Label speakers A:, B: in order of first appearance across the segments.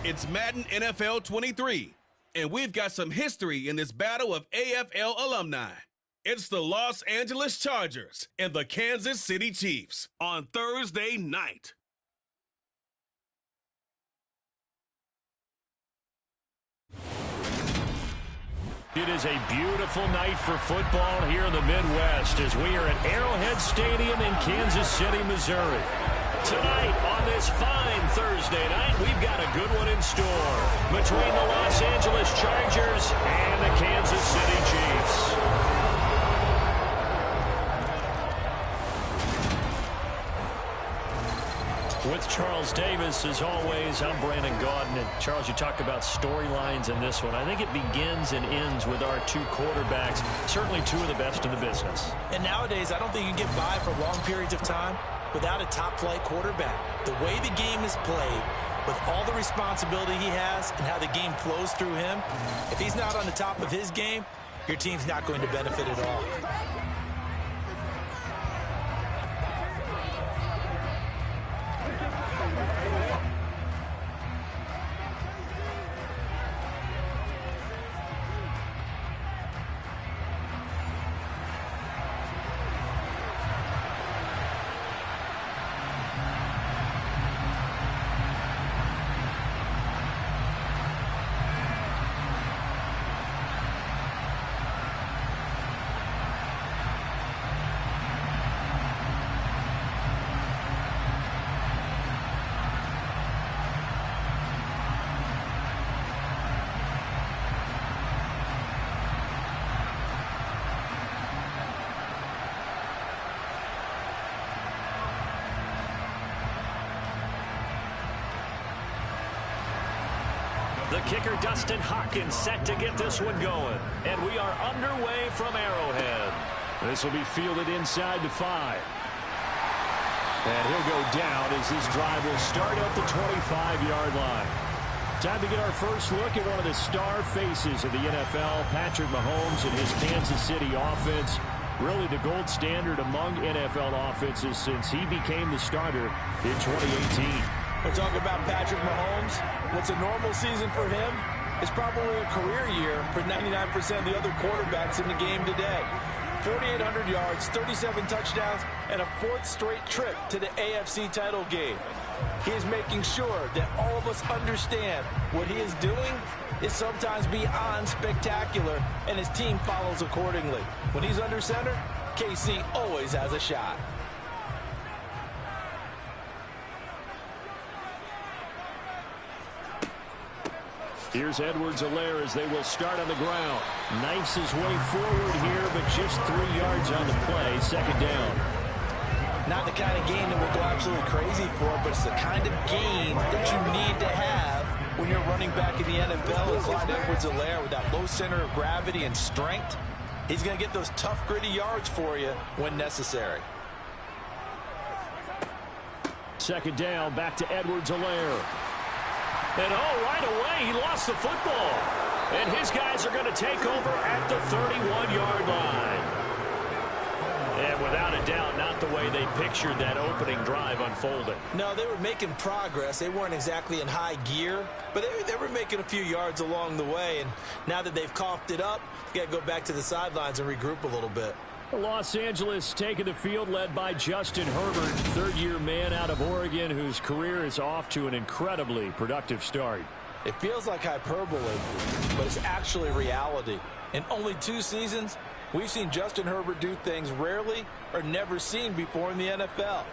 A: It's Madden NFL 23, and we've got some history in this battle of AFL alumni. It's the Los Angeles Chargers and the Kansas City Chiefs on Thursday night.
B: It is a beautiful night for football here in the Midwest as we are at Arrowhead Stadium in Kansas City, Missouri. Tonight on this fine Thursday night, we've got a good one in store between the Los Angeles Chargers and the Kansas City Chiefs. With Charles Davis, as always, I'm Brandon Gaudin. And Charles, you talk about storylines in this one. I think it begins and ends with our two quarterbacks, certainly two of the best in the business.
C: And nowadays, I don't think you can get by for long periods of time without a top-flight quarterback. The way the game is played, with all the responsibility he has and how the game flows through him, if he's not on the top of his game, your team's not going to benefit at all.
B: The kicker, Dustin Hawkins, set to get this one going. And we are underway from Arrowhead. This will be fielded inside the 5. And he'll go down as this drive will start at the 25-yard line. Time to get our first look at one of the star faces of the NFL, Patrick Mahomes and his Kansas City offense. Really the gold standard among NFL offenses since he became the starter in 2018.
C: We're talking about Patrick Mahomes. What's a normal season for him is probably a career year for 99% of the other quarterbacks in the game today. 4,800 yards, 37 touchdowns, and a 4th straight trip to the AFC title game. He is making sure that all of us understand what he is doing is sometimes beyond spectacular, and his team follows accordingly. When he's under center, KC always has a shot.
B: Here's Edwards-Helaire as they will start on the ground. Knifes his way forward here, but just 3 yards on the play. Second down.
C: Not the kind of game that we'll go absolutely crazy for, but it's the kind of game that you need to have when you're running back in the NFL. With Clyde Edwards-Helaire with that low center of gravity and strength, he's going to get those tough, gritty yards for you when necessary.
B: Second down, back to Edwards-Helaire. And right away, he lost the football. And his guys are going to take over at the 31-yard line. And without a doubt, not the way they pictured that opening drive unfolding.
C: No, they were making progress. They weren't exactly in high gear, but they were making a few yards along the way. And now that they've coughed it up, you got to go back to the sidelines and regroup a little bit.
B: Los Angeles taking the field, led by Justin Herbert, third-year man out of Oregon, whose career is off to an incredibly productive start.
C: It feels like hyperbole, but it's actually reality. In only 2 seasons, we've seen Justin Herbert do things rarely or never seen before in the NFL.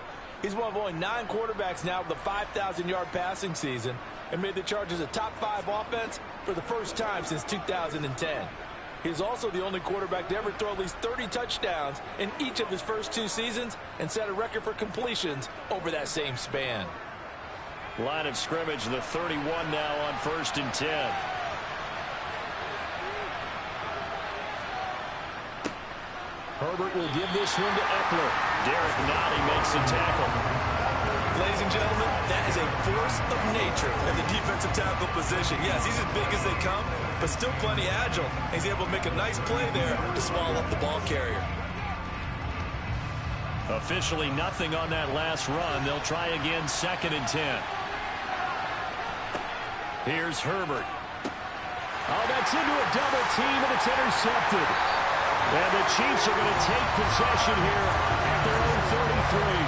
C: He's one of only 9 quarterbacks now with a 5,000-yard passing season and made the Chargers a top-5 offense for the first time since 2010. He's also the only quarterback to ever throw at least 30 touchdowns in each of his first 2 seasons and set a record for completions over that same span.
B: Line of scrimmage, the 31 now on 1st and 10. Herbert will give this one to Eckler. Derek Nottie makes the tackle.
C: Ladies and gentlemen, that is a force of nature in the defensive tackle position. Yes, he's as big as they come, but still plenty agile. He's able to make a nice play there to swallow up the ball carrier.
B: Officially nothing on that last run. They'll try again, 2nd and 10. Here's Herbert. Oh, that's into a double team, and it's intercepted. And the Chiefs are going to take possession here at their own 33.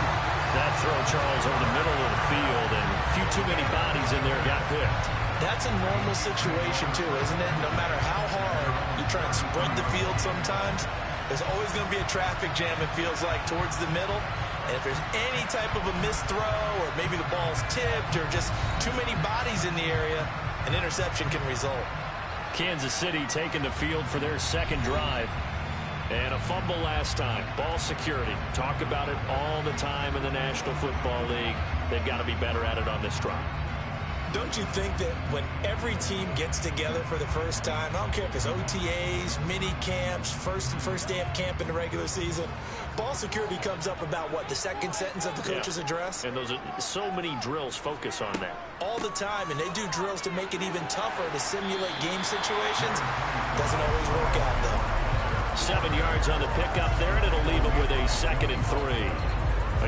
B: That throw, Charles, over the middle of the field, and a few too many bodies in there got picked.
C: That's a normal situation, too, isn't it? No matter how hard you try and spread the field sometimes, there's always going to be a traffic jam, it feels like, towards the middle. And if there's any type of a missed throw, or maybe the ball's tipped, or just too many bodies in the area, an interception can result.
B: Kansas City taking the field for their second drive. And a fumble last time. Ball security. Talk about it all the time in the National Football League. They've got to be better at it on this drive.
C: Don't you think that when every team gets together for the first time, I don't care if it's OTAs, mini camps, first day of camp in the regular season, ball security comes up about what, the second sentence of the coach's address?
B: And those are so many drills focus on that.
C: All the time, and they do drills to make it even tougher to simulate game situations. Doesn't always work out, though.
B: 7 yards on the pickup there, and it'll leave them with a 2nd and 3.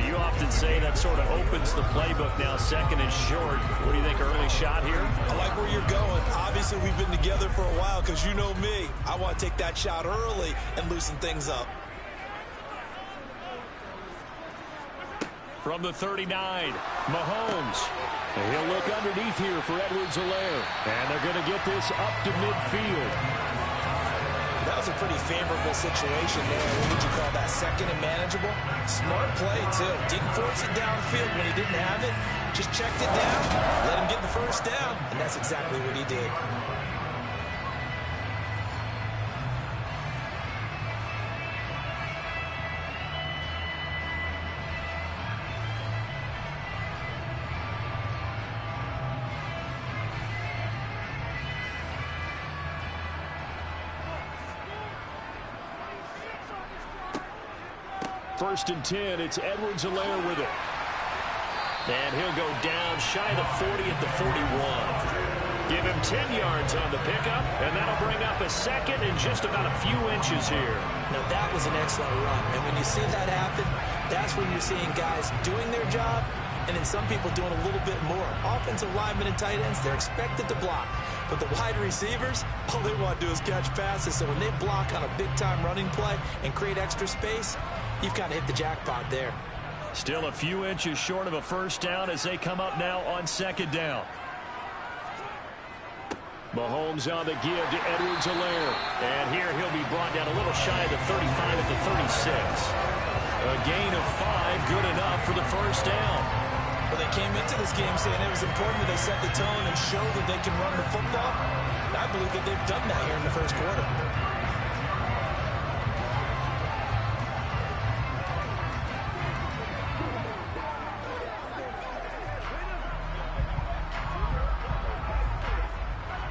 B: You often say that sort of opens the playbook now, 2nd and short. What do you think, early shot here?
C: I like where you're going. Obviously, we've been together for a while because you know me. I want to take that shot early and loosen things up.
B: From the 39, Mahomes. And he'll look underneath here for Edwards-Helaire. And they're going to get this up to midfield.
C: That was a pretty favorable situation there. What would you call that? 2nd and manageable? Smart play, too. Didn't force it downfield when he didn't have it. Just checked it down, let him get the first down, and that's exactly what he did.
B: First and 10, it's Edwards-Helaire with it. And he'll go down shy of the 40 at the 41. Give him 10 yards on the pickup, and that'll bring up a 2nd and just about a few inches here.
C: Now, that was an excellent run. And when you see that happen, that's when you're seeing guys doing their job, and then some people doing a little bit more. Offensive linemen and tight ends, they're expected to block. But the wide receivers, all they want to do is catch passes. So when they block on a big-time running play and create extra space, you've kind of hit the jackpot there.
B: Still a few inches short of a first down as they come up now on 2nd down. Mahomes on the give to Edwards-Helaire. And here he'll be brought down a little shy of the 35 at the 36. A gain of 5, good enough for the first down.
C: Well, they came into this game saying it was important that they set the tone and show that they can run the football. And I believe that they've done that here in the first quarter.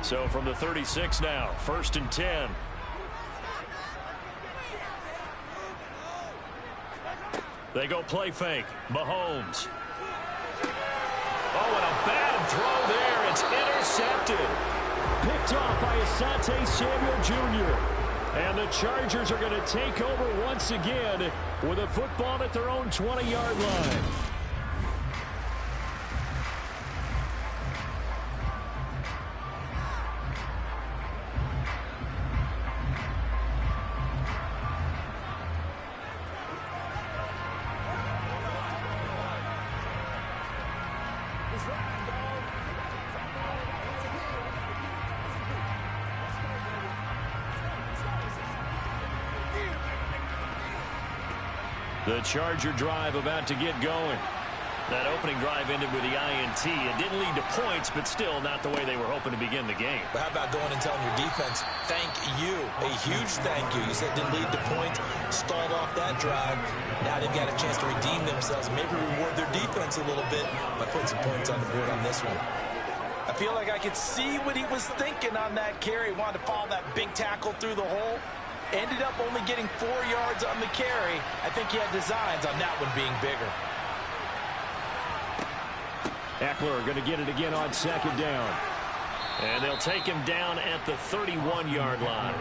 B: So from the 36 now, 1st and 10. They go play fake. Mahomes. Oh, and a bad throw there. It's intercepted. Picked off by Asante Samuel Jr. And the Chargers are going to take over once again with a football at their own 20-yard line. The Charger drive about to get going. That opening drive ended with the INT. It didn't lead to points, but still not the way they were hoping to begin the game.
C: But how about going and telling your defense, thank you, a huge thank you. You said it didn't lead to points, stalled off that drive. Now they've got a chance to redeem themselves and maybe reward their defense a little bit by putting some points on the board on this one. I feel like I could see what he was thinking on that carry. He wanted to follow that big tackle through the hole. Ended up only getting 4 yards on the carry. I think he had designs on that one being bigger.
B: Eckler going to get it again on 2nd down. And they'll take him down at the 31-yard line.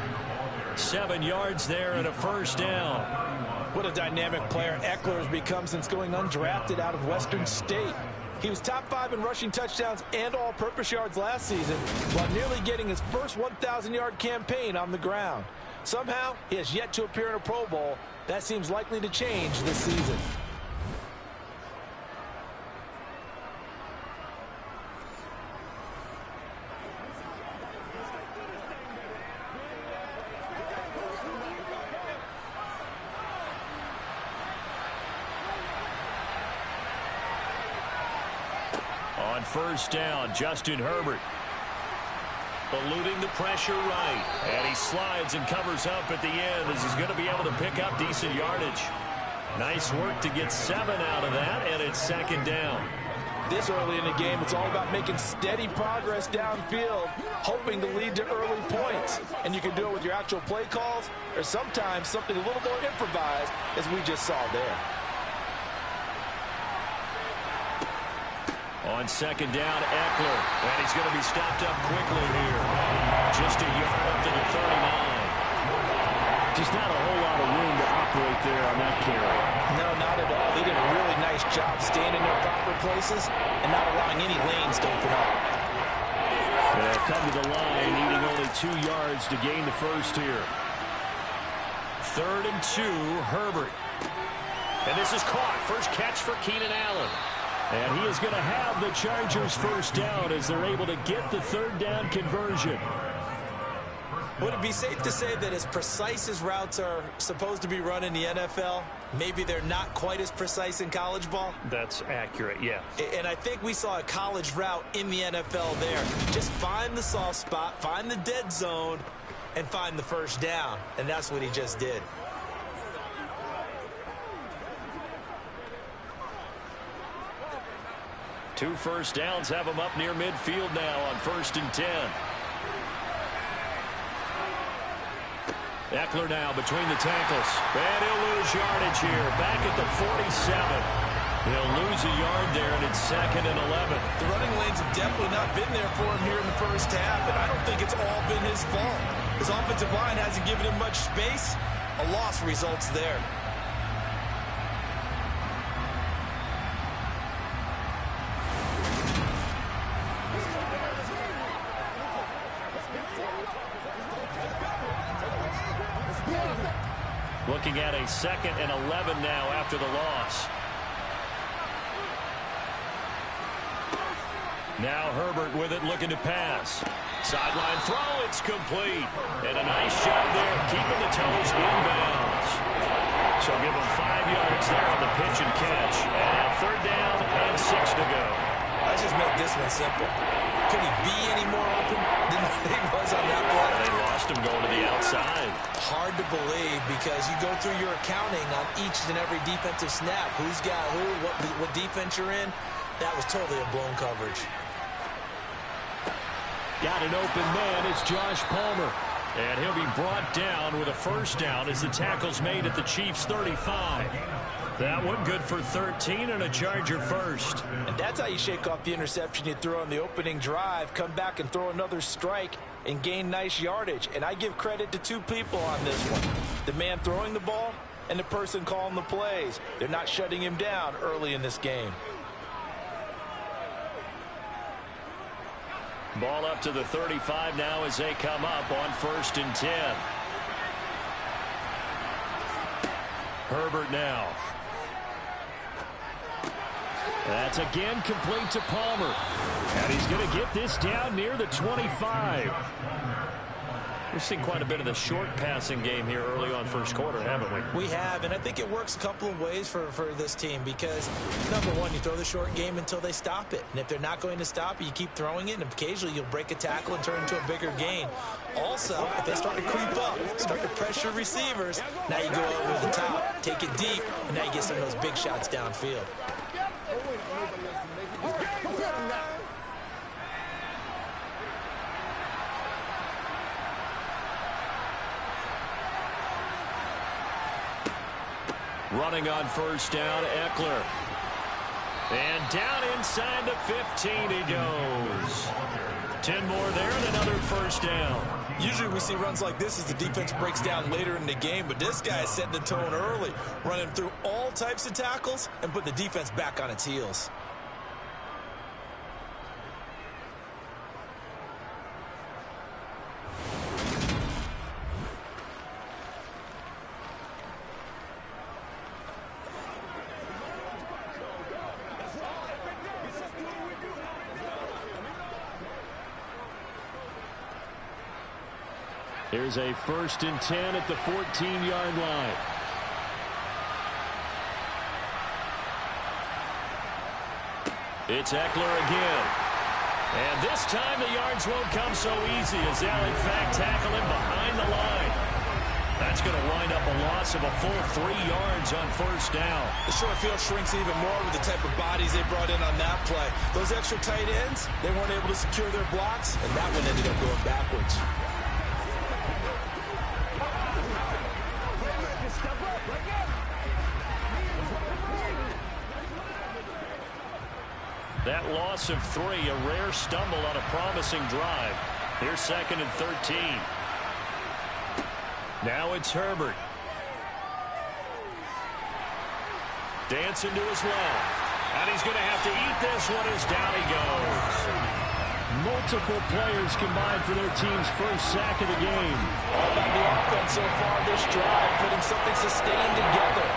B: 7 yards there and a first down. What a dynamic player Eckler has become since going undrafted out of Western State.
C: He was top 5 in rushing touchdowns and all-purpose yards last season while nearly getting his first 1,000-yard campaign on the ground. Somehow, he has yet to appear in a Pro Bowl. That seems likely to change this season.
B: On first down, Justin Herbert. Eluding the pressure right. And he slides and covers up at the end as he's going to be able to pick up decent yardage. Nice work to get 7 out of that, and it's second down.
C: This early in the game, it's all about making steady progress downfield, hoping to lead to early points. And you can do it with your actual play calls, or sometimes something a little more improvised, as we just saw there.
B: On second down, Eckler. And he's going to be stopped up quickly here. Just a yard up to the 39. Just not a whole lot of room to operate there on that carry.
C: No, not at all. They did a really nice job staying in their proper places and not allowing any lanes to open up.
B: They'll come to the line, needing only 2 yards to gain the first here. 3rd and 2, Herbert. And this is caught. First catch for Keenan Allen. And he is going to have the Chargers first down as they're able to get the 3rd down conversion.
C: Would it be safe to say that as precise as routes are supposed to be run in the NFL, maybe they're not quite as precise in college ball?
B: That's accurate, yeah.
C: And I think we saw a college route in the NFL there. Just find the soft spot, find the dead zone, and find the first down. And that's what he just did.
B: Two first downs have him up near midfield now on 1st and 10. Eckler now between the tackles. And he'll lose yardage here. Back at the 47. He'll lose a yard there, and it's 2nd and 11.
C: The running lanes have definitely not been there for him here in the first half, and I don't think it's all been his fault. His offensive line hasn't given him much space. A loss results there.
B: Looking at a 2nd and 11 now after the loss. Now Herbert with it, looking to pass. Sideline throw, it's complete. And a nice job there of keeping the toes inbounds. So give him 5 yards there on the pitch and catch. And now 3rd down and 6 to go.
C: Let's just make this one simple. Could he be any more open than he was on that play?
B: They lost him going to the outside.
C: Hard to believe because you go through your accounting on each and every defensive snap. Who's got who, what defense you're in. That was totally a blown coverage.
B: Got an open man. It's Josh Palmer. And he'll be brought down with a first down as the tackle's made at the Chiefs' 35. That one good for 13 and a Charger first.
C: And that's how you shake off the interception you threw on the opening drive, come back and throw another strike and gain nice yardage. And I give credit to 2 people on this one. The man throwing the ball and the person calling the plays. They're not shutting him down early in this game.
B: Ball up to the 35 now as they come up on 1st and 10. Herbert now. That's again complete to Palmer. And he's going to get this down near the 25. We've seen quite a bit of the short passing game here early on first quarter, haven't we?
C: We have, and I think it works a couple of ways for this team because, number one, you throw the short game until they stop it. And if they're not going to stop it, you keep throwing it, and occasionally you'll break a tackle and turn it into a bigger gain. Also, if they start to creep up, start to pressure receivers, now you go over the top, take it deep, and now you get some of those big shots downfield.
B: Running on first down, Eckler. And down inside the 15 he goes. 10 more there and another first down.
C: Usually we see runs like this as the defense breaks down later in the game, but this guy is setting the tone early, running through all types of tackles and putting the defense back on its heels.
B: Here's a 1st and 10 at the 14-yard line. It's Eckler again. And this time the yards won't come so easy as they'll in fact tackle him behind the line. That's going to wind up a loss of a full 3 yards on 1st down.
C: The short field shrinks even more with the type of bodies they brought in on that play. Those extra tight ends, they weren't able to secure their blocks, and that one ended up going backwards.
B: That loss of 3, a rare stumble on a promising drive. Here's 2nd and 13. Now it's Herbert. Dancing to his left. And he's going to have to eat this one as down he goes. Multiple players combined for their team's first sack of the game.
C: All about the offense so far this drive, putting something sustained together.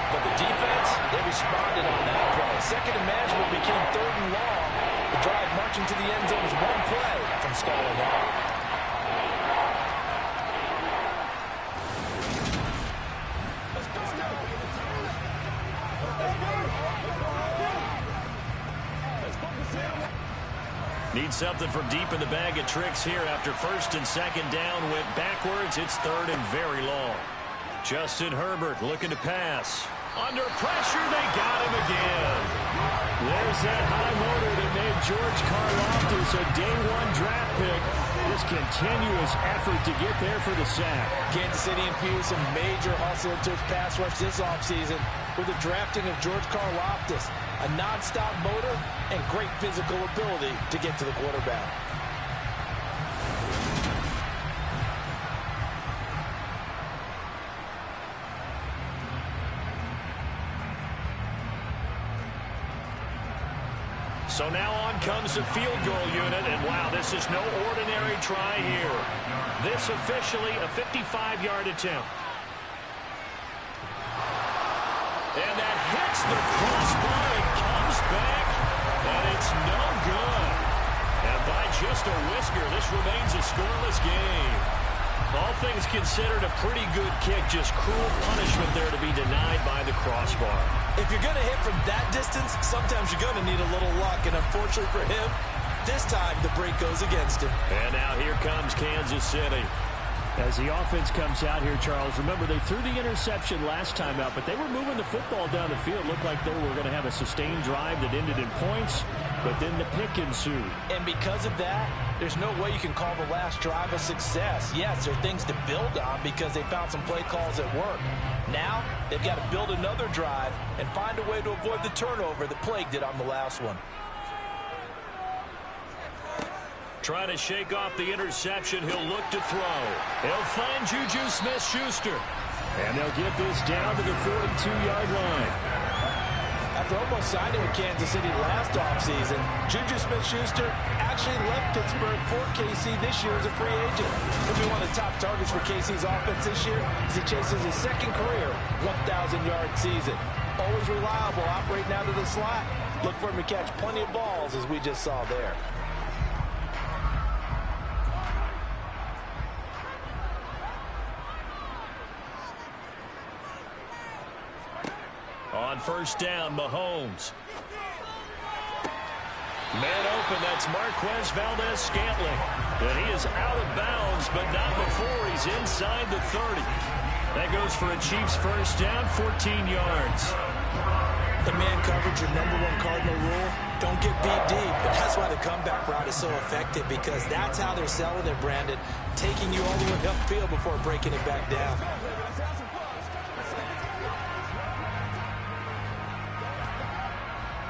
C: But the defense, they responded on that play. 2nd and manageable became 3rd and long. The drive marching to the end zone is one play from stalling out.
B: Need something from deep in the bag of tricks here after 1st and 2nd down went backwards. It's 3rd and very long. Justin Herbert looking to pass. Under pressure, they got him again. There's that high motor that made George Karlaftis a day-1 draft pick. This continuous effort to get there for the sack.
C: Kansas City infused some major hustle into its pass rush this offseason with the drafting of George Karlaftis. A non-stop motor and great physical ability to get to the quarterback.
B: So now on comes the field goal unit, and wow, this is no ordinary try here. This officially a 55-yard attempt. And that hits the crossbar and comes back, and it's no good. And by just a whisker, this remains a scoreless game. All things considered, a pretty good kick, just cruel punishment there to be denied by the crossbar.
C: If you're going to hit from that distance, sometimes you're going to need a little luck, and unfortunately for him, this time the break goes against him.
B: And now here comes Kansas City.
D: As the offense comes out here, Charles, remember they threw the interception last time out, but they were moving the football down the field. Looked like they were going to have a sustained drive that ended in points, but then the pick ensued.
C: And because of that, there's no way you can call the last drive a success. Yes, there are things to build on because they found some play calls at work. Now, they've got to build another drive and find a way to avoid the turnover that plagued it on the last one.
B: Trying to shake off the interception, he'll look to throw. He'll find Juju Smith-Schuster.
D: And they'll get this down to the 42-yard line.
C: After almost signing with Kansas City last offseason, Juju Smith-Schuster actually left Pittsburgh for KC this year as a free agent. He'll be one of the top targets for KC's offense this year as he chases his second career 1,000-yard season. Always reliable, operating out of the slot. Look for him to catch plenty of balls, as we just saw there.
B: On first down, Mahomes. Man open, that's Marquez Valdez-Scantling. And he is out of bounds, but not before he's inside the 30. That goes for a Chiefs first down, 14 yards.
C: The man coverage, your #1 cardinal rule, don't get beat deep. But that's why the comeback route is so effective, because that's how they're selling it, Brandon. Taking you all the way upfield before breaking it back down.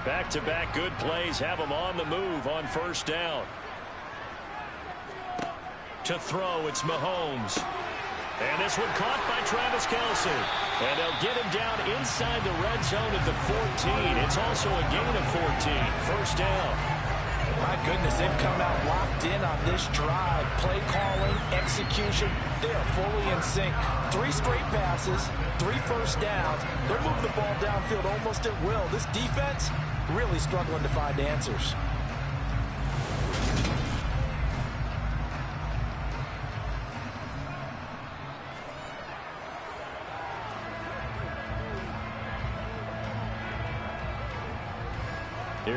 B: Back-to-back good plays have him on the move on first down. To throw, it's Mahomes. And this one caught by Travis Kelce. And they'll get him down inside the red zone at the 14. It's also a gain of 14. First down.
C: My goodness, they've come out locked in on this drive. Play calling, execution, they are fully in sync. 3 straight passes, 3 first downs. They're moving the ball downfield almost at will. This defense really struggling to find answers.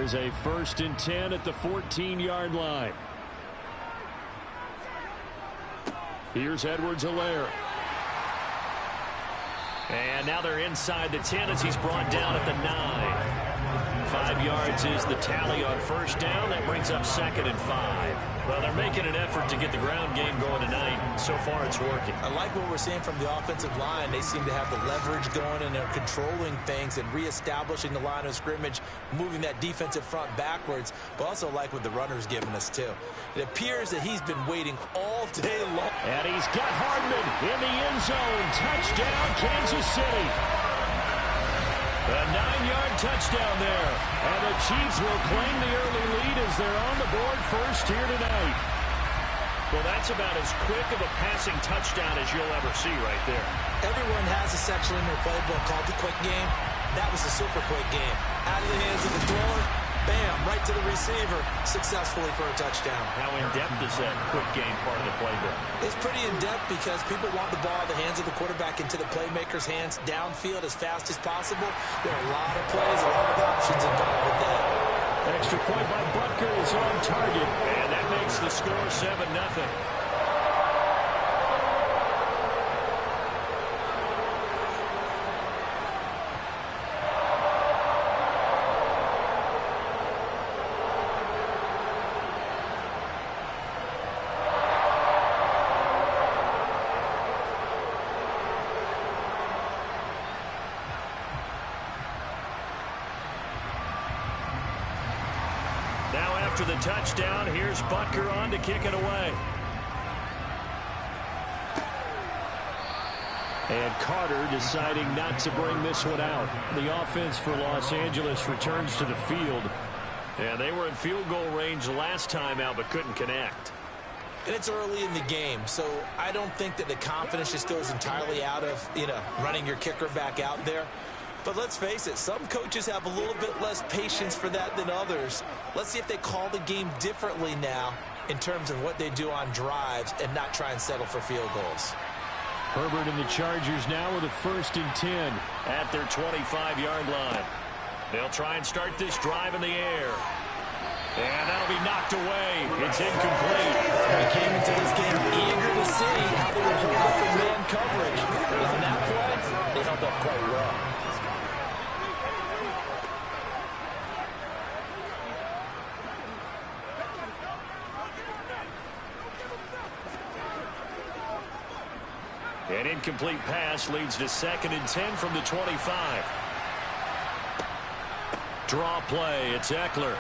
D: Here's a 1st and 10 at the 14-yard line. Here's Edwards-Helaire. And now they're inside the 10 as he's brought down at the 9. 5 yards is the tally on 1st down. That brings up 2nd and 5. Well, they're making an effort to get the ground game going tonight. So far, it's working.
C: I like what we're seeing from the offensive line. They seem to have the leverage going, and they're controlling things and reestablishing the line of scrimmage, moving that defensive front backwards, but also like what the runner's giving us, too. It appears that he's been waiting all day long.
D: And he's got Hardman in the end zone. Touchdown, Kansas City. A 9-yard touchdown there. And the Chiefs will claim the early lead as they're on the board first here tonight.
B: Well, that's about as quick of a passing touchdown as you'll ever see right there.
C: Everyone has a section in their playbook called the quick game. That was a super quick game. Out of the hands of the thrower, bam, right to the receiver, successfully for a touchdown.
B: How in-depth is that quick game part of the playbook?
C: It's pretty in-depth because people want the ball in the hands of the quarterback into the playmaker's hands downfield as fast as possible. There are a lot of plays, a lot of options involved with that.
D: Extra point by Butker is on target.
B: And that makes the score 7-0. After the touchdown, here's Butker on to kick it away.
D: And Carter deciding not to bring this one out. The offense for Los Angeles returns to the field.
B: And they were in field goal range last time out but couldn't connect.
C: And it's early in the game, so I don't think that the confidence just goes entirely out of, running your kicker back out there. But let's face it, some coaches have a little bit less patience for that than others. Let's see if they call the game differently now in terms of what they do on drives and not try and settle for field goals.
D: Herbert and the Chargers now with a 1st and 10
B: at their 25-yard line. They'll try and start this drive in the air. And that'll be knocked away. It's incomplete.
C: They came into this game eager to see how they would hold up in man coverage. And on that play, they held up quite well.
B: An incomplete pass leads to 2nd and 10 from the 25. Draw play. It's Eckler.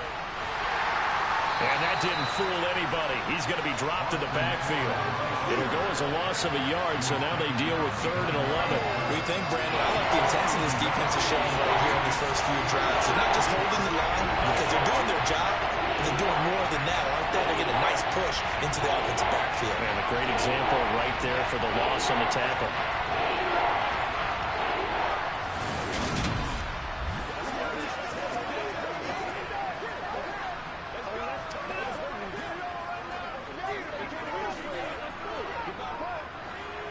B: And that didn't fool anybody. He's going to be dropped in the backfield. It'll go as a loss of a yard, so now they deal with 3rd and 11.
C: We think, Brandon, I like the intensity this defense is showing right here in these first few drives. They're not just holding the line because they're doing their job, but they're doing more than that. Aren't they? They're getting a nice push into the offensive backfield.
B: And a great example right there for the loss on the tackle.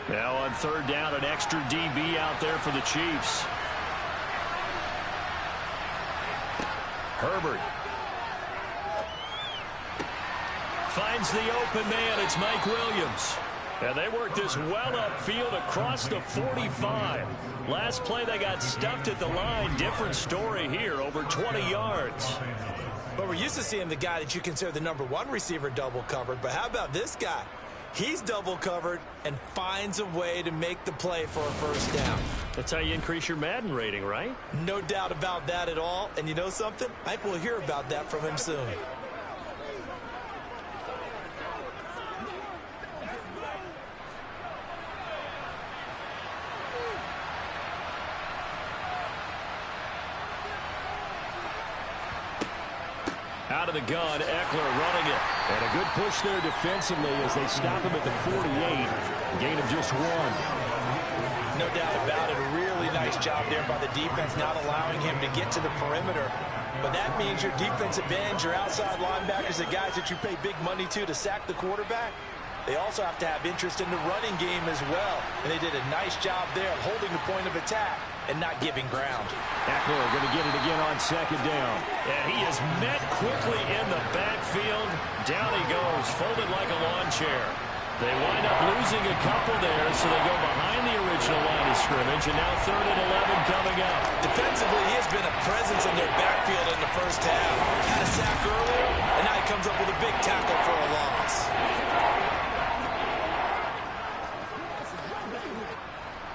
B: Now on 3rd down, an extra DB out there for the Chiefs. Herbert finds the open man. It's Mike Williams. And they work this well upfield across the 45. Last play, they got stuffed at the line. Different story here, over 20 yards.
C: But we're used to seeing the guy that you consider the #1 receiver double covered. But how about this guy? He's double covered and finds a way to make the play for a 1st down.
B: That's how you increase your Madden rating, right?
C: No doubt about that at all. And you know something? I think we'll hear about that from him soon.
B: Out of the gun, Eckler running it.
D: And a good push there defensively as they stop him at the 48. Gain of just 1.
C: No doubt about it. A really nice job there by the defense, not allowing him to get to the perimeter. But that means your defensive ends, your outside linebackers, the guys that you pay big money to sack the quarterback, they also have to have interest in the running game as well. And they did a nice job there of holding the point of attack and not giving ground.
D: Eckler going to get it again on second down.
B: And he is met quickly in the backfield. Down he goes, folded like a lawn chair. They wind up losing a couple there, so they go behind the original line of scrimmage, and now 3rd and 11 coming up.
C: Defensively, he has been a presence in their backfield in the first half. Had a sack earlier, and now he comes up with a big tackle for a loss.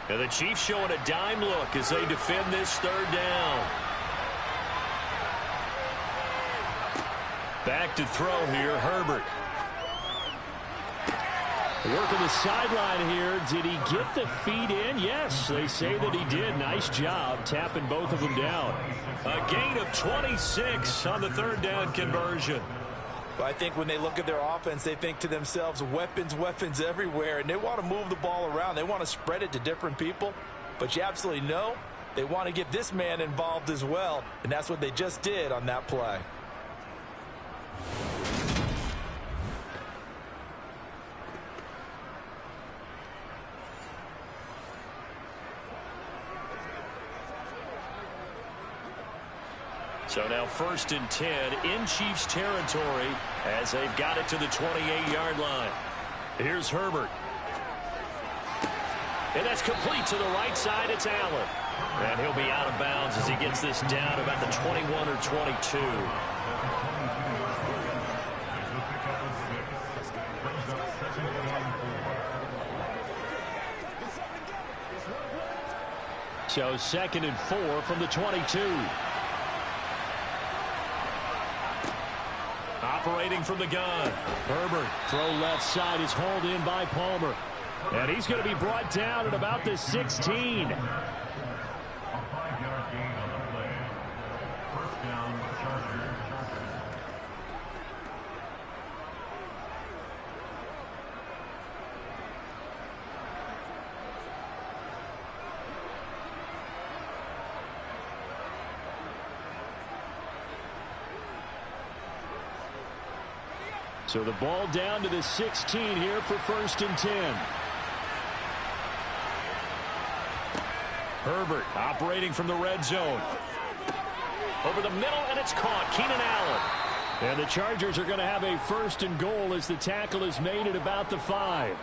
B: And the Chiefs showing a dime look as they defend this 3rd down. Back to throw here, Herbert.
D: Working the sideline here. Did he get the feet in? Yes, they say that he did. Nice job tapping both of them down.
B: A gain of 26 on the 3rd down conversion.
C: But I think when they look at their offense, they think to themselves, weapons, weapons everywhere, and they want to move the ball around. They want to spread it to different people. But you absolutely know they want to get this man involved as well, and that's what they just did on that play.
B: So now 1st and 10 in Chiefs territory as they've got it to the 28-yard line. Here's Herbert. And that's complete to the right side. It's Allen. And he'll be out of bounds as he gets this down about the 21 or 22.
D: So 2nd and 4 from the 22.
B: Operating from the gun.
D: Herbert, throw left side is hauled in by Palmer. And he's going to be brought down at about the 16. So the ball down to the 16 here for 1st and 10.
B: Herbert operating from the red zone. Over the middle, and it's caught. Keenan Allen.
D: And the Chargers are going to have a 1st and goal as the tackle is made at about the 5.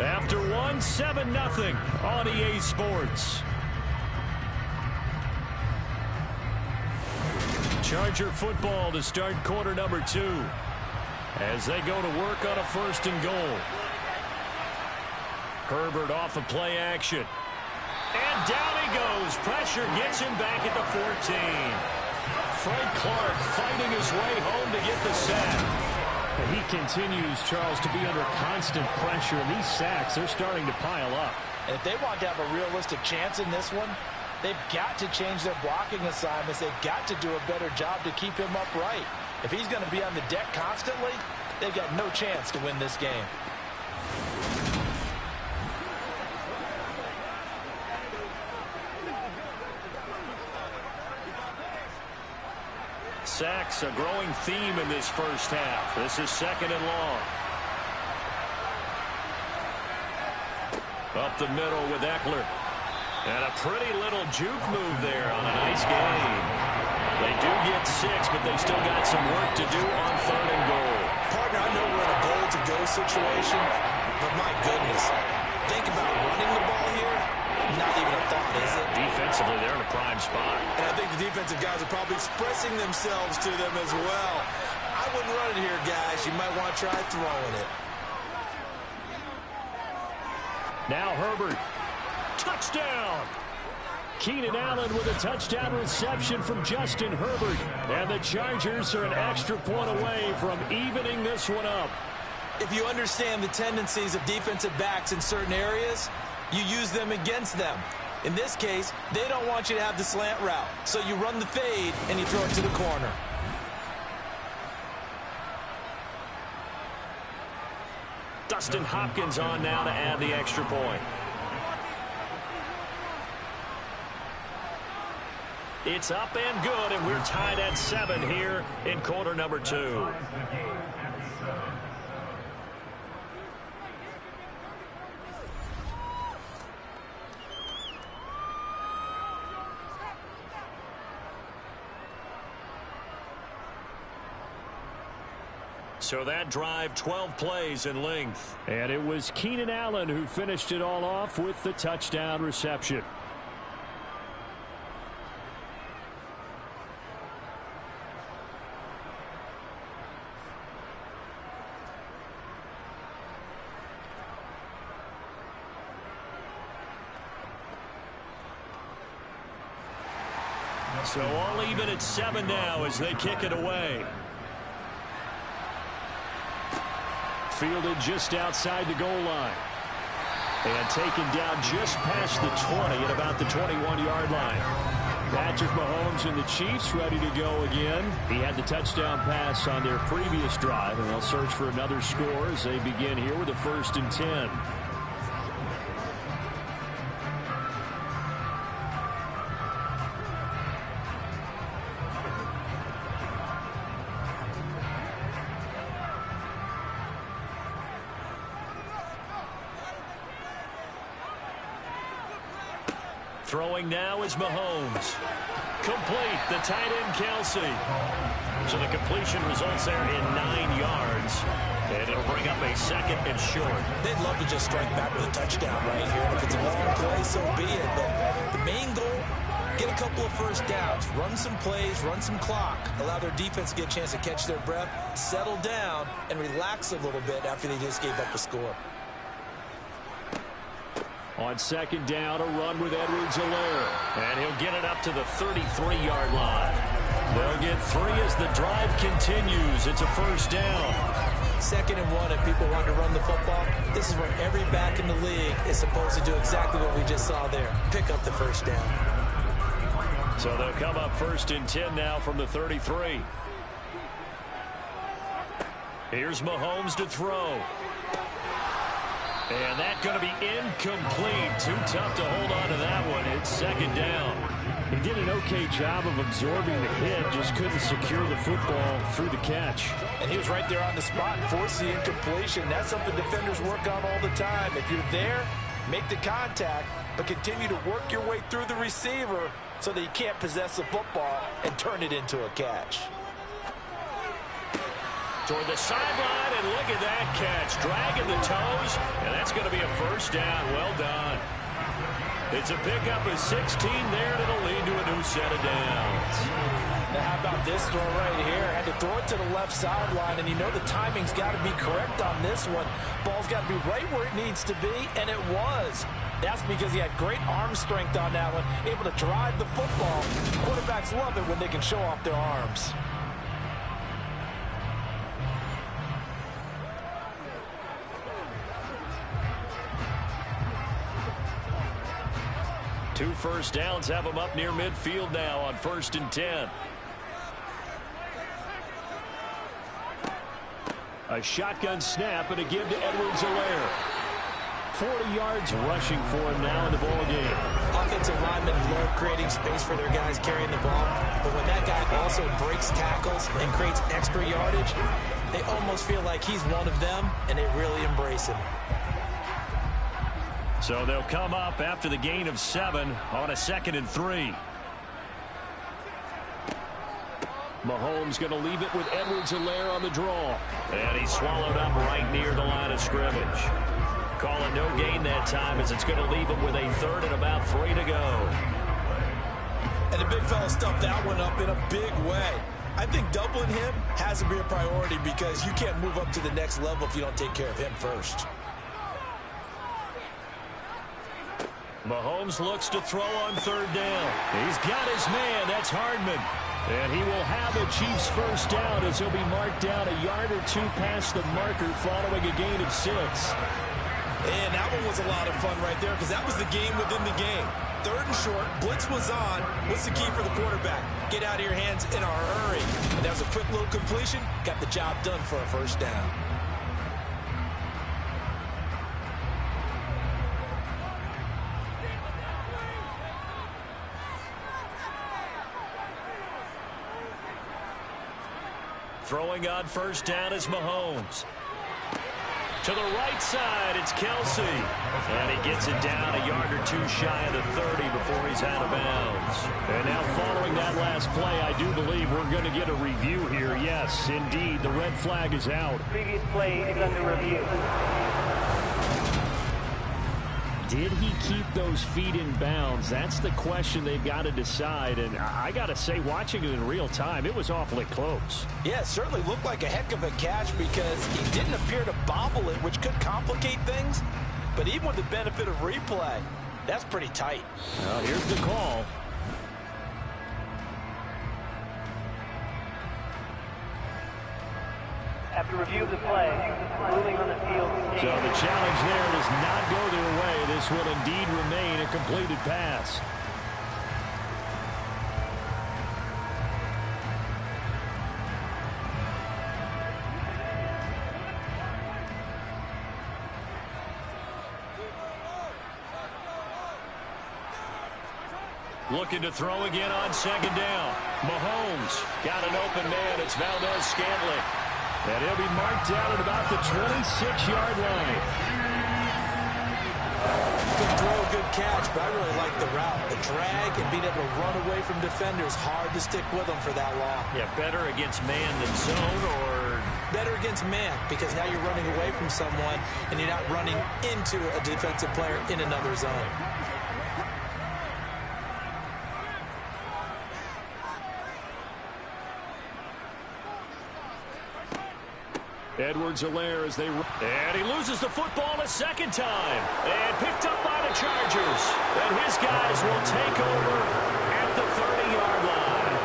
B: After 1, 7-0 on EA Sports. Charger football to start quarter number 2 as they go to work on a 1st and goal. Herbert off of play action. And down he goes. Pressure gets him back at the 14. Frank Clark fighting his way home to get the sack.
D: And he continues, Charles, to be under constant pressure. And these sacks, they're starting to pile up.
C: And if they want to have a realistic chance in this one, they've got to change their blocking assignments. They've got to do a better job to keep him upright. If he's going to be on the deck constantly, they've got no chance to win this game.
B: Sacks, a growing theme in this first half. This is 2nd and long. Up the middle with Eckler. And a pretty little juke move there on a nice gain. They do get 6, but they still got some work to do on 3rd and goal.
C: Partner, I know we're in a goal-to-go situation, but my goodness, think about running the ball here. Not even a thought, is it?
B: Defensively, they're in a prime spot.
C: And I think the defensive guys are probably expressing themselves to them as well. I wouldn't run it here, guys. You might want to try throwing it.
D: Now Herbert. Touchdown! Keenan Allen with a touchdown reception from Justin Herbert. And the Chargers are an extra point away from evening this one up.
C: If you understand the tendencies of defensive backs in certain areas, you use them against them. In this case, they don't want you to have the slant route. So you run the fade and you throw it to the corner.
B: Dustin Hopkins on now to add the extra point. It's up and good, and we're tied at 7 here in quarter number 2. So that drive, 12 plays in length.
D: And it was Keenan Allen who finished it all off with the touchdown reception.
B: So all even at 7 now as they kick it away. Fielded just outside the goal line. And taken down just past the 20 at about the 21-yard line. Patrick Mahomes and the Chiefs ready to go again. He had the touchdown pass on their previous drive, and they'll search for another score as they begin here with a 1st and 10. Throwing now is Mahomes. Complete. The tight end, Kelsey. So the completion results there in 9 yards. And it'll bring up a 2nd and short.
C: They'd love to just strike back with a touchdown right here. And if it's a long play, so be it. But the main goal, get a couple of first downs. Run some plays, run some clock. Allow their defense to get a chance to catch their breath, settle down, and relax a little bit after they just gave up a score.
D: On 2nd down, a run with Edwards-Helaire.
B: And he'll get it up to the 33-yard line. They'll get 3 as the drive continues. It's a 1st down.
C: 2nd and 1, if people want to run the football, this is where every back in the league is supposed to do exactly what we just saw there. Pick up the 1st down.
B: So they'll come up 1st and 10 now from the 33. Here's Mahomes to throw. And that's going to be incomplete. Too tough to hold on to that one. It's 2nd down.
D: He did an okay job of absorbing the hit, just couldn't secure the football through the catch.
C: And he was right there on the spot, forced the incompletion. That's something defenders work on all the time. If you're there, make the contact, but continue to work your way through the receiver so that you can't possess the football and turn it into a catch.
B: Toward the sideline, and look at that catch. Dragging the toes, and that's going to be a 1st down. Well done. It's a pickup of 16 there, and it'll lead to a new set of downs.
C: Now, how about this throw right here? Had to throw it to the left sideline, and you know the timing's got to be correct on this one. Ball's got to be right where it needs to be, and it was. That's because he had great arm strength on that one, able to drive the football. Quarterbacks love it when they can show off their arms.
B: Two 1st downs have them up near midfield now on 1st and 10.
D: A shotgun snap and a give to Edwards-Helaire. 40 yards rushing for him now in the ball game.
C: Offensive linemen love creating space for their guys carrying the ball, but when that guy also breaks tackles and creates extra yardage, they almost feel like he's one of them, and they really embrace him.
B: So they'll come up after the gain of 7 on a 2nd and 3.
D: Mahomes going to leave it with Edwards-Helaire on the draw.
B: And he's swallowed up right near the line of scrimmage. Calling no gain that time as it's going to leave him with a 3rd and about 3 to go.
C: And the big fella stuffed that one up in a big way. I think doubling him has to be a priority because you can't move up to the next level if you don't take care of him first.
B: Mahomes looks to throw on 3rd down. He's got his man. That's Hardman.
D: And he will have a Chiefs 1st down as he'll be marked down a yard or 2 past the marker following a gain of 6.
C: And that one was a lot of fun right there because that was the game within the game. 3rd and short, blitz was on. What's the key for the quarterback? Get out of your hands in a hurry. And that was a quick little completion. Got the job done for a 1st down.
B: Throwing on 1st down is Mahomes. To the right side, it's Kelsey. And he gets it down a yard or two shy of the 30 before he's out of bounds. And now following that last play, I do believe we're going to get a review here. Yes, indeed, the red flag is out.
E: Previous play is under review.
D: Did he keep those feet in bounds? That's the question they've got to decide. And I got to say, watching it in real time, it was awfully close.
C: Yeah, it certainly looked like a heck of a catch because he didn't appear to bobble it, which could complicate things. But even with the benefit of replay, that's pretty tight.
D: Well, here's the call.
E: After review of the play, ruling on the field.
D: So the challenge there does not go their way. This will indeed remain a completed pass.
B: Looking to throw again on second down. Mahomes got an open man. It's Valdez-Scantling.
D: And he'll be marked down at about the 26-yard line.
C: Good throw, good catch, but I really like the route. The drag and being able to run away from defenders, hard to stick with them for that long.
B: Yeah, better against man than zone, or
C: better against man, because now you're running away from someone and you're not running into a defensive player in another zone.
D: Edwards-Helaire as they...
B: And he loses the football a second time. And picked up by the Chargers. And his guys will take over at the 30-yard line.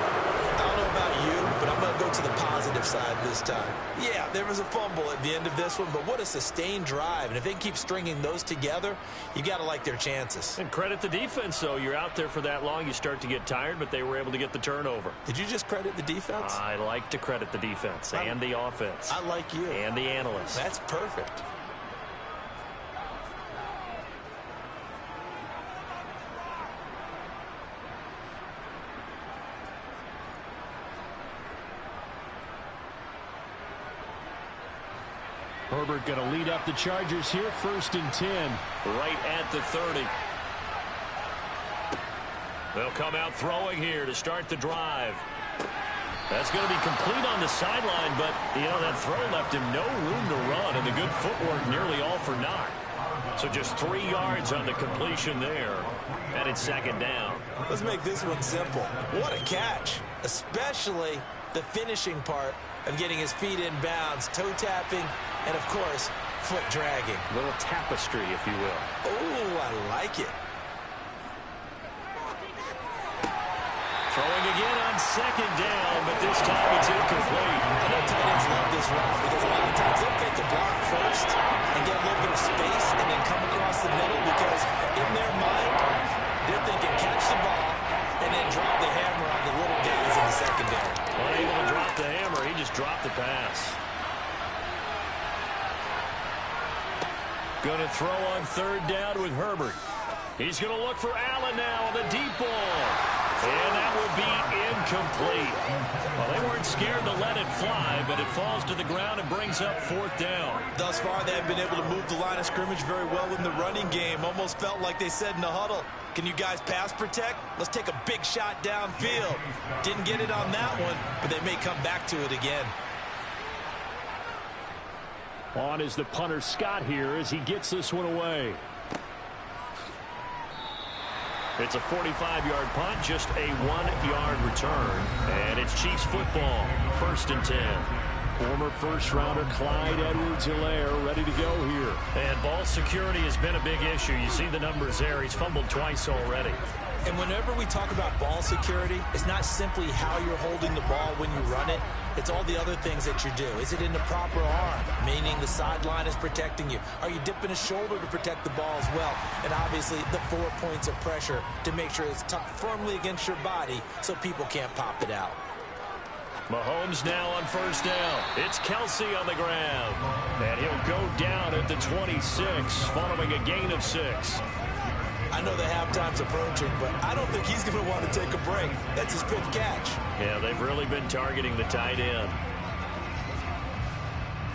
C: I don't know about you, but I'm going to go to the positive side this time. Yeah, there was a fumble at the end of this one, but what a sustained drive. And if they keep stringing those together, you got to like their chances.
B: And credit the defense, though. You're out there for that long, you start to get tired, but they were able to get the turnover.
C: Did you just credit the defense?
B: I like to credit the defense and the offense.
C: I like you.
B: And the analysts.
C: That's perfect.
D: Herbert going to lead up the Chargers here, 1st and 10.
B: Right at the 30. They'll come out throwing here to start the drive. That's going to be complete on the sideline, but, you know, that throw left him no room to run, and the good footwork nearly all for naught. So just 3 yards on the completion there, and it's second down.
C: Let's make this one simple. What a catch, especially the finishing part of getting his feet in bounds, toe tapping, and, of course, foot dragging.
B: A little tapestry, if you will.
C: Oh, I like it.
B: Throwing again on second down, but this time it's incomplete.
C: I know tight ends love this route because a lot of times they'll take the block first and get a little bit of space and then come across the middle because in their mind, they're thinking catch the ball and then drop the hammer on the little guys in the secondary.
B: Unable to drop the hammer, he just dropped the pass. Going to throw on third down with Herbert. He's going to look for Allen now on the deep ball. And that will be incomplete. Well, they weren't scared to let it fly, but it falls to the ground and brings up 4th down.
C: Thus far, they have been able to move the line of scrimmage very well in the running game. Almost felt like they said in the huddle, can you guys pass protect? Let's take a big shot downfield. Didn't get it on that one, but they may come back to it again.
D: On is the punter Scott here as he gets this one away.
B: It's a 45-yard punt, just a 1-yard return. And it's Chiefs football, 1st and 10.
D: Former first-rounder Clyde Edwards-Helaire ready to go here.
B: And ball security has been a big issue. You see the numbers there. He's fumbled twice already.
C: And whenever we talk about ball security, it's not simply how you're holding the ball when you run it. It's all the other things that you do. Is it in the proper arm, meaning the sideline is protecting you? Are you dipping a shoulder to protect the ball as well? And obviously the 4 points of pressure to make sure it's tucked firmly against your body so people can't pop it out.
B: Mahomes now on 1st down. It's Kelsey on the ground. And he'll go down at the 26 following a gain of 6.
C: I know the halftime's approaching, but I don't think he's going to want to take a break. That's his 5th catch.
B: Yeah, they've really been targeting the tight end.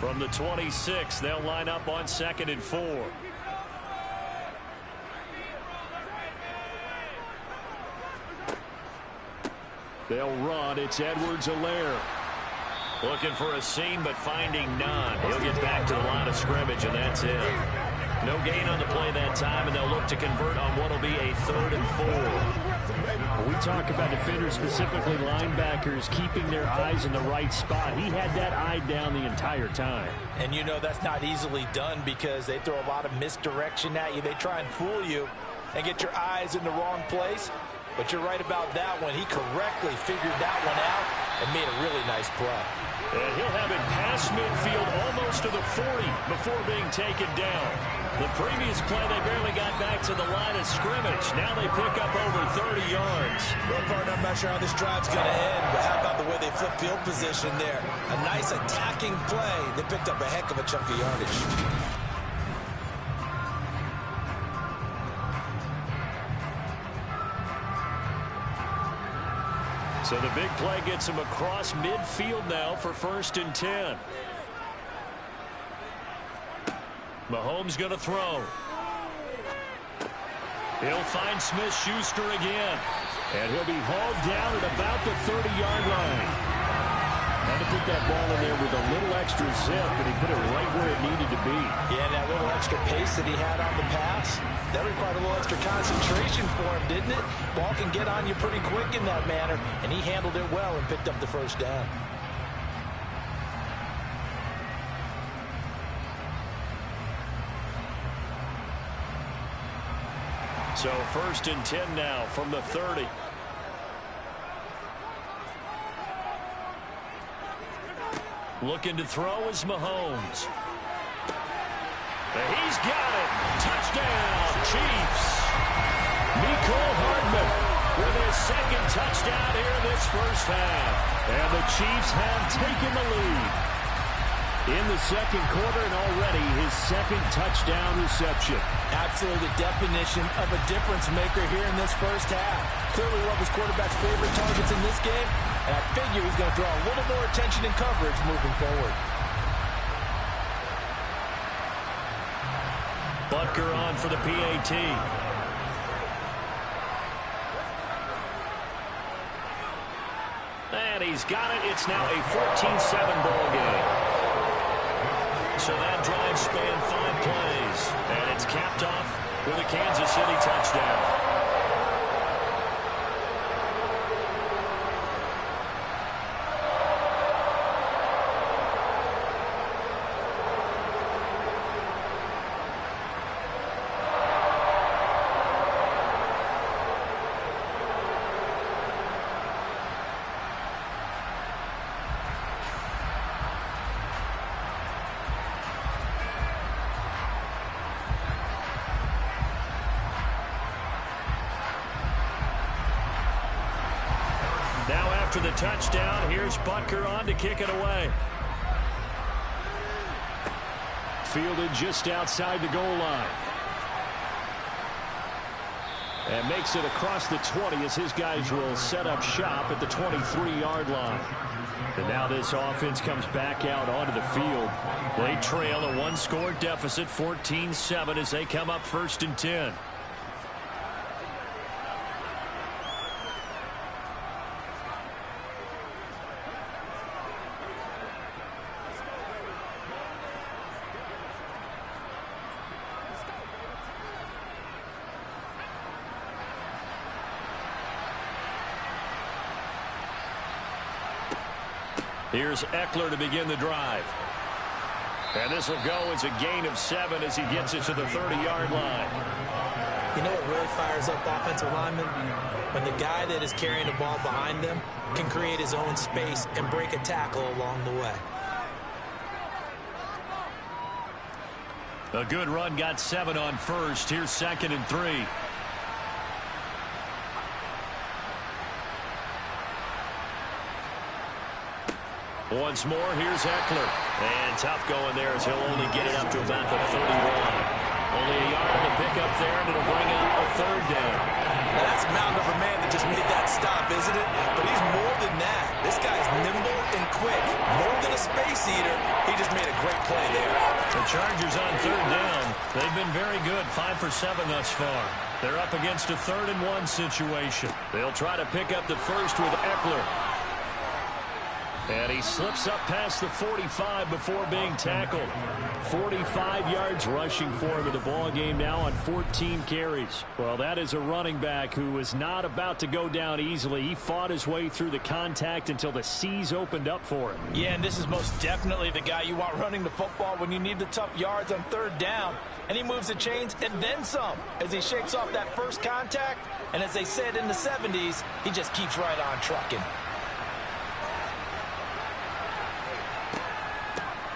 B: From the 26, they'll line up on 2nd and 4. They'll run. It's Edwards-Helaire. Looking for a seam, but finding none. He'll get back to the line of scrimmage, and that's it. No gain on the play that time, and they'll look to convert on what will be a 3rd and 4.
D: When we talk about defenders, specifically linebackers, keeping their eyes in the right spot. He had that eye down the entire time.
C: And you know that's not easily done because they throw a lot of misdirection at you. They try and fool you and get your eyes in the wrong place. But you're right about that one. He correctly figured that one out and made a really nice play.
B: And he'll have it past midfield almost to the 40 before being taken down. The previous play, they barely got back to the line of scrimmage. Now they pick up over 30 yards.
C: Well, partner, I'm not sure how this drive's going to end, but how about the way they flip field position there? A nice attacking play. They picked up a heck of a chunk of yardage.
B: So the big play gets him across midfield now for 1st and 10. Mahomes going to throw. He'll find Smith-Schuster again. And he'll be hauled down at about the 30-yard line. Had to put that ball in there with a little extra zip, but he put it right where it needed to be.
C: Yeah, that little extra pace that he had on the pass, that required a little extra concentration for him, didn't it? Ball can get on you pretty quick in that manner, and he handled it well and picked up the 1st down.
B: So 1st and 10 now from the 30. Looking to throw is Mahomes. He's got it. Touchdown, Chiefs. Mecole Hardman with his 2nd touchdown here in this 1st half. And the Chiefs have taken the lead in the 2nd quarter, and already his 2nd touchdown reception.
C: Absolutely the definition of a difference maker here in this 1st half. Clearly one of his quarterback's favorite targets in this game, and I figure he's going to draw a little more attention and coverage moving forward.
B: Butker on for the PAT. And he's got it. It's now a 14-7 ball game. So that drive spanned 5 plays. And it's capped off with a Kansas City touchdown. After the touchdown, here's Butker on to kick it away. Fielded just outside the goal line. And makes it across the 20 as his guys will set up shop at the 23-yard line. And now this offense comes back out onto the field. They trail a 1-score deficit, 14-7, as they come up 1st and 10. Here's Eckler to begin the drive. And this will go as a gain of 7 as he gets it to the 30-yard line.
C: You know what really fires up offensive linemen? When the guy that is carrying the ball behind them can create his own space and break a tackle along the way.
B: A good run got 7 on 1st. Here's 2nd and 3. Once more, here's Eckler. And tough going there as he'll only get it up to about the 31. Only a yard on the pickup there, and it'll bring up a 3rd down.
C: Now that's a mountain of a man that just made that stop, isn't it? But he's more than that. This guy's nimble and quick. More than a space eater, he just made a great play there.
B: The Chargers on third down. They've been very good, 5 for 7 thus far. They're up against a 3rd-and-1 situation. They'll try to pick up the first with Eckler. And he slips up past the 45 before being tackled. 45 yards rushing for him in the ball game now on 14 carries. Well, that is a running back who is not about to go down easily. He fought his way through the contact until the seas opened up for him.
C: Yeah, and this is most definitely the guy you want running the football when you need the tough yards on 3rd down. And he moves the chains and then some as he shakes off that first contact. And as they said in the 70s, he just keeps right on trucking.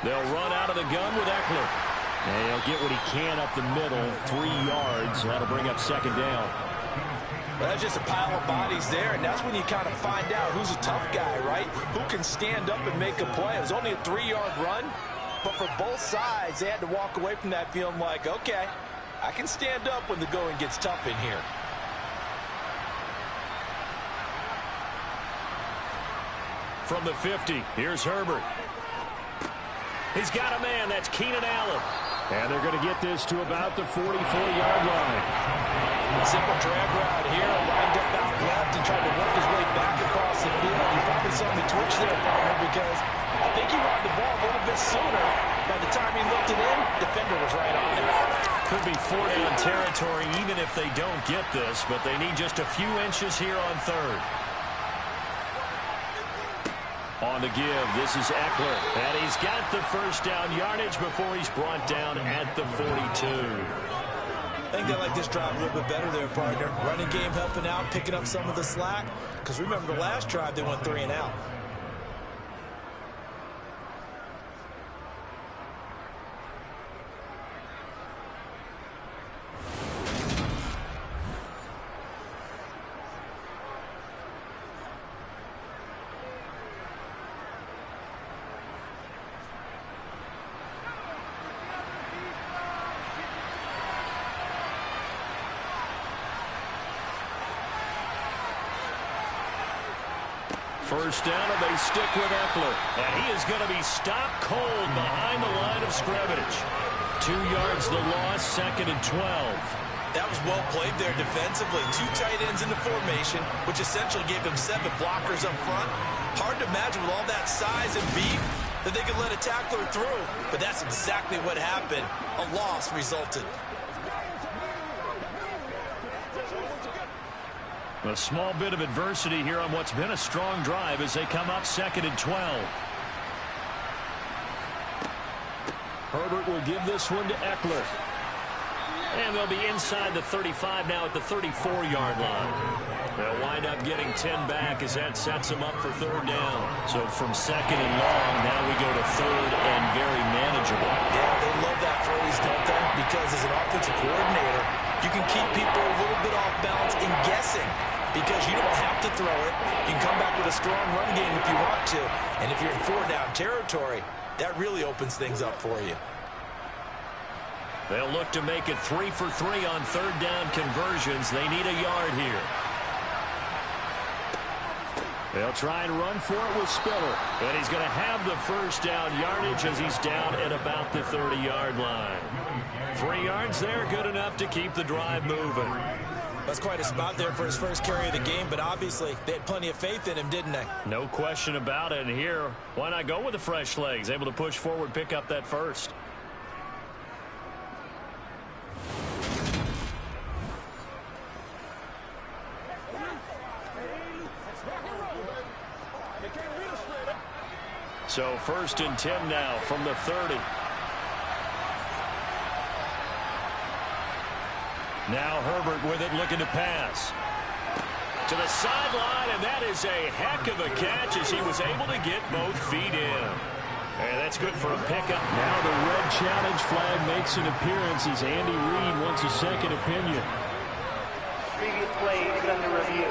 B: They'll run out of the gun with Eckler.
D: And he'll get what he can up the middle, 3 yards. That'll bring up 2nd down.
C: Well, that's just a pile of bodies there, and that's when you kind of find out who's a tough guy, right? Who can stand up and make a play. It was only a 3-yard run, but for both sides, they had to walk away from that feeling like, okay, I can stand up when the going gets tough in here.
B: From the 50, here's Herbert. He's got a man. That's Keenan Allen.
D: And they're going to get this to about the 44-yard line.
C: Simple drag route here, lined up out left and tried to work his way back across the field. You probably saw me twitch there, partner, because I think he wanted the ball a little bit sooner. By the time he looked it in, defender was right on it.
B: Could be 4-down territory even if they don't get this, but they need just a few inches here on 3rd. On the give, this is Eckler. And he's got the 1st down yardage before he's brought down at the 42.
C: I think they like this drive a little bit better there, partner. Running game helping out, picking up some of the slack. Because remember the last drive, they went 3 and out.
B: First down, and they stick with Eckler. And he is going to be stopped cold behind the line of scrimmage. 2 yards the loss, 2nd and 12.
C: That was well played there defensively. 2 tight ends in the formation, which essentially gave them 7 blockers up front. Hard to imagine with all that size and beef that they could let a tackler through. But that's exactly what happened. A loss resulted.
B: A small bit of adversity here on what's been a strong drive as they come up 2nd and 12. Herbert will give this one to Eckler. And they'll be inside the 35 now at the 34-yard line. They'll wind up getting 10 back as that sets them up for 3rd down. So from 2nd and long, now we go to 3rd and very manageable.
C: Yeah, they love that phrase, don't they? Because as an offensive coordinator, you can keep people a little bit off balance and guessing. Because you don't have to throw it. You can come back with a strong run game if you want to. And if you're in 4-down territory, that really opens things up for you.
B: They'll look to make it 3 for 3 on 3rd down conversions. They need a yard here. They'll try and run for it with Spiller. And he's going to have the 1st down yardage as he's down at about the 30-yard line. 3 yards there, good enough to keep the drive moving.
C: That's quite a spot there for his first carry of the game, but obviously they had plenty of faith in him, didn't they?
B: No question about it. And here, why not go with the fresh legs? Able to push forward, pick up that 1st. So 1st and 10 now from the 30. Now Herbert with it, looking to pass. To the sideline, and that is a heck of a catch as he was able to get both feet in. And that's good for a pickup.
D: Now the red challenge flag makes an appearance as Andy Reid wants a second opinion.
E: Previous play is under review.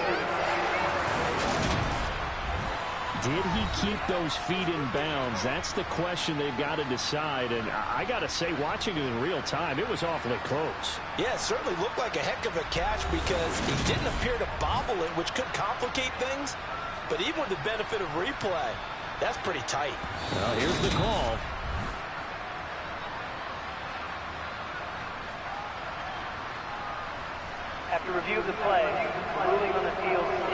D: Did he keep those feet in bounds? That's the question they've got to decide. And I got to say, watching it in real time, it was awfully close.
C: Yeah, it certainly looked like a heck of a catch because he didn't appear to bobble it, which could complicate things. But even with the benefit of replay, that's pretty tight.
D: Well, here's the call.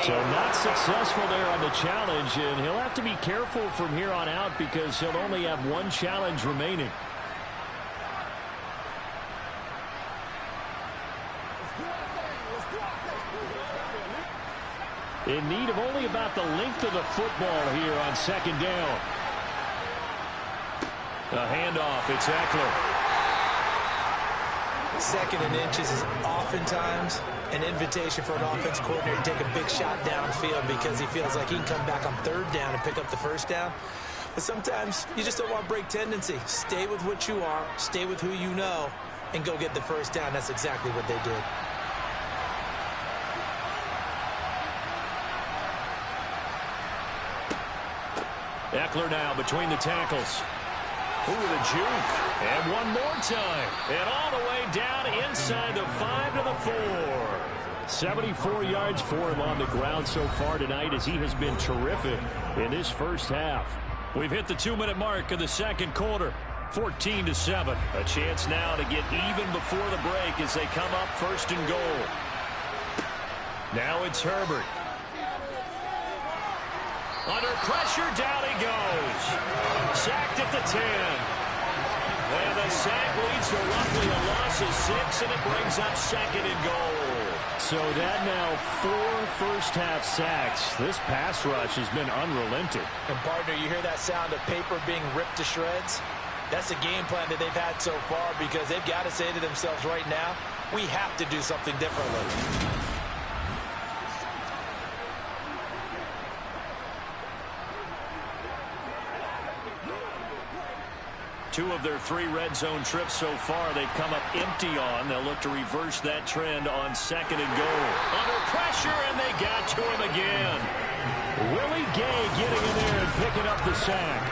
D: So not successful there on the challenge, and he'll have to be careful from here on out because he'll only have one challenge remaining. In need of only about the length of the football here on second down. A handoff, it's Eckler.
C: Second and inches is oftentimes an invitation for an offense coordinator to take a big shot downfield because he feels like he can come back on third down and pick up the first down. But sometimes you just don't want to break tendency. Stay with what you are, stay with who you know, and go get the first down. That's exactly what they did.
D: Eckler now between the tackles. Ooh, the juke. And one more time. And all the way down inside the 5 to the 4. 74 yards for him on the ground so far tonight as he has been terrific in this first half. We've hit the 2-minute mark of the second quarter. 14-7. A chance now to get even before the break as they come up first and goal. Now it's Herbert. Under pressure, down he goes. Sacked at the 10. And the sack leads to roughly a loss of 6, and it brings up second and goal. So that now 4 first-half sacks. This pass rush has been unrelenting.
C: And, partner, you hear that sound of paper being ripped to shreds? That's the game plan that they've had so far because they've got to say to themselves right now, we have to do something differently.
D: Two of their 3 red zone trips so far, they've come up empty on. They'll look to reverse that trend on second and goal. Under pressure, and they got to him again. Willie Gay getting in there and picking up the sack.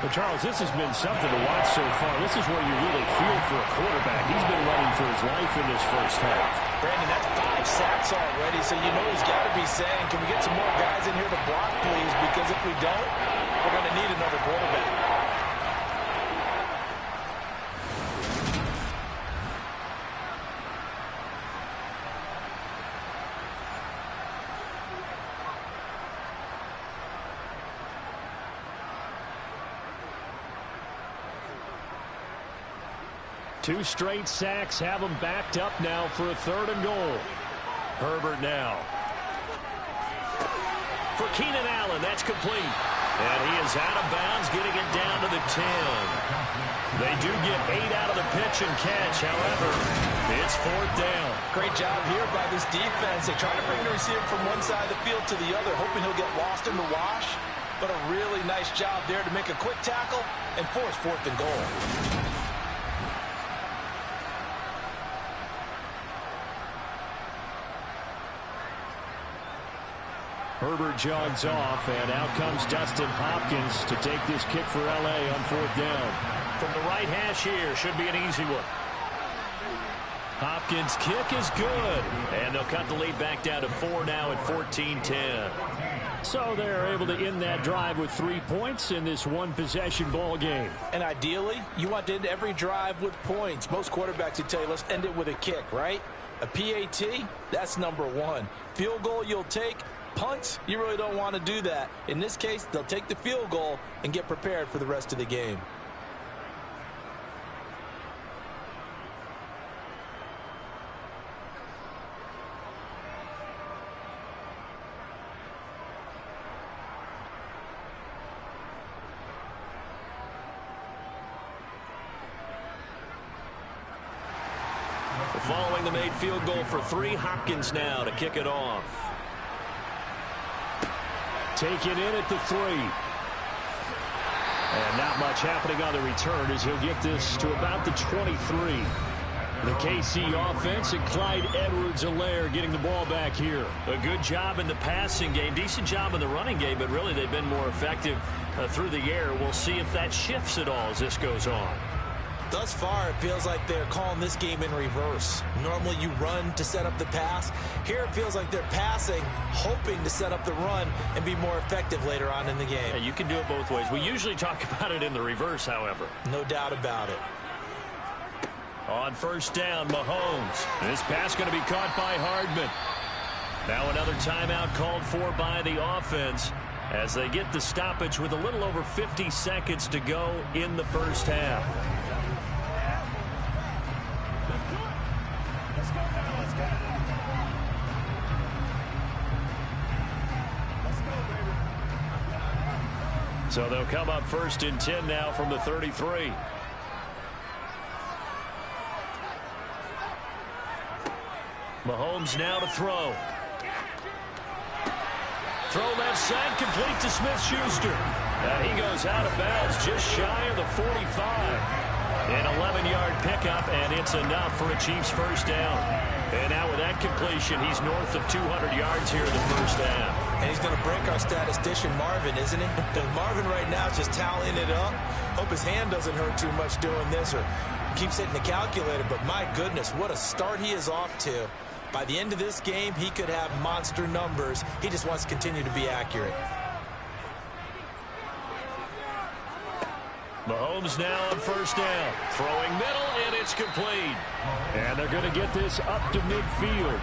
D: Well, Charles, this has been something to watch so far. This is where you really feel for a quarterback. He's been running for his life in this first half.
C: Brandon, that's 5 sacks already, so you know he's got to be saying, can we get some more guys in here to block, please? Because if we don't, we're going to need another quarterback.
D: Two straight sacks have them backed up now for a third and goal. Herbert now. For Keenan Allen, that's complete. And he is out of bounds, getting it down to the 10. They do get 8 out of the pitch and catch. However, it's fourth down.
C: Great job here by this defense. They try to bring the receiver from one side of the field to the other, hoping he'll get lost in the wash. But a really nice job there to make a quick tackle and force fourth and goal.
D: Herbert jogs off, and out comes Dustin Hopkins to take this kick for L.A. on fourth down. From the right hash here, should be an easy one. Hopkins' kick is good, and they'll cut the lead back down to 4 now at 14-10. So they're able to end that drive with 3 points in this one-possession ball game.
C: And ideally, you want to end every drive with points. Most quarterbacks would tell you, let's end it with a kick, right? A PAT, that's number 1. Field goal you'll take. Punts, you really don't want to do that. In this case, they'll take the field goal and get prepared for the rest of the game.
D: Following the made field goal for 3, Hopkins now to kick it off. Take it in at the 3. And not much happening on the return as he'll get this to about the 23. The KC offense and Clyde Edwards-Helaire getting the ball back here. A good job in the passing game, decent job in the running game, but really they've been more effective through the air. We'll see if that shifts at all as this goes on.
C: Thus far, it feels like they're calling this game in reverse. Normally, you run to set up the pass. Here, it feels like they're passing, hoping to set up the run and be more effective later on in the game.
D: Yeah, you can do it both ways. We usually talk about it in the reverse, however.
C: No doubt about it.
D: On first down, Mahomes. This pass going to be caught by Hardman.
B: Now another timeout called for by the offense as they get the stoppage with a little over 50 seconds to go in the first half. So they'll come up 1st and 10 now from the 33. Mahomes now to throw. Throw left side, complete to Smith-Schuster. He goes out of bounds just shy of the 45. An 11-yard pickup, and it's enough for a Chiefs first down. And now with that completion, he's north of 200 yards here in the first half.
C: And he's going to break our statistician Marvin, isn't he? Because Marvin right now is just tallying it up. Hope his hand doesn't hurt too much doing this or keeps hitting the calculator. But my goodness, what a start he is off to. By the end of this game, he could have monster numbers. He just wants to continue to be accurate.
B: Mahomes now on first down. Throwing middle, and it's complete.
D: And they're going to get this up to midfield.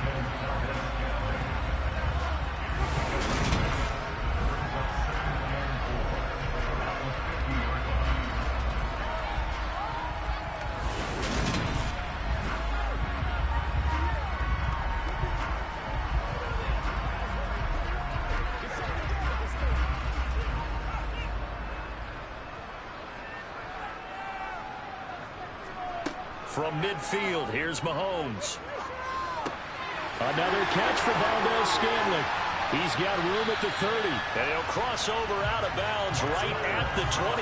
B: From midfield, here's Mahomes.
D: Another catch for Valdez-Scantling. He's got room at the 30.
B: And he'll cross over out of bounds right at the 25.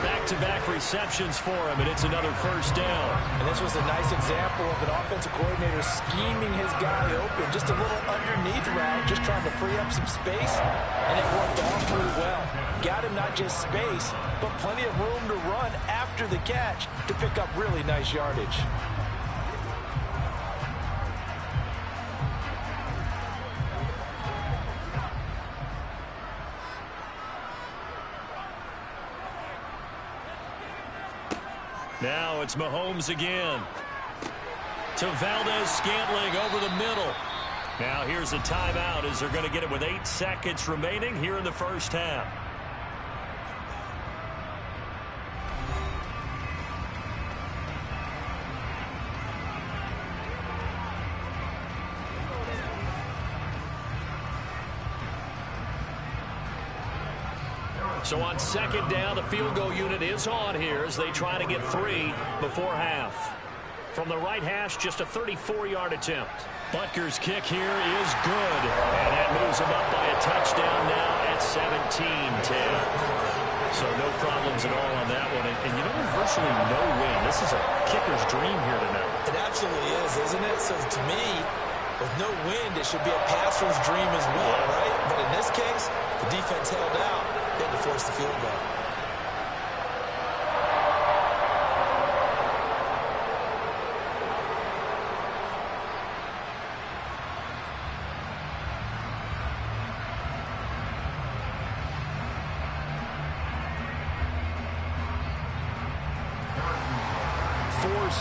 B: Back-to-back receptions for him, and it's another first down.
C: And this was a nice example of an offensive coordinator scheming his guy open. Just a little underneath route, just trying to free up some space, and it worked awfully well. Got him not just space, but plenty of room to run after the catch to pick up really nice yardage.
B: Now it's Mahomes again. To Valdez-Scantling over the middle. Now here's a timeout as they're going to get it with 8 seconds remaining here in the first half. So on second down, the field goal unit is on here as they try to get 3 before half. From the right hash, just a 34-yard attempt. Butker's kick here is good. And that moves him up by a touchdown now at 17-10. So no problems at all on that one. And you know, there's virtually no win. This is a kicker's dream here tonight.
C: It absolutely is, isn't it? So to me, with no wind, it should be a passer's dream as well, right? But in this case, the defense held out. They had to force the field goal.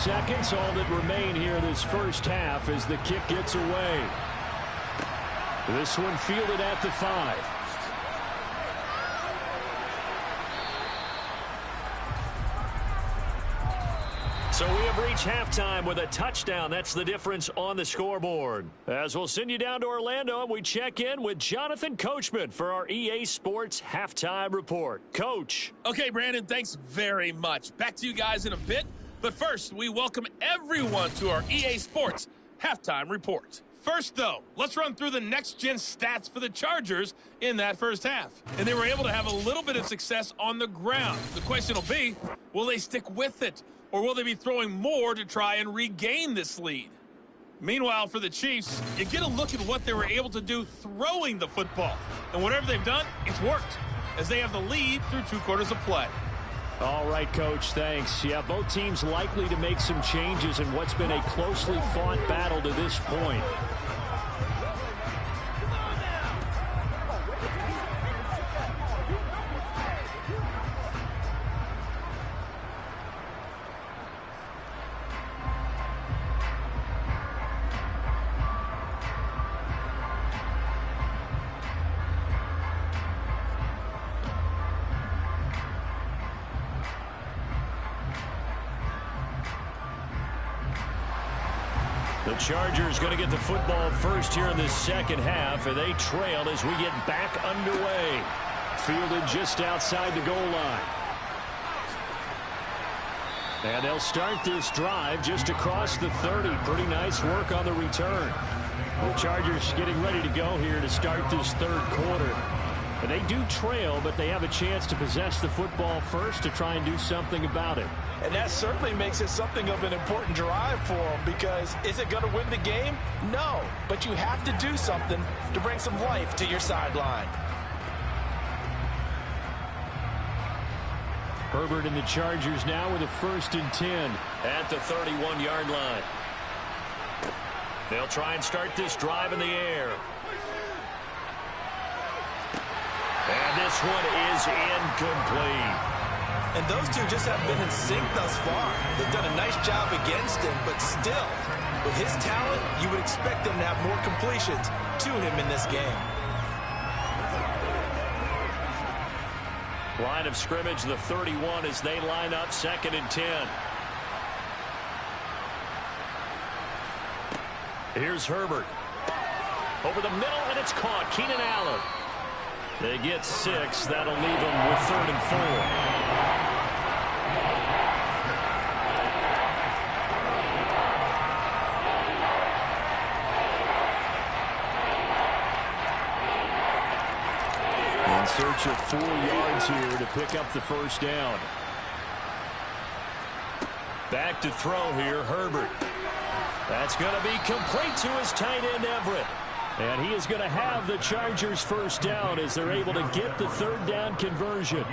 D: Seconds, all that remain here this first half as the kick gets away. This one fielded at the 5.
B: So we have reached halftime with a touchdown. That's the difference on the scoreboard. As we'll send you down to Orlando, and we check in with Jonathan Coachman for our EA Sports Halftime Report. Coach.
F: Okay, Brandon, thanks very much. Back to you guys in a bit. But first, we welcome everyone to our EA Sports Halftime Report. First, though, let's run through the next-gen stats for the Chargers in that first half. And they were able to have a little bit of success on the ground. The question will be, will they stick with it? Or will they be throwing more to try and regain this lead? Meanwhile, for the Chiefs, you get a look at what they were able to do throwing the football. And whatever they've done, it's worked, as they have the lead through 2 quarters of play.
D: All right, Coach, thanks. Yeah, both teams likely to make some changes in what's been a closely fought battle to this point. The Chargers going to get the football first here in the second half, and they trail as we get back underway. Fielded just outside the goal line. And they'll start this drive just across the 30. Pretty nice work on the return. The Chargers getting ready to go here to start this third quarter. And they do trail, but they have a chance to possess the football first to try and do something about it.
C: And that certainly makes it something of an important drive for them, because is it going to win the game? No, but you have to do something to bring some life to your sideline.
D: Herbert and the Chargers now with a 1st and 10 at the 31-yard line. They'll try and start this drive in the air. And this one is incomplete.
C: And those two just haven't been in sync thus far. They've done a nice job against him, but still, with his talent, you would expect them to have more completions to him in this game.
D: Line of scrimmage, the 31, as they line up 2nd and 10. Here's Herbert. Over the middle, and it's caught. Keenan Allen. They get 6. That'll leave them with 3rd and 4. In search of 4 yards here to pick up the first down. Back to throw here, Herbert. That's going to be complete to his tight end, Everett. And he is going to have the Chargers first down as they're able to get the 3rd down conversion.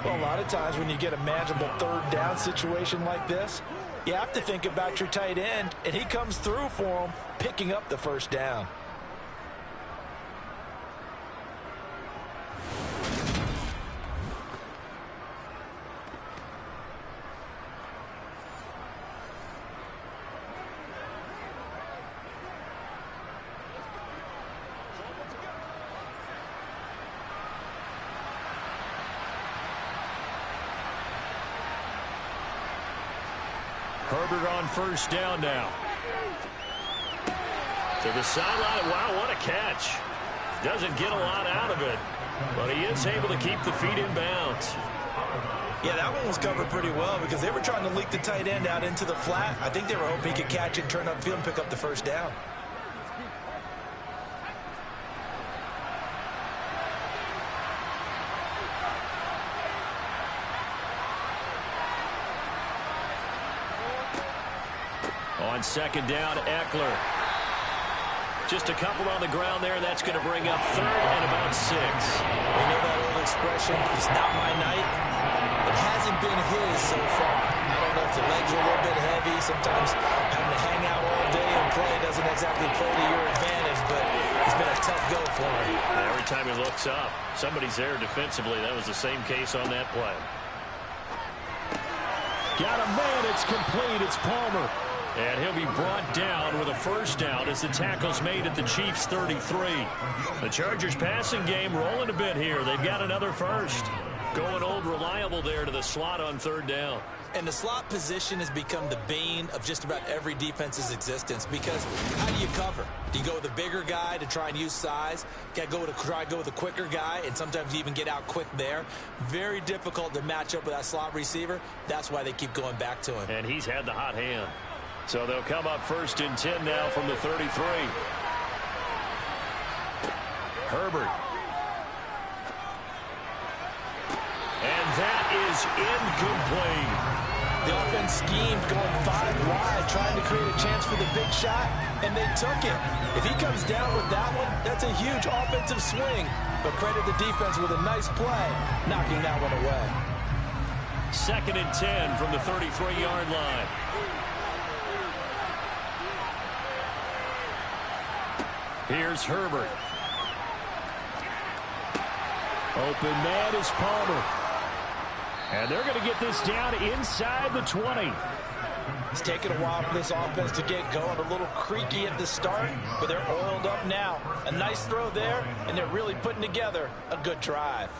C: Well, a lot of times when you get a manageable 3rd down situation like this, you have to think about your tight end, and he comes through for him, picking up the first down.
D: Herbert on first down now. To the sideline. Wow, what a catch. Doesn't get a lot out of it, but he is able to keep the feet in bounds.
C: Yeah, that one was covered pretty well because they were trying to leak the tight end out into the flat. I think they were hoping he could catch it, turn upfield, and pick up the first down.
D: On 2nd down, Eckler. Just a couple on the ground there. That's going to bring up 3rd and about 6.
C: We know that old expression, it's not my night. It hasn't been his so far. I don't know if the legs are a little bit heavy. Sometimes having to hang out all day and play doesn't exactly play to your advantage, but it's been a tough go for him.
D: Every time he looks up, somebody's there defensively. That was the same case on that play. Got a man. It's complete. It's Palmer. And he'll be brought down with a first down as the tackle's made at the Chiefs' 33. The Chargers passing game rolling a bit here. They've got another first. Going old reliable there to the slot on 3rd down.
C: And the slot position has become the bane of just about every defense's existence, because how do you cover? Do you go with a bigger guy to try and use size? Got to try to go with a quicker guy, and sometimes you even get out quick there. Very difficult to match up with that slot receiver. That's why they keep going back to him.
D: And he's had the hot hand. So they'll come up 1st and 10 now from the 33. Herbert. And that is incomplete.
C: The offense schemed going 5 wide, trying to create a chance for the big shot, and they took it. If he comes down with that one, that's a huge offensive swing. But credit the defense with a nice play, knocking that one away.
D: 2nd and 10 from the 33-yard line. Here's Herbert. Open man is Palmer. And they're going to get this down inside the 20.
C: It's taken a while for this offense to get going. A little creaky at the start, but they're oiled up now. A nice throw there, and they're really putting together a good drive.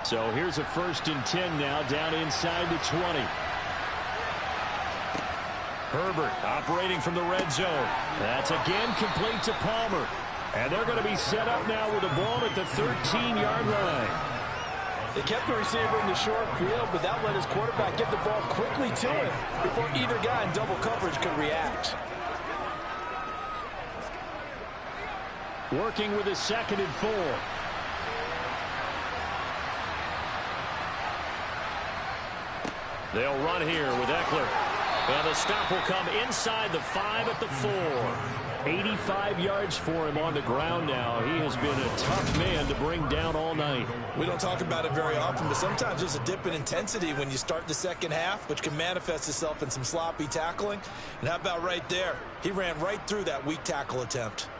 D: So here's a 1st and 10 now, down inside the 20. Herbert operating from the red zone. That's again complete to Palmer. And they're going to be set up now with the ball at the 13-yard line.
C: They kept the receiver in the short field, but that let his quarterback get the ball quickly to him before either guy in double coverage could react.
D: Working with his 2nd and 4. They'll run here with Eckler. And the stop will come inside the 5 at the 4. 85 yards for him on the ground now. He has been a tough man to bring down all night.
C: We don't talk about it very often, but sometimes there's a dip in intensity when you start the second half, which can manifest itself in some sloppy tackling. And how about right there? He ran right through that weak tackle attempt.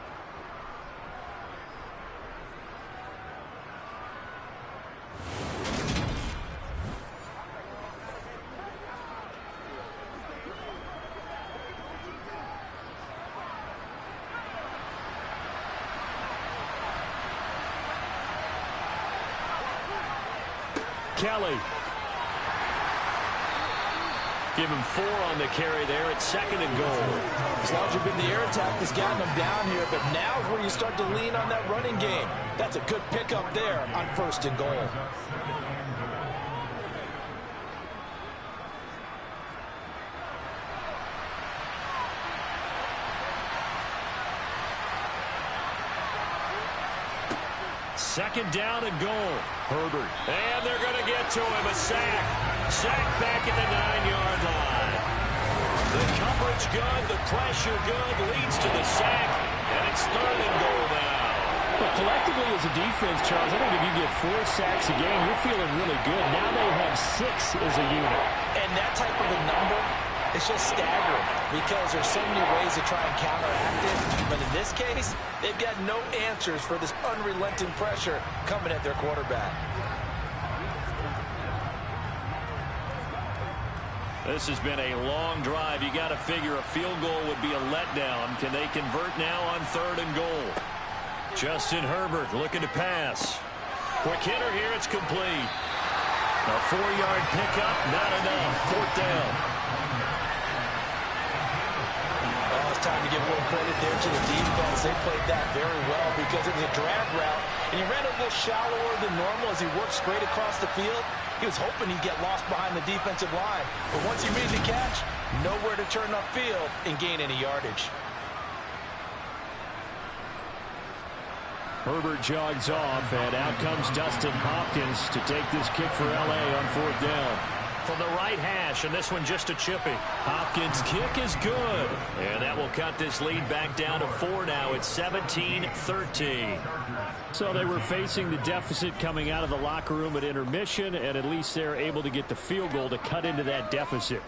D: Kelly. Give him 4 on the carry there at 2nd and goal.
C: As long as you've been the air attack that's gotten them down here, but now is where you start to lean on that running game. That's a good pickup there on 1st and goal.
D: Second down and goal. Herbert. And they're going to get to him. A sack. Sack back at the 9-yard line. The coverage good. The pressure good. Leads to the sack. And it's 3rd and goal now. But collectively as a defense, Charles, I think if you get 4 sacks a game, you're feeling really good. Now they have 6 as a unit.
C: And that type of a number, it's just staggering because there's so many ways to try and counteract it. But in this case, they've got no answers for this unrelenting pressure coming at their quarterback.
D: This has been a long drive. You got to figure a field goal would be a letdown. Can they convert now on 3rd and goal? Justin Herbert looking to pass. Quick hitter here. It's complete. A 4-yard pickup. Not enough. 4th down.
C: It's time to give a little credit there to the defense. They played that very well because it was a drag route, and he ran a little shallower than normal as he worked straight across the field. He was hoping he'd get lost behind the defensive line, but once he made the catch, nowhere to turn upfield and gain any yardage.
D: Herbert jogs off, and out comes Dustin Hopkins to take this kick for L.A. on 4th down. From the right hash, and this one just a chippy. Hopkins' kick is good. And that will cut this lead back down to 4 now. It's 17-13. So they were facing the deficit coming out of the locker room at intermission, and at least they're able to get the field goal to cut into that deficit.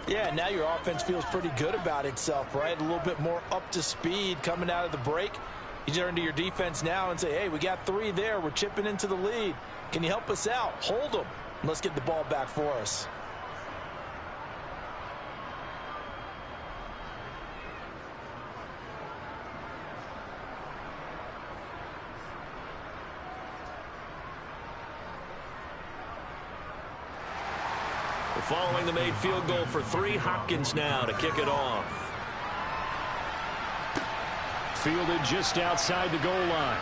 C: Yeah, now your offense feels pretty good about itself, right? A little bit more up to speed coming out of the break. You turn to your defense now and say, hey, we got 3 there. We're chipping into the lead. Can you help us out? Hold them. Let's get the ball back for us.
D: Following the made field goal for 3, Hopkins now to kick it off. Fielded just outside the goal line.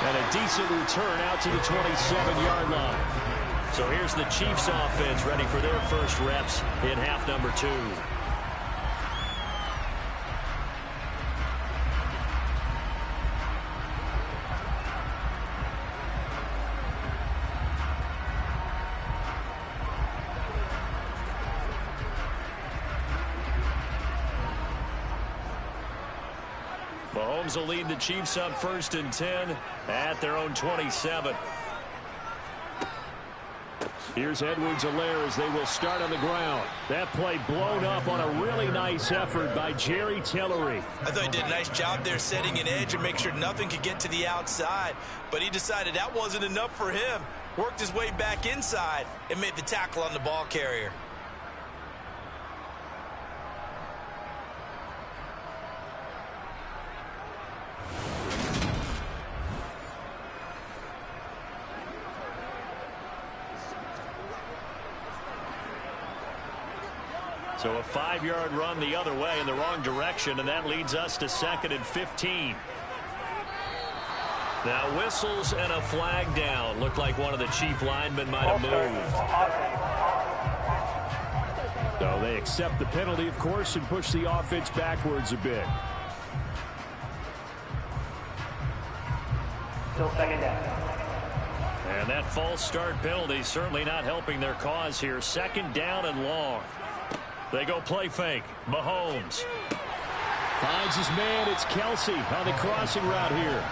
D: And a decent return out to the 27-yard line. So here's the Chiefs offense ready for their first reps in half number 2. Mahomes will lead the Chiefs up 1st and 10 at their own 27. Here's Edwards-Helaire as they will start on the ground. That play blown up on a really nice effort by Jerry Tillery.
C: I thought he did a nice job there setting an edge and make sure nothing could get to the outside. But he decided that wasn't enough for him. Worked his way back inside and made the tackle on the ball carrier.
D: So a 5-yard run the other way in the wrong direction, and that leads us to 2nd and 15. Now whistles and a flag down. Looked like one of the chief linemen might have moved. So they accept the penalty, of course, and push the offense backwards a bit.
E: Still second down.
D: And that false start penalty certainly not helping their cause here. 2nd down and long. They go play fake. Mahomes finds his man. It's Kelsey on the crossing route here.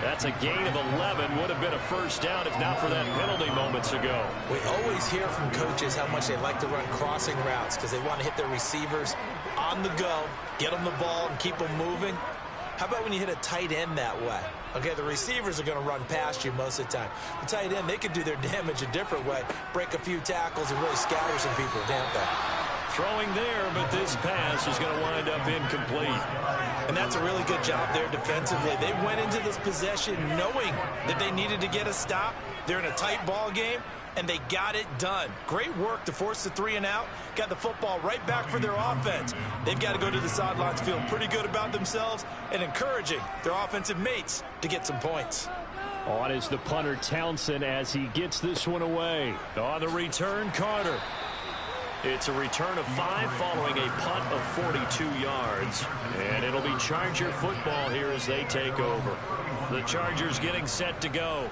D: That's a gain of 11. Would have been a first down if not for that penalty moments ago.
C: We always hear from coaches how much they like to run crossing routes because they want to hit their receivers on the go, get them the ball, and keep them moving. How about when you hit a tight end that way? Okay, the receivers are going to run past you most of the time. The tight end, they could do their damage a different way, break a few tackles, and really scatter some people, can't they?
D: Throwing there, but this pass is going to wind up incomplete.
C: And that's a really good job there defensively. They went into this possession knowing that they needed to get a stop. They're in a tight ball game, and they got it done. Great work to force the 3 and out. Got the football right back for their offense. They've got to go to the sidelines feeling pretty good about themselves and encouraging their offensive mates to get some points.
D: On is the punter Townsend as he gets this one away. On the return, Carter. It's a return of 5 following a punt of 42 yards. And it'll be Charger football here as they take over. The Chargers getting set to go.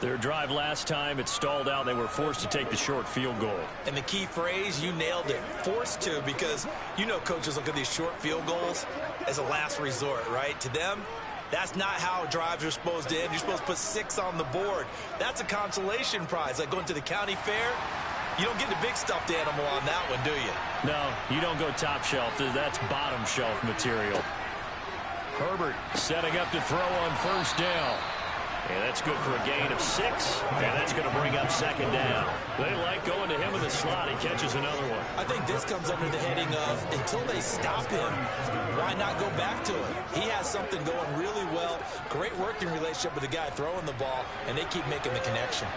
D: Their drive last time, it stalled out. They were forced to take the short field goal.
C: And the key phrase, you nailed it, forced to, because you know coaches look at these short field goals as a last resort, right? To them, that's not how drives are supposed to end. You're supposed to put 6 on the board. That's a consolation prize, like going to the county fair. You don't get the big stuffed animal on that one, do you?
D: No, you don't go top shelf. That's bottom shelf material. Herbert setting up to throw on first down. And that's good for a gain of 6. And that's going to bring up 2nd down. They like going to him in the slot. He catches another one.
C: I think this comes under the heading of until they stop him, why not go back to it? He has something going really well. Great working relationship with the guy throwing the ball, and they keep making the connection.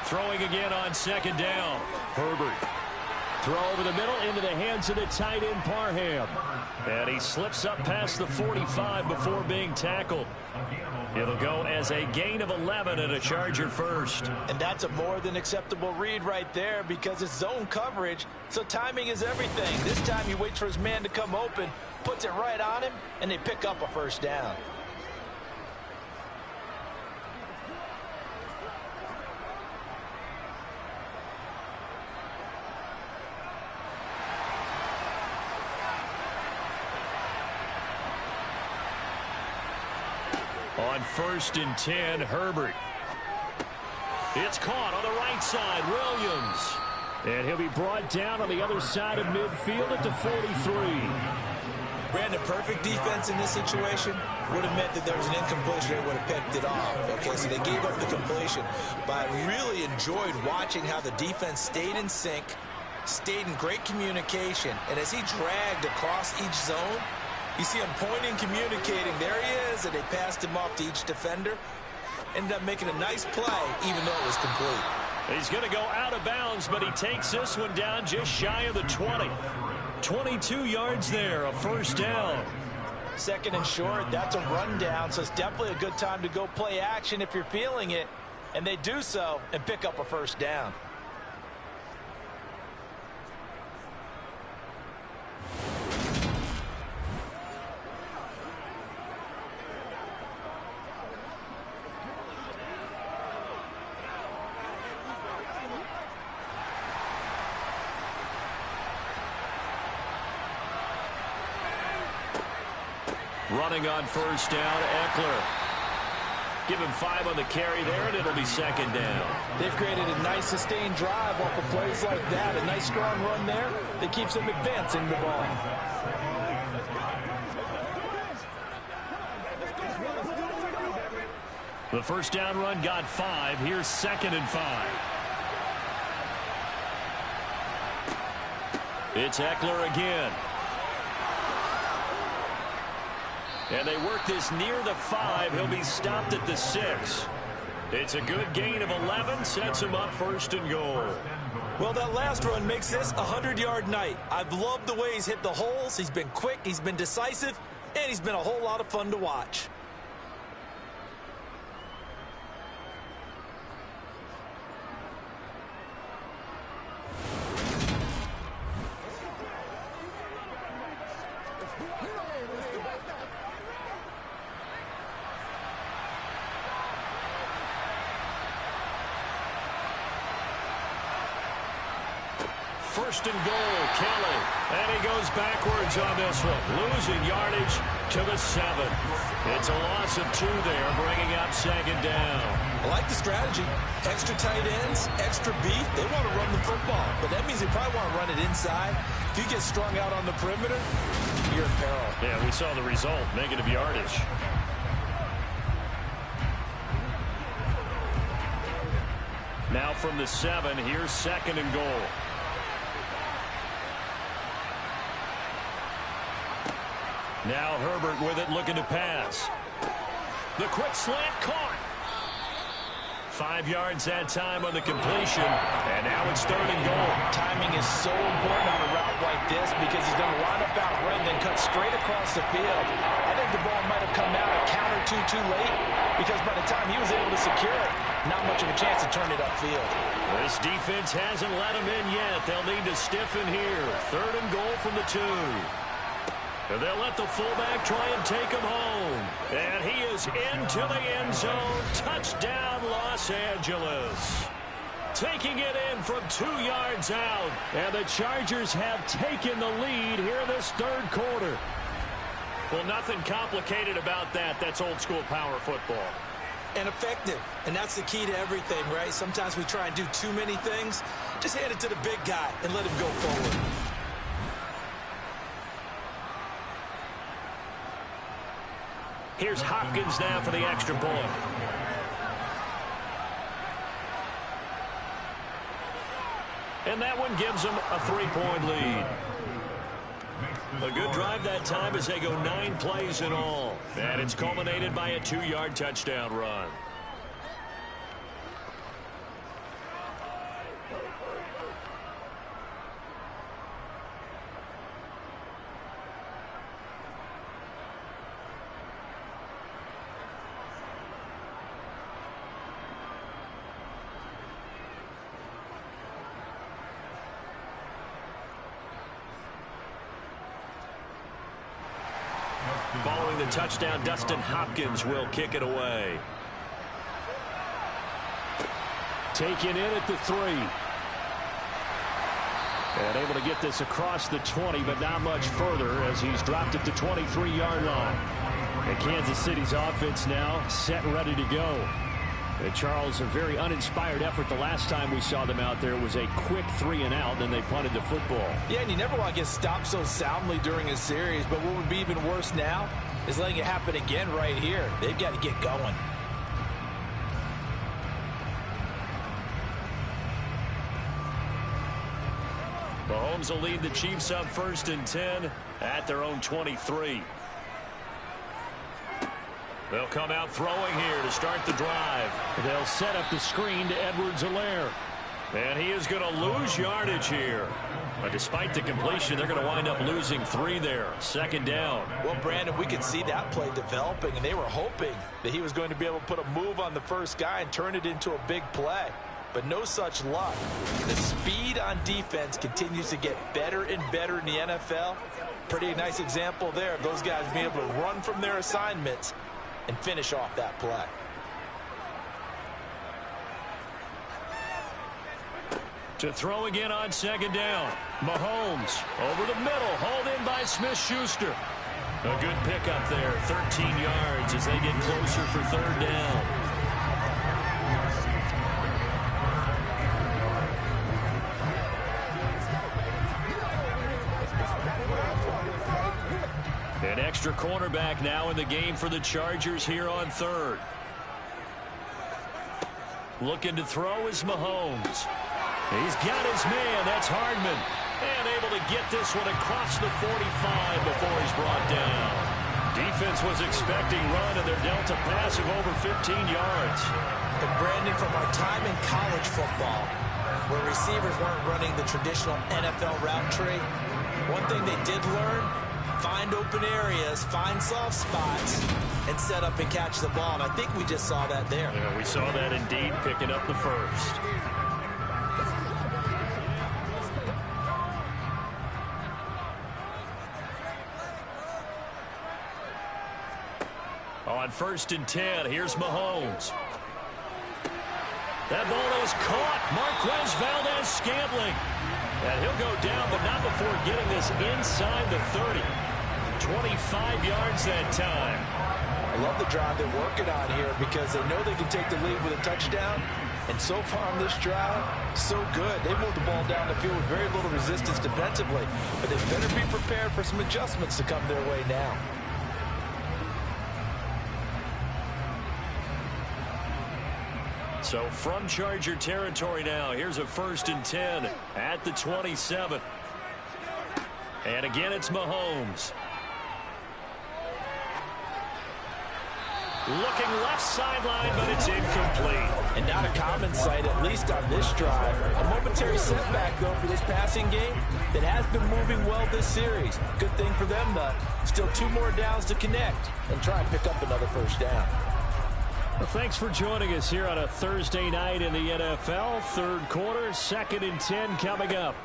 D: Throwing again on 2nd down. Herbert. Throw over the middle into the hands of the tight end Parham. And he slips up past the 45 before being tackled. It'll go as a gain of 11 and a Charger first.
C: And that's a more than acceptable read right there because it's zone coverage, so timing is everything. This time he waits for his man to come open, puts it right on him, and they pick up a first down.
D: On 1st and 10, Herbert. It's caught on the right side, Williams. And he'll be brought down on the other side of midfield at the 43.
C: Brandon, perfect defense in this situation would have meant that there was an incompletion. They would have picked it off. Okay, so they gave up the completion. But I really enjoyed watching how the defense stayed in sync, stayed in great communication. And as he dragged across each zone, you see him pointing, communicating. There he is, and they passed him off to each defender. Ended up making a nice play, even though it was complete.
D: He's going to go out of bounds, but he takes this one down just shy of the 20. 22 yards there, a first down.
C: 2nd and short, that's a rundown, so it's definitely a good time to go play action if you're feeling it. And they do so and pick up a first down.
D: Running on first down, Eckler. Give him 5 on the carry there, and it'll be 2nd down.
C: They've created a nice sustained drive off of plays like that. A nice strong run there that keeps them advancing the ball.
D: The first down run got 5. Here's 2nd and 5. It's Eckler again. And they work this near the 5. He'll be stopped at the 6.
B: It's a good gain of 11, sets him up first and goal.
C: Well, that last run makes this a 100-yard night. I've loved the way he's hit the holes. He's been quick, he's been decisive, and he's been a whole lot of fun to watch.
B: First and goal, Kelly. And he goes backwards on this one, losing yardage to the 7. It's a loss of 2 there, bringing up second down.
C: I like the strategy. Extra tight ends, extra beef. They want to run the football, but that means they probably want to run it inside. If you get strung out on the perimeter, you're in peril.
B: Yeah, we saw the result, negative yardage. Now from the 7, here's second and goal. Now Herbert with it, looking to pass. The quick slant caught. 5 yards that time on the completion. And now it's third and goal.
C: Timing is so important on a route like this because he's going to line up out right and then cut straight across the field. I think the ball might have come out a count or two too late because by the time he was able to secure it, not much of a chance to turn it upfield.
B: This defense hasn't let him in yet. They'll need to stiffen here. Third and goal from the 2. And they'll let the fullback try and take him home. And he is into the end zone. Touchdown, Los Angeles. Taking it in from 2 yards out. And the Chargers have taken the lead here in this third quarter. Well, nothing complicated about that. That's old school power football.
C: And effective. And that's the key to everything, right? Sometimes we try and do too many things. Just hand it to the big guy and let him go forward.
B: Here's Hopkins now for the extra point. And that one gives them a 3-point lead. A good drive that time as they go 9 plays in all. And it's culminated by a 2-yard touchdown run. Following the touchdown, Dustin Hopkins will kick it away.
D: Taken in at the 3. And able to get this across the 20, but not much further as he's dropped it to 23-yard line. And Kansas City's offense now set and ready to go. And Charles, a very uninspired effort the last time we saw them out there. It was a quick 3-and-out, and they punted the football.
C: Yeah, and you never want to get stopped so soundly during a series, but what would be even worse now is letting it happen again right here. They've got to get going.
B: Mahomes will lead the Chiefs up first and 10 at their own 23. They'll come out throwing here to start the drive.
D: They'll set up the screen to Edwards-Helaire.
B: And he is going to lose yardage here. But despite the completion, they're going to wind up losing 3 there. Second down.
C: Well, Brandon, we could see that play developing, and they were hoping that he was going to be able to put a move on the first guy and turn it into a big play. But no such luck. The speed on defense continues to get better and better in the NFL. Pretty nice example there of those guys being able to run from their assignments and finish off that play.
B: To throw again on second down. Mahomes over the middle, hauled in by Smith-Schuster. A good pickup there, 13 yards as they get closer for third down. An extra cornerback now in the game for the Chargers here on third. Looking to throw is Mahomes. He's got his man. That's Hardman. And able to get this one across the 45 before he's brought down.
D: Defense was expecting run, and their delta pass of over 15 yards.
C: And Brandon, from our time in college football, where receivers weren't running the traditional NFL route tree, one thing they did learn, find open areas, find soft spots, and set up and catch the ball. And I think we just saw that there.
D: Yeah, we saw that indeed, picking up the first. On 1st and 10, here's Mahomes. That ball is caught. Marquez Valdez-Scantling. And he'll go down, but not before getting this inside the 30. 25 yards that time.
C: I love the drive they're working on here because they know they can take the lead with a touchdown. And so far on this drive, so good. They moved the ball down the field with very little resistance defensively. But they better be prepared for some adjustments to come their way now.
D: So from Charger territory now, here's a 1st and 10 at the 27. And again, it's Mahomes. Looking left sideline, but it's incomplete.
C: And not a common sight, at least on this drive. A momentary setback, though, for this passing game that has been moving well this series. Good thing for them, though. Still 2 more downs to connect and try and pick up another first down.
D: Well, thanks for joining us here on a Thursday night in the NFL. 3rd quarter, 2nd and 10 coming up.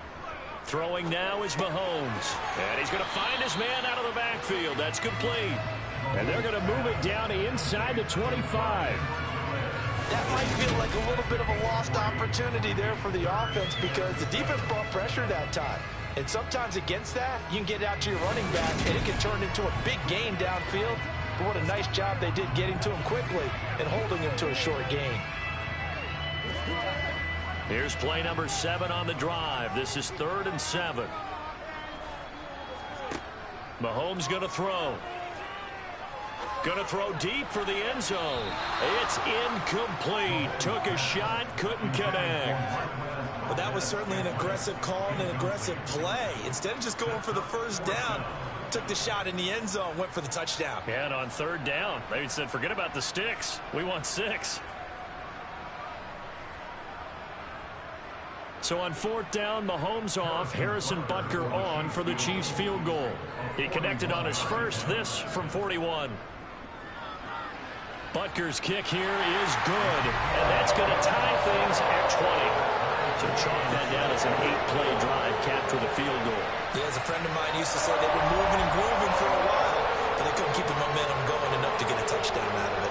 D: Throwing now is Mahomes. And he's going to find his man out of the backfield. That's complete. And they're going to move it down inside the 25.
C: That might feel like a little bit of a lost opportunity there for the offense because the defense brought pressure that time. And sometimes against that, you can get out to your running back, and it can turn into a big gain downfield. But what a nice job they did getting to him quickly and holding him to a short gain.
D: Here's play number 7 on the drive. This is 3rd and 7. Mahomes going to throw. Going to throw deep for the end zone. It's incomplete. Took a shot, couldn't connect.
C: Well, that was certainly an aggressive call and an aggressive play. Instead of just going for the first down, took the shot in the end zone, went for the touchdown.
D: And on 3rd down, they said, forget about the sticks. We want 6. So on 4th down, Mahomes off, Harrison Butker on for the Chiefs field goal. He connected on his first, this from 41. Butker's kick here is good, and that's going to tie things at 20. So chalk that down as an 8-play drive capped with a field goal.
C: Yeah, as a friend of mine used to say, they were moving and grooving for a while, but they couldn't keep the momentum going enough to get a touchdown out of it.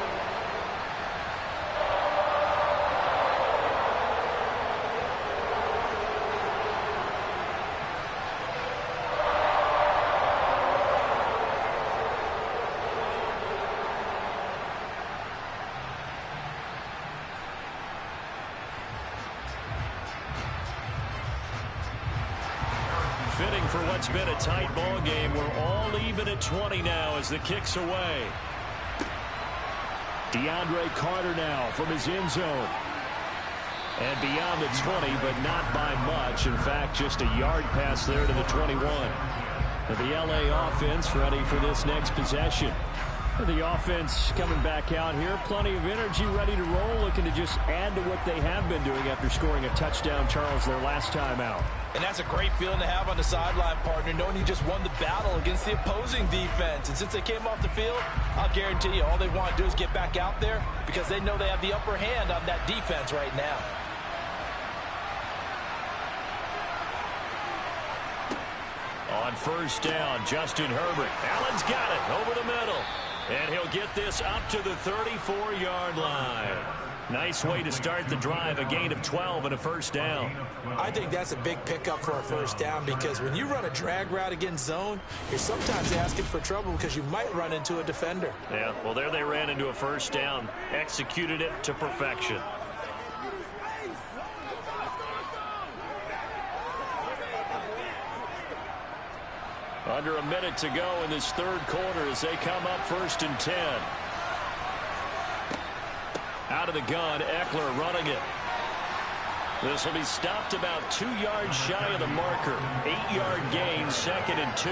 D: Fitting for what's been a tight ball game. We're all even at 20 now as the kick's away. DeAndre Carter now from his end zone. And beyond the 20, but not by much. In fact, just a yard pass there to the 21. And the LA offense ready for this next possession. The offense coming back out here. Plenty of energy, ready to roll, looking to just add to what they have been doing after scoring a touchdown, Charles, their last time out.
C: And that's a great feeling to have on the sideline, partner, knowing you just won the battle against the opposing defense. And since they came off the field, I'll guarantee you all they want to do is get back out there because they know they have the upper hand on that defense right now.
D: On 1st down, Justin Herbert. Allen's got it over the middle. And he'll get this up to the 34-yard line. Nice way to start the drive, a gain of 12 and a first down.
C: I think that's a big pickup for a first down because when you run a drag route against zone, you're sometimes asking for trouble because you might run into a defender.
D: Yeah, well, there they ran into a first down, executed it to perfection. Under a minute to go in this 3rd quarter as they come up 1st and 10. Out of the gun, Eckler running it. This will be stopped about 2 yards shy of the marker. 8-yard gain, 2nd and 2.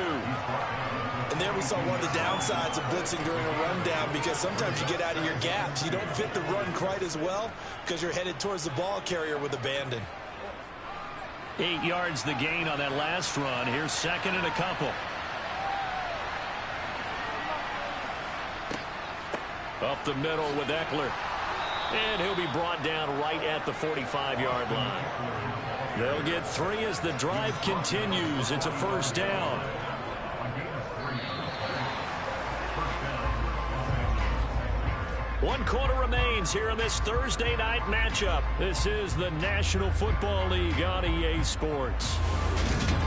C: And there we saw one of the downsides of blitzing during a rundown, because sometimes you get out of your gaps. You don't fit the run quite as well because you're headed towards the ball carrier with abandon.
D: 8 yards the gain on that last run. Here's second and a couple. Up the middle with Eckler. And he'll be brought down right at the 45-yard line. They'll get 3 as the drive continues. It's a first down. One quarter remains here in this Thursday night matchup. This is the National Football League on EA Sports.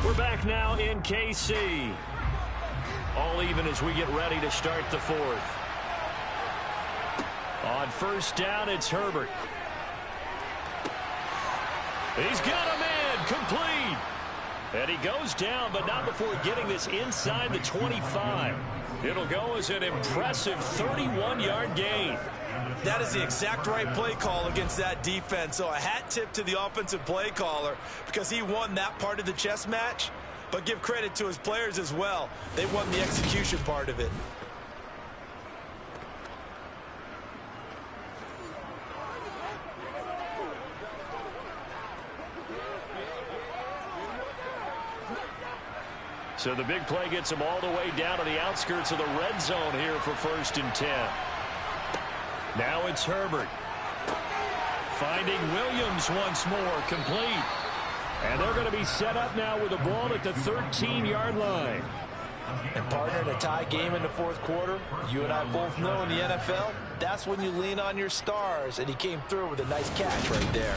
D: We're back now in KC. All even as we get ready to start the fourth. On first down, it's Herbert. He's got him in, complete. And he goes down, but not before getting this inside the 25. It'll go as an impressive 31-yard gain.
C: That is the exact right play call against that defense. So a hat tip to the offensive play caller, because he won that part of the chess match. But give credit to his players as well. They won the execution part of it.
D: So the big play gets him all the way down to the outskirts of the red zone here for 1st and 10. Now it's Herbert. Finding Williams once more, complete. And they're going to be set up now with the ball at the 13-yard line.
C: And partner, in a tie game in the fourth quarter, you and I both know in the NFL, that's when you lean on your stars, and he came through with a nice catch right there.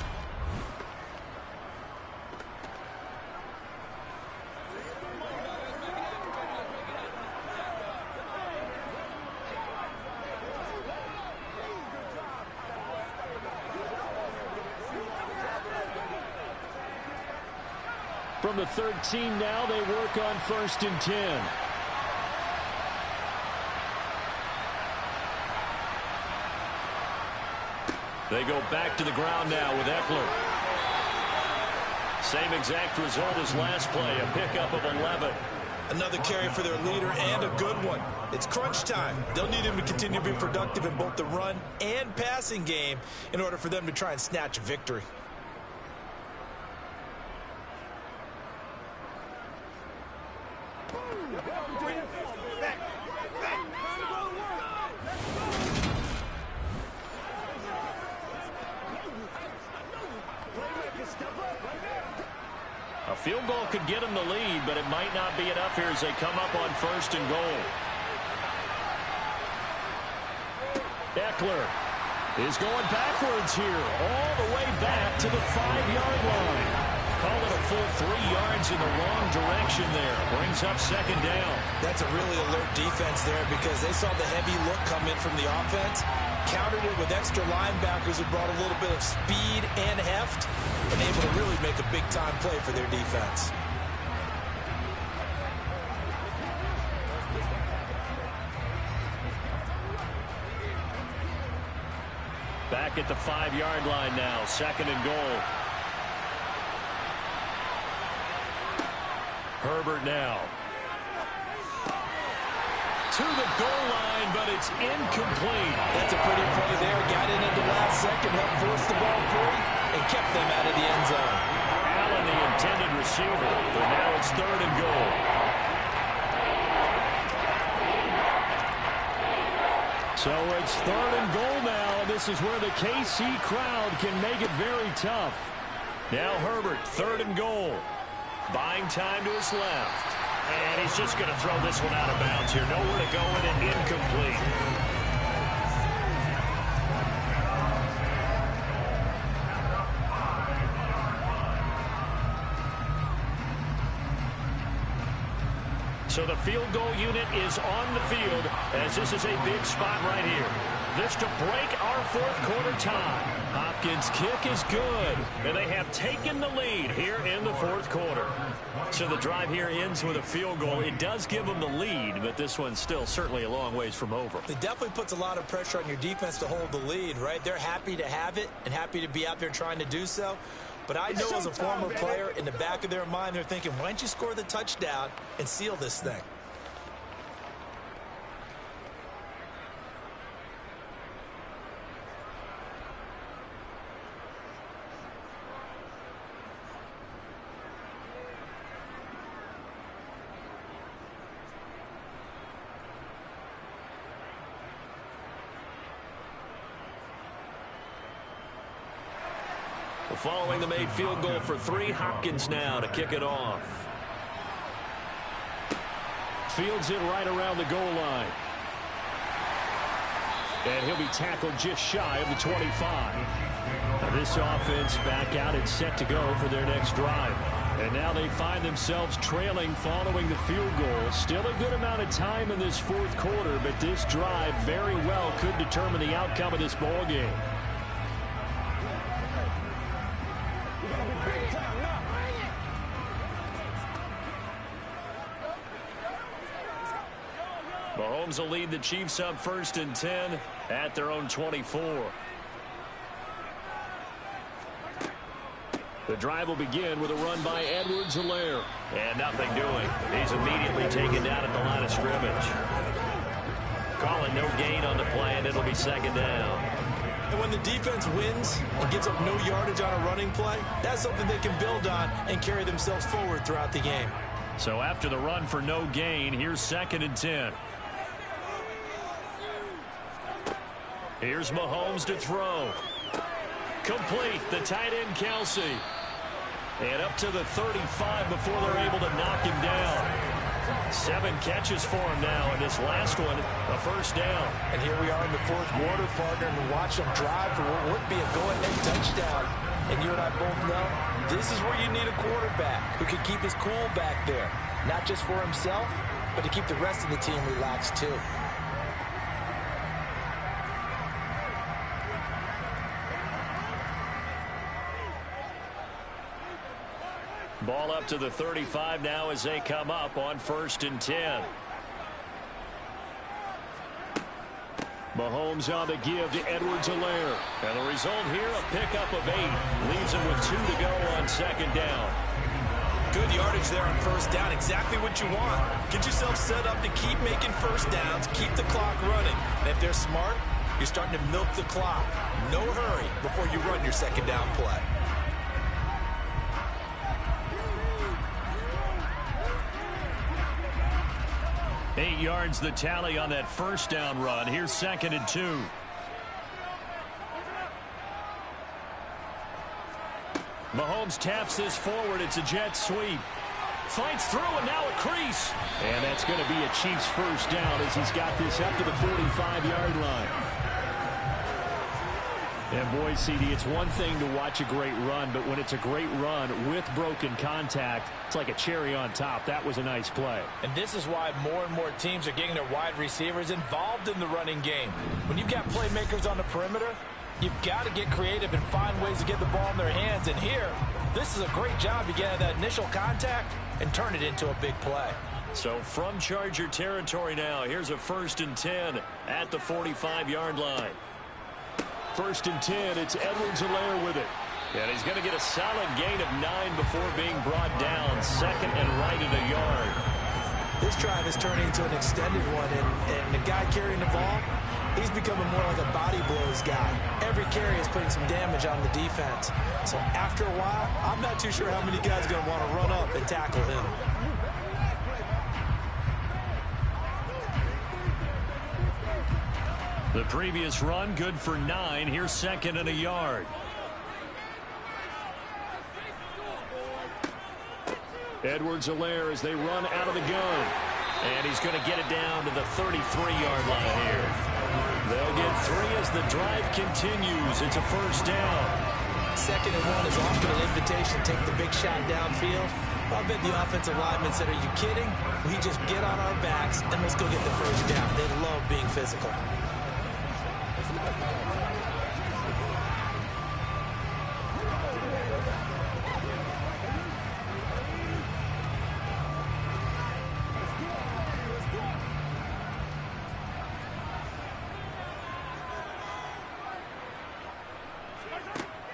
D: From the 13 now, they work on 1st and 10. They go back to the ground now with Eckler. Same exact result as last play, a pickup of 11.
C: Another carry for their leader, and a good one. It's crunch time. They'll need him to continue to be productive in both the run and passing game in order for them to try and snatch a victory.
D: A field goal could get them the lead, but it might not be enough here as they come up on 1st and goal. Eckler is going backwards here, all the way back to the 5-yard line. Call it a full 3 yards in the wrong direction there. Brings up 2nd down.
C: That's a really alert defense there, because they saw the heavy look come in from the offense, countered it with extra linebackers who brought a little bit of speed and heft, and able to really make a big-time play for their defense.
D: Back at the 5-yard line now, 2nd and goal. Herbert now. To the goal line, but it's incomplete.
C: That's a pretty play there. Got in at the last second, helped force the ball free, and kept them out of the end zone.
D: Allen, the intended receiver, but now it's 3rd and goal. So it's 3rd and goal now. This is where the KC crowd can make it very tough. Now Herbert, 3rd and goal. Buying time to his left. And he's just going to throw this one out of bounds here. Nowhere to go with it, incomplete. So the field goal unit is on the field, as this is a big spot right here. This to break our fourth quarter tie. Hopkins' kick is good, and they have taken the lead here in the fourth quarter. So the drive here ends with a field goal. It does give them the lead, but this one's still certainly a long ways from over.
C: It definitely puts a lot of pressure on your defense to hold the lead, right? They're happy to have it and happy to be out there trying to do so. But I know as a former player, in the back of their mind, they're thinking, why don't you score the touchdown and seal this thing?
B: following the made field goal for 3. Hopkins now to kick it off.
D: Fields it right around the goal line. And he'll be tackled just shy of the 25. Now this offense back out and set to go for their next drive. And now they find themselves trailing following the field goal. Still a good amount of time in this fourth quarter, but this drive very well could determine the outcome of this ball game. Mahomes will lead the Chiefs up 1st and 10 at their own 24. The drive will begin with a run by Edwards-Helaire. And nothing doing. He's immediately taken down at the line of scrimmage. Calling no gain on the play, and it'll be 2nd down.
C: And when the defense wins and gives up no yardage on a running play, that's something they can build on and carry themselves forward throughout the game.
D: So after the run for no gain, here's 2nd and 10. Here's Mahomes to throw. Complete. The tight end, Kelsey. And up to the 35 before they're able to knock him down. 7 catches for him now, and this last one, a 1st down.
C: And here we are in the fourth quarter, partner, and watch them drive for what would be a go-ahead touchdown. And you and I both know this is where you need a quarterback who can keep his cool back there. Not just for himself, but to keep the rest of the team relaxed too.
D: Ball up to the 35 now as they come up on 1st and 10. Mahomes on the give to Edwards-Helaire. And the result here, a pickup of 8. Leaves him with 2 to go on 2nd down.
C: Good yardage there on 1st down. Exactly what you want. Get yourself set up to keep making 1st downs, keep the clock running. And if they're smart, you're starting to milk the clock. No hurry before you run your 2nd down play.
D: Eight yards the tally on that 1st down run. Here's 2nd and 2. Mahomes taps this forward. It's a jet sweep. Fights through, and now a crease. And that's going to be a Chiefs 1st down as he's got this up to the 45-yard line. And boy, CD, it's one thing to watch a great run, but when it's a great run with broken contact, it's like a cherry on top. That was a nice play.
C: And this is why more and more teams are getting their wide receivers involved in the running game. When you've got playmakers on the perimeter, you've got to get creative and find ways to get the ball in their hands. And here, this is a great job to get out of that initial contact and turn it into a big play.
D: So from Charger territory now, here's a 1st and 10 at the 45-yard line. 1st and 10, it's Edwards-Helaire with it. And he's going to get a solid gain of 9 before being brought down. 2nd and right at a yard.
C: This drive is turning into an extended one, and the guy carrying the ball, he's becoming more like a body blows guy. Every carry is putting some damage on the defense. So after a while, I'm not too sure how many guys are going to want to run up and tackle him.
D: The previous run, good for 9. Here's 2nd and a yard. Edwards-Helaire as they run out of the gun. And he's going to get it down to the 33-yard line here. They'll get 3 as the drive continues. It's a 1st down.
C: 2nd and 1 is often an invitation to take the big shot downfield. I bet the offensive linemen said, are you kidding? We just get on our backs and let's go get the 1st down. They love being physical.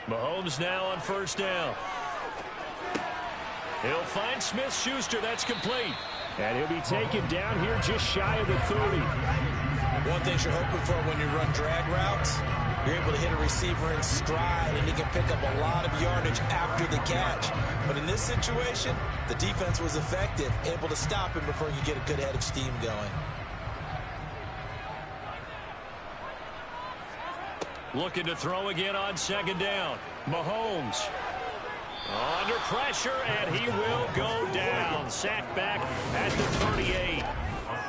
D: Mahomes now on 1st down. He'll find Smith-Schuster. That's complete. And he'll be taken down here just shy of the 30.
C: One thing you're hoping for when you run drag routes, you're able to hit a receiver in stride, and he can pick up a lot of yardage after the catch. But in this situation, the defense was effective, able to stop him before you get a good head of steam going.
D: Looking to throw again on second down. Mahomes under pressure, and he will go down. Sacked back at the 38.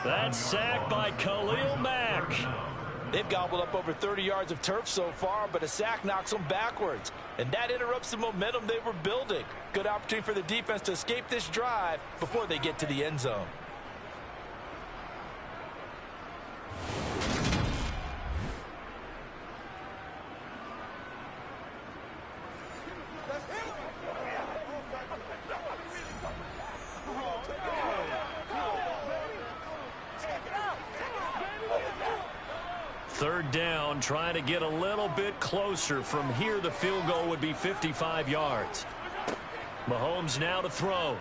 D: That's sacked by Khalil Mack.
C: They've gobbled up over 30 yards of turf so far, but a sack knocks them backwards. And that interrupts the momentum they were building. Good opportunity for the defense to escape this drive before they get to the end zone.
D: Third down, trying to get a little bit closer. From here, the field goal would be 55 yards. Mahomes now to throw.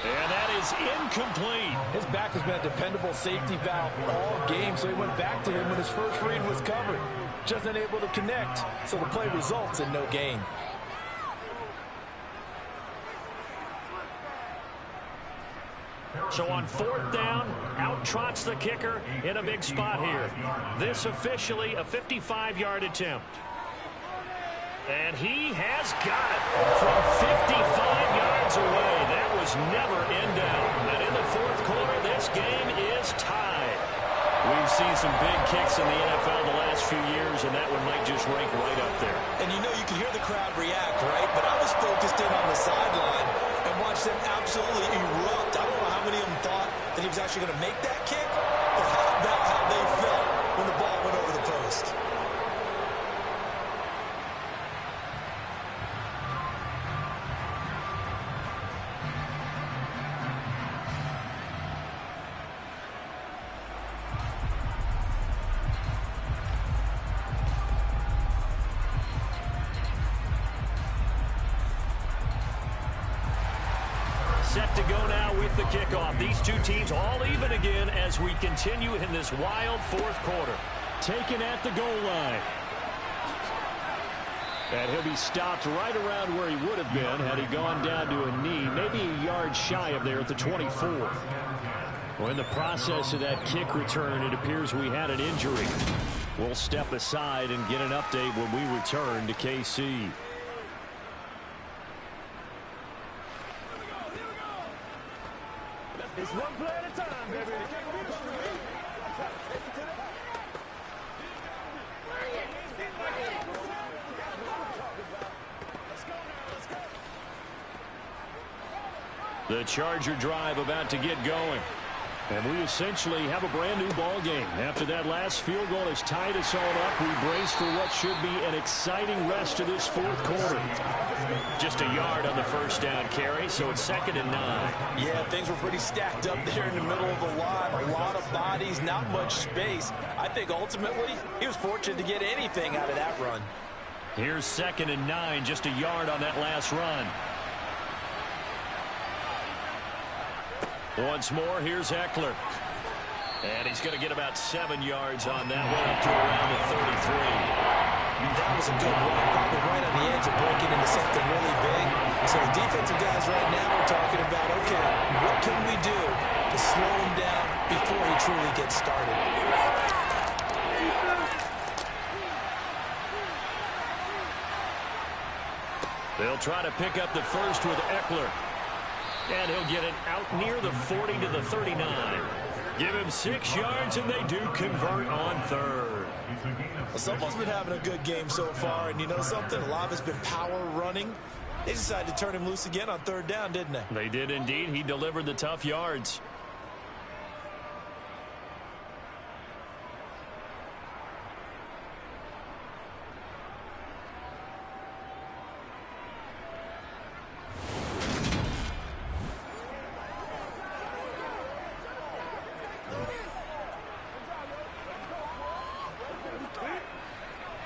D: And that is incomplete.
C: His back has been a dependable safety valve all game, so he went back to him when his first read was covered. Just unable to connect, so the play results in no gain.
D: So on fourth down, out trots the kicker in a big spot here. This officially a 55-yard attempt. And he has got it from 55 yards away. That was never in doubt. And in the fourth quarter, this game is tied. We've seen some big kicks in the NFL the last few years, and that one might just rank right up there.
C: And you know, you can hear the crowd react, right? But I was focused in on the sideline and watched them absolutely erupt. I don't know how many of them thought that he was actually going to make that kick, but how about how they felt when the ball went over the post?
D: Set to go now with the kickoff. These two teams all even again as we continue in this wild fourth quarter. Taken at the goal line. And he'll be stopped right around where he would have been had he gone down to a knee, maybe a yard shy of there at the 24. Well, in the process of that kick return, it appears we had an injury. We'll step aside and get an update when we return to KC.
E: It's one play at a time, baby.
D: The Charger drive about to get going. And we essentially have a brand new ball game. After that last field goal has tied us all up, we brace for what should be an exciting rest of this fourth quarter. Just a yard on the first down carry, so it's 2nd and 9.
C: Yeah, things were pretty stacked up there in the middle of the line. A lot of bodies, not much space. I think ultimately he was fortunate to get anything out of that run.
D: Here's 2nd and 9, just a yard on that last run. Once more, here's Eckler. And he's going to get about 7 yards on that one, up to around the 33.
C: That was a good run, probably right on the edge of breaking into something really big. So the defensive guys right now are talking about, okay, what can we do to slow him down before he truly gets started?
D: They'll try to pick up the first with Eckler. And he'll get it out near the 40 to the 39. Give him 6 yards, and they do convert on third.
C: Well, someone's been having a good game so far, and you know something? A lot of it's been power running. They decided to turn him loose again on third down, didn't they?
D: They did indeed. He delivered the tough yards.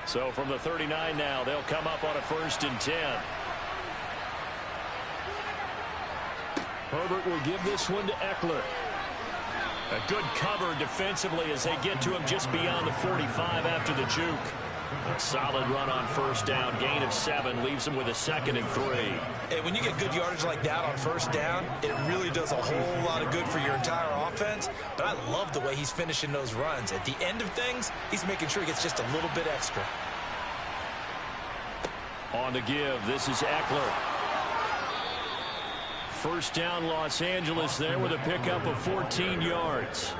D: So from the 39 now, they'll come up on a 1st and 10. Herbert will give this one to Eckler. A good cover defensively as they get to him just beyond the 45 after the juke. A solid run on first down. Gain of 7 leaves him with a 2nd and 3.
C: Hey, when you get good yardage like that on first down, it really does a whole lot of good for your entire offense. But I love the way he's finishing those runs. At the end of things, he's making sure he gets just a little bit extra.
D: On the give, this is Eckler. First down, Los Angeles there with a pickup of 14 yards.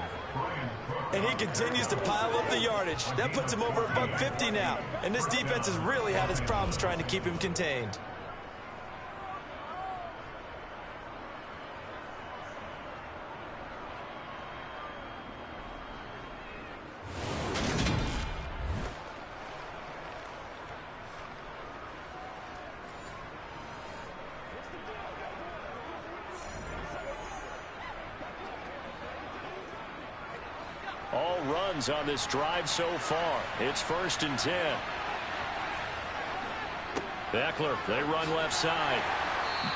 C: And he continues to pile up the yardage. That puts him over $150 now. And this defense has really had its problems trying to keep him contained.
D: All runs on this drive so far. It's 1st and 10. Eckler, they run left side.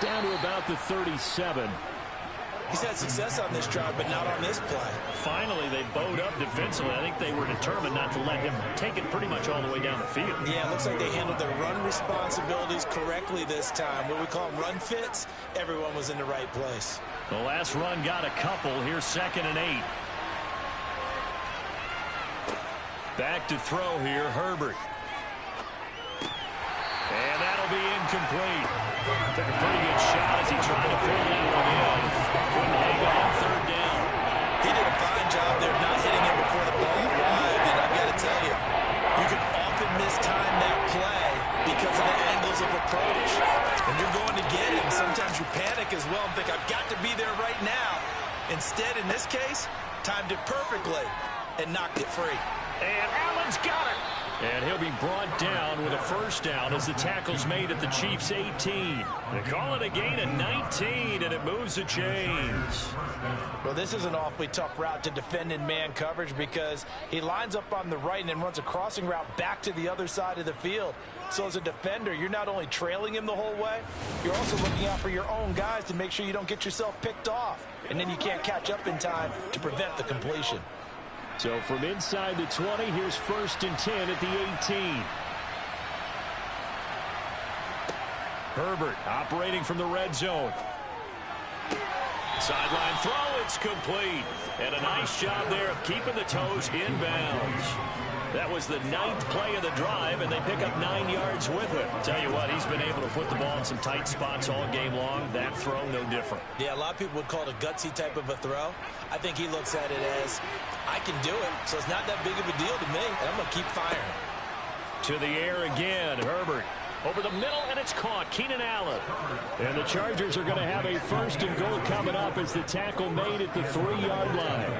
D: Down to about the 37.
C: He's had success on this drive, but not on this play.
D: Finally, they bowed up defensively. I think they were determined not to let him take it pretty much all the way down the field.
C: Yeah, it looks like they handled their run responsibilities correctly this time. What we call run fits, everyone was in the right place.
D: The last run got a couple. Here's 2nd and 8. Back to throw here, Herbert. And that'll be incomplete. Took a pretty good shot as he tried to pull that one in. Couldn't hang on 3rd down.
C: He did a fine job there not hitting him before the ball arrived, and I've got to tell you, you can often mistime that play because of the angles of approach. When you're going to get him, sometimes you panic as well and think, I've got to be there right now. Instead, in this case, timed it perfectly and knocked it free.
D: And Allen's got it. And he'll be brought down with a first down as the tackle's made at the Chiefs' 18. They call it a gain of 19, and it moves the chains.
C: Well, this is an awfully tough route to defend in man coverage because he lines up on the right and then runs a crossing route back to the other side of the field. So as a defender, you're not only trailing him the whole way, you're also looking out for your own guys to make sure you don't get yourself picked off. And then you can't catch up in time to prevent the completion.
D: So from inside the 20, here's 1st and 10 at the 18. Herbert operating from the red zone. Sideline throw, it's complete. And a nice job there of keeping the toes inbounds. That was the 9th play of the drive, and they pick up 9 yards with it. Tell you what, he's been able to put the ball in some tight spots all game long. That throw, no different.
C: Yeah, a lot of people would call it a gutsy type of a throw. I think he looks at it as, I can do it, so it's not that big of a deal to me, and I'm going to keep firing.
D: To the air again, Herbert. Over the middle, and it's caught. Keenan Allen. And the Chargers are going to have a 1st and goal coming up as the tackle made at the 3-yard line.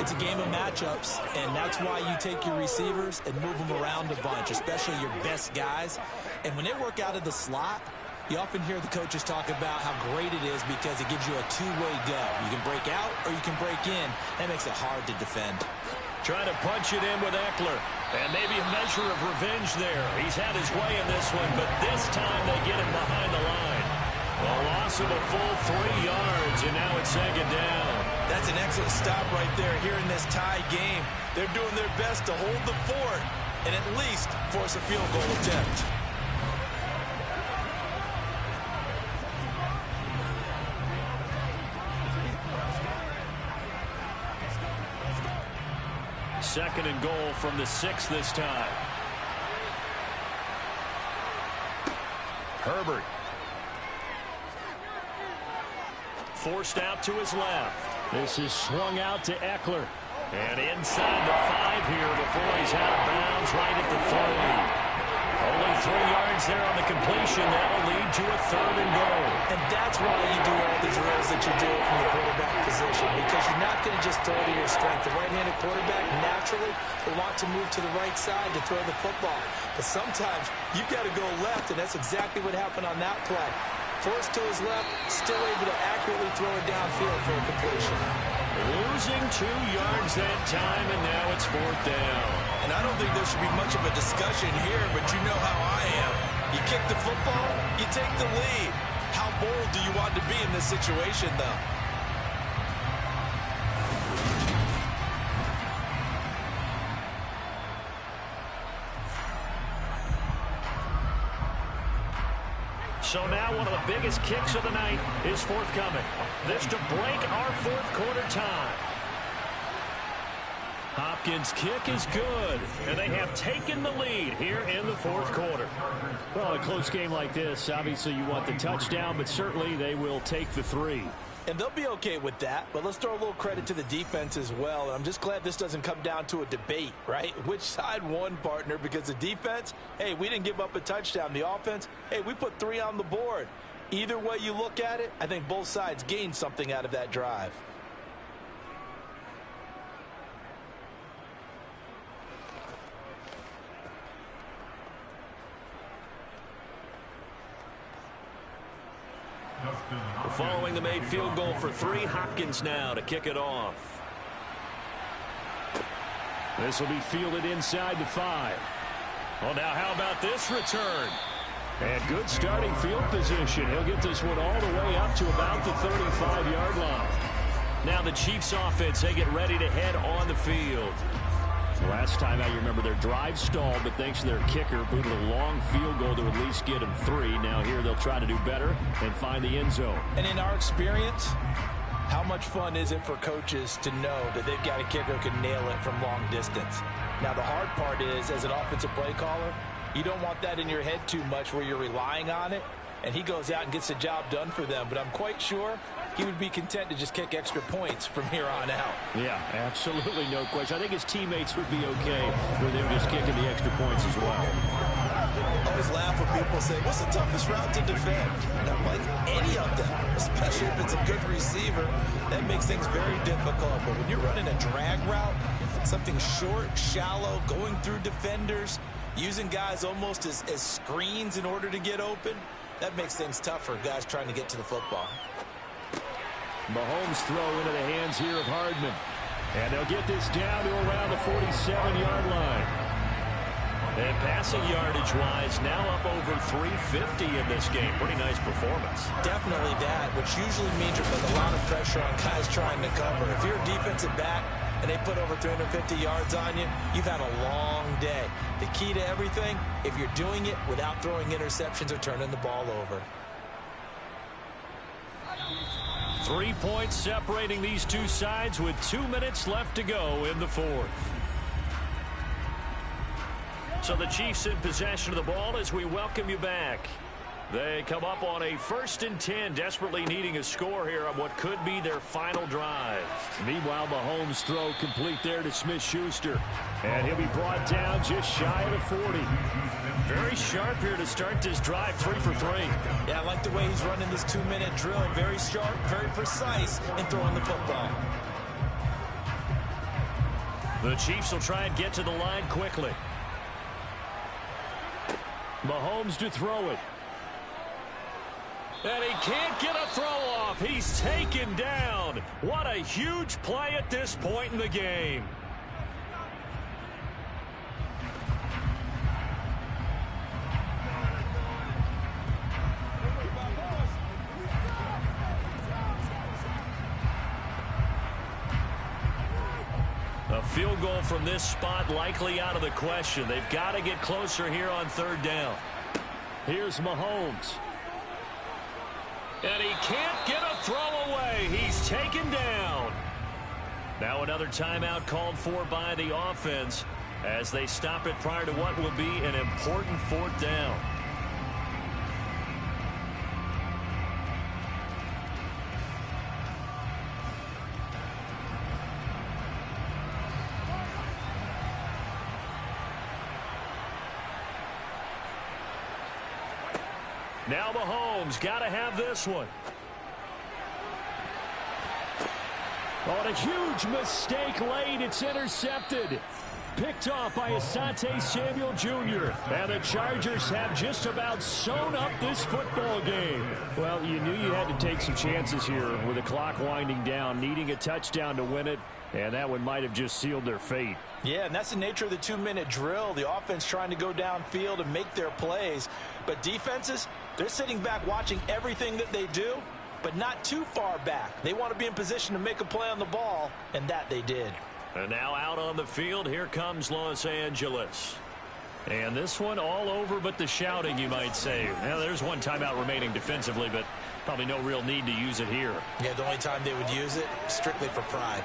C: It's a game of matchups, and that's why you take your receivers and move them around a bunch, especially your best guys. And when they work out of the slot, you often hear the coaches talk about how great it is because it gives you a two-way go. You can break out or you can break in. That makes it hard to defend.
D: Trying to punch it in with Eckler. And maybe a measure of revenge there. He's had his way in this one, but this time they get him behind the line. A loss of a full 3 yards, and now it's 2nd down.
C: That's an excellent stop right there here in this tie game. They're doing their best to hold the fort and at least force a field goal attempt.
D: Second and goal from the 6 this time. Herbert. Forced out to his left. This is swung out to Eckler. And inside the 5 here before he's out of bounds right at the 3. Only 3 yards there on the completion. That will lead to a 3rd and goal.
C: And that's why you do all these drills that you do from the quarterback position, because you're not going to just throw to your strength. The right-handed quarterback naturally will want to move to the right side to throw the football. But sometimes you've got to go left, and that's exactly what happened on that play. Forced to his left, still able to accurately throw it downfield for a completion.
D: Losing 2 yards that time, and now it's 4th down.
C: And I don't think there should be much of a discussion here, but you know how I am. You kick the football, you take the lead. How bold do you want to be in this situation, though?
B: So now one of the biggest kicks of the night is forthcoming. This to break our fourth quarter tie. Hopkins' kick is good, and they have taken the lead here in the fourth quarter.
D: Well, a close game like this, obviously you want the touchdown, but certainly they will take the 3.
C: And they'll be okay with that, but let's throw a little credit to the defense as well. And I'm just glad this doesn't come down to a debate, right? Which side won, partner? Because the defense, hey, we didn't give up a touchdown. The offense, hey, we put 3 on the board. Either way you look at it, I think both sides gained something out of that drive.
B: Following the made field goal for 3, Hopkins now to kick it off.
D: This will be fielded inside the 5.
B: Well, now how about this return?
D: And good starting field position. He'll get this one all the way up to about the 35-yard line.
B: Now the Chiefs offense, they get ready to head on the field.
D: Last time out, you remember their drive stalled, but thanks to their kicker, booted a long field goal to at least get them 3. Now here they'll try to do better and find the end zone.
C: And in our experience, how much fun is it for coaches to know that they've got a kicker who can nail it from long distance? Now the hard part is, as an offensive play caller, you don't want that in your head too much where you're relying on it, and he goes out and gets the job done for them. But I'm quite sure he would be content to just kick extra points from here on out.
D: Yeah, absolutely no question. I think his teammates would be okay with him just kicking the extra points as well.
C: I always laugh when people say, what's the toughest route to defend? And I'm like, any of them, especially if it's a good receiver. That makes things very difficult. But when you're running a drag route, something short, shallow, going through defenders, using guys almost as screens in order to get open, that makes things tough for guys trying to get to the football.
D: Mahomes throw into the hands here of Hardman. And they'll get this down to around the 47-yard line.
B: And passing yardage-wise, now up over 350 in this game. Pretty nice performance.
C: Definitely that, which usually means you're putting a lot of pressure on guys trying to cover. If you're a defensive back and they put over 350 yards on you, you've had a long day. The key to everything, if you're doing it without throwing interceptions or turning the ball over.
B: 3 points separating these two sides with 2 minutes left to go in the fourth. So the Chiefs in possession of the ball as we welcome you back. They come up on a 1st and 10, desperately needing a score here on what could be their final drive.
D: Meanwhile, Mahomes' throw complete there to Smith-Schuster. And he'll be brought down just shy of the 40.
B: Very sharp here to start this drive, 3 for 3.
C: Yeah, I like the way he's running this 2-minute drill. Very sharp, very precise in throwing the football.
B: The Chiefs will try and get to the line quickly.
D: Mahomes to throw it.
B: And he can't get a throw off. He's taken down. What a huge play at this point in the game. A field goal from this spot likely out of the question. They've got to get closer here on 3rd down.
D: Here's Mahomes.
B: And he can't get a throw away. He's taken down. Now another timeout called for by the offense as they stop it prior to what will be an important 4th down. Now Mahomes got to have this one.
D: Oh, and a huge mistake late. It's intercepted. Picked off by Asante Samuel Jr. And the Chargers have just about sewn up this football game. Well, you knew you had to take some chances here with the clock winding down, needing a touchdown to win it. And that one might have just sealed their fate.
C: Yeah, and that's the nature of the 2-minute drill. The offense trying to go downfield and make their plays. But defenses, they're sitting back watching everything that they do, but not too far back. They want to be in position to make a play on the ball, and that they did.
B: And now out on the field, here comes Los Angeles.
D: And this one all over but the shouting, you might say. Now, there's one timeout remaining defensively, but probably no real need to use it here.
C: Yeah, the only time they would use it, strictly for pride.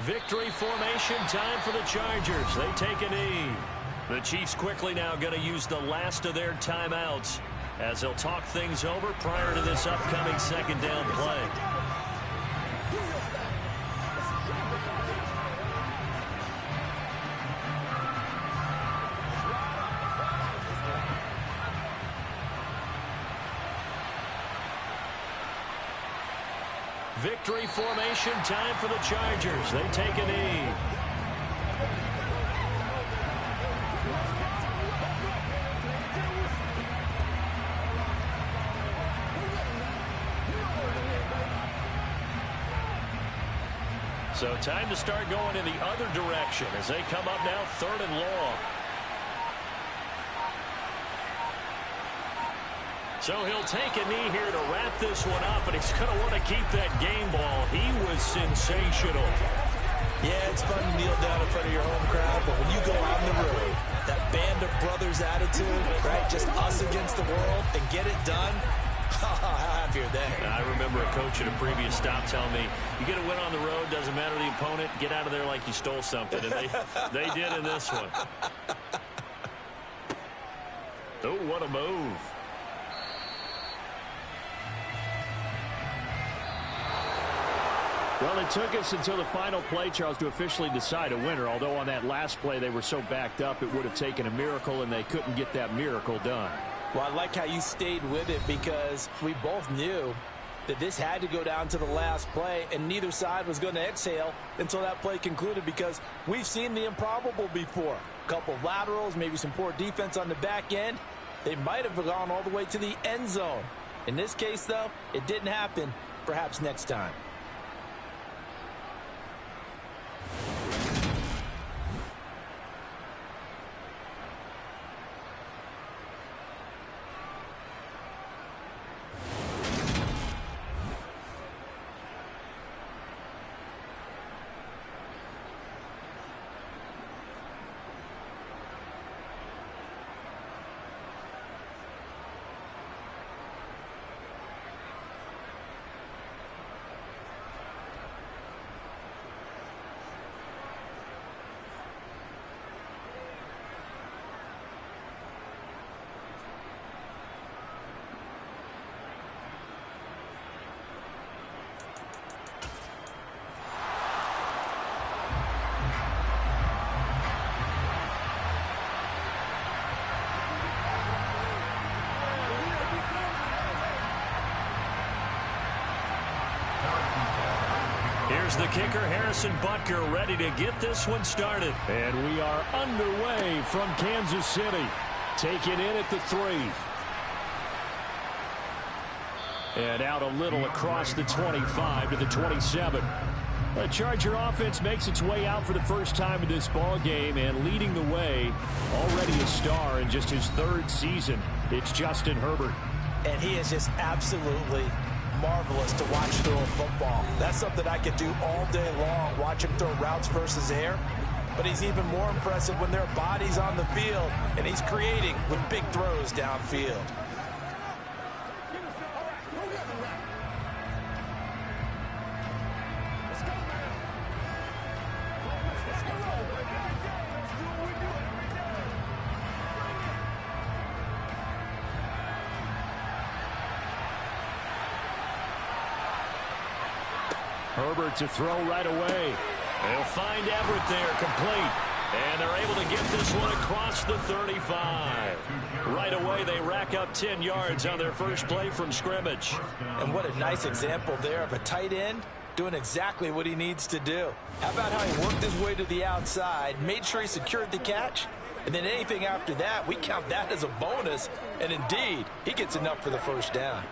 D: Victory formation time for the Chargers. They take a knee. The Chiefs quickly now going to use the last of their timeouts as they'll talk things over prior to this upcoming second down play. Victory formation time for the Chargers. They take a knee. So time to start going in the other direction as they come up now 3rd and long. So he'll take a knee here to wrap this one up, and he's going to want to keep that game ball. He was sensational.
C: Yeah, it's fun to kneel down in front of your home crowd, but when you go on the road, that band of brothers attitude, right, just us against the world, and get it done, how happy are they?
D: I remember a coach at a previous stop telling me, you get a win on the road, doesn't matter the opponent, get out of there like you stole something, and they did in this one. Oh, what a move. Well, it took us until the final play, Charles, to officially decide a winner, although on that last play they were so backed up it would have taken a miracle, and they couldn't get that miracle done.
C: Well, I like how you stayed with it because we both knew that this had to go down to the last play, and neither side was going to exhale until that play concluded because we've seen the improbable before. A couple of laterals, maybe some poor defense on the back end. They might have gone all the way to the end zone. In this case, though, it didn't happen. Perhaps next time.
D: Here's the kicker, Harrison Butker, ready to get this one started. And we are underway from Kansas City. Taking in at the 3. And out a little across the 25 to the 27. The Charger offense makes its way out for the first time in this ball game, and leading the way, already a star in just his 3rd season, it's Justin Herbert.
C: And he is just absolutely marvelous to watch throw a football. That's something I could do all day long, watch him throw routes versus air. But he's even more impressive when there are bodies on the field, and he's creating with big throws downfield.
D: Herbert to throw right away. They'll find Everett there, complete. And they're able to get this one across the 35. Right away, they rack up 10 yards on their first play from scrimmage.
C: And what a nice example there of a tight end doing exactly what he needs to do. How about how he worked his way to the outside, made sure he secured the catch, and then anything after that, we count that as a bonus. And indeed, he gets enough for the first down.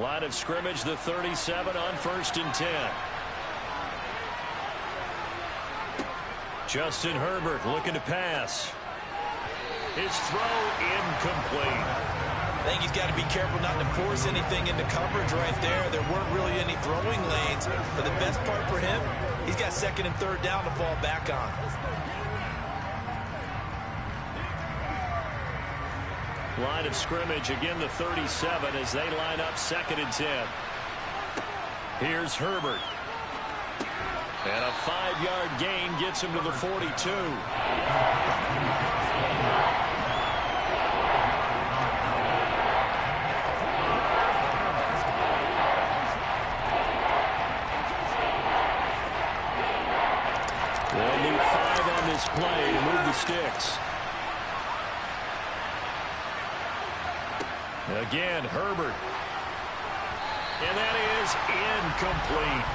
D: Line of scrimmage, the 37 on 1st and 10.
B: Justin Herbert looking to pass. His throw incomplete.
C: I think he's got to be careful not to force anything into coverage right there. There weren't really any throwing lanes. But the best part for him, he's got second and third down to fall back on.
B: Line of scrimmage, again the 37 as they line up 2nd and 10. Here's Herbert. And a 5-yard gain gets him to the 42. They'll need 5 on this play to move the sticks. Again, Herbert. And that is incomplete.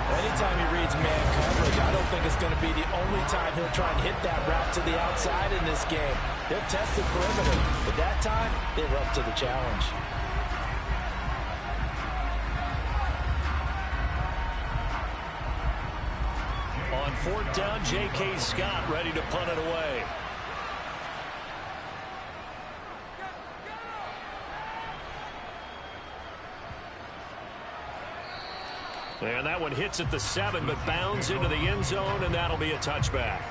C: Anytime he reads man coverage, I don't think it's going to be the only time he'll try and hit that route to the outside in this game. He'll test the perimeter, but that time, they were up to the challenge.
B: On 4th down, J.K. Scott ready to punt it away. And that one hits at the 7, but bounds into the end zone, and that'll be a touchback.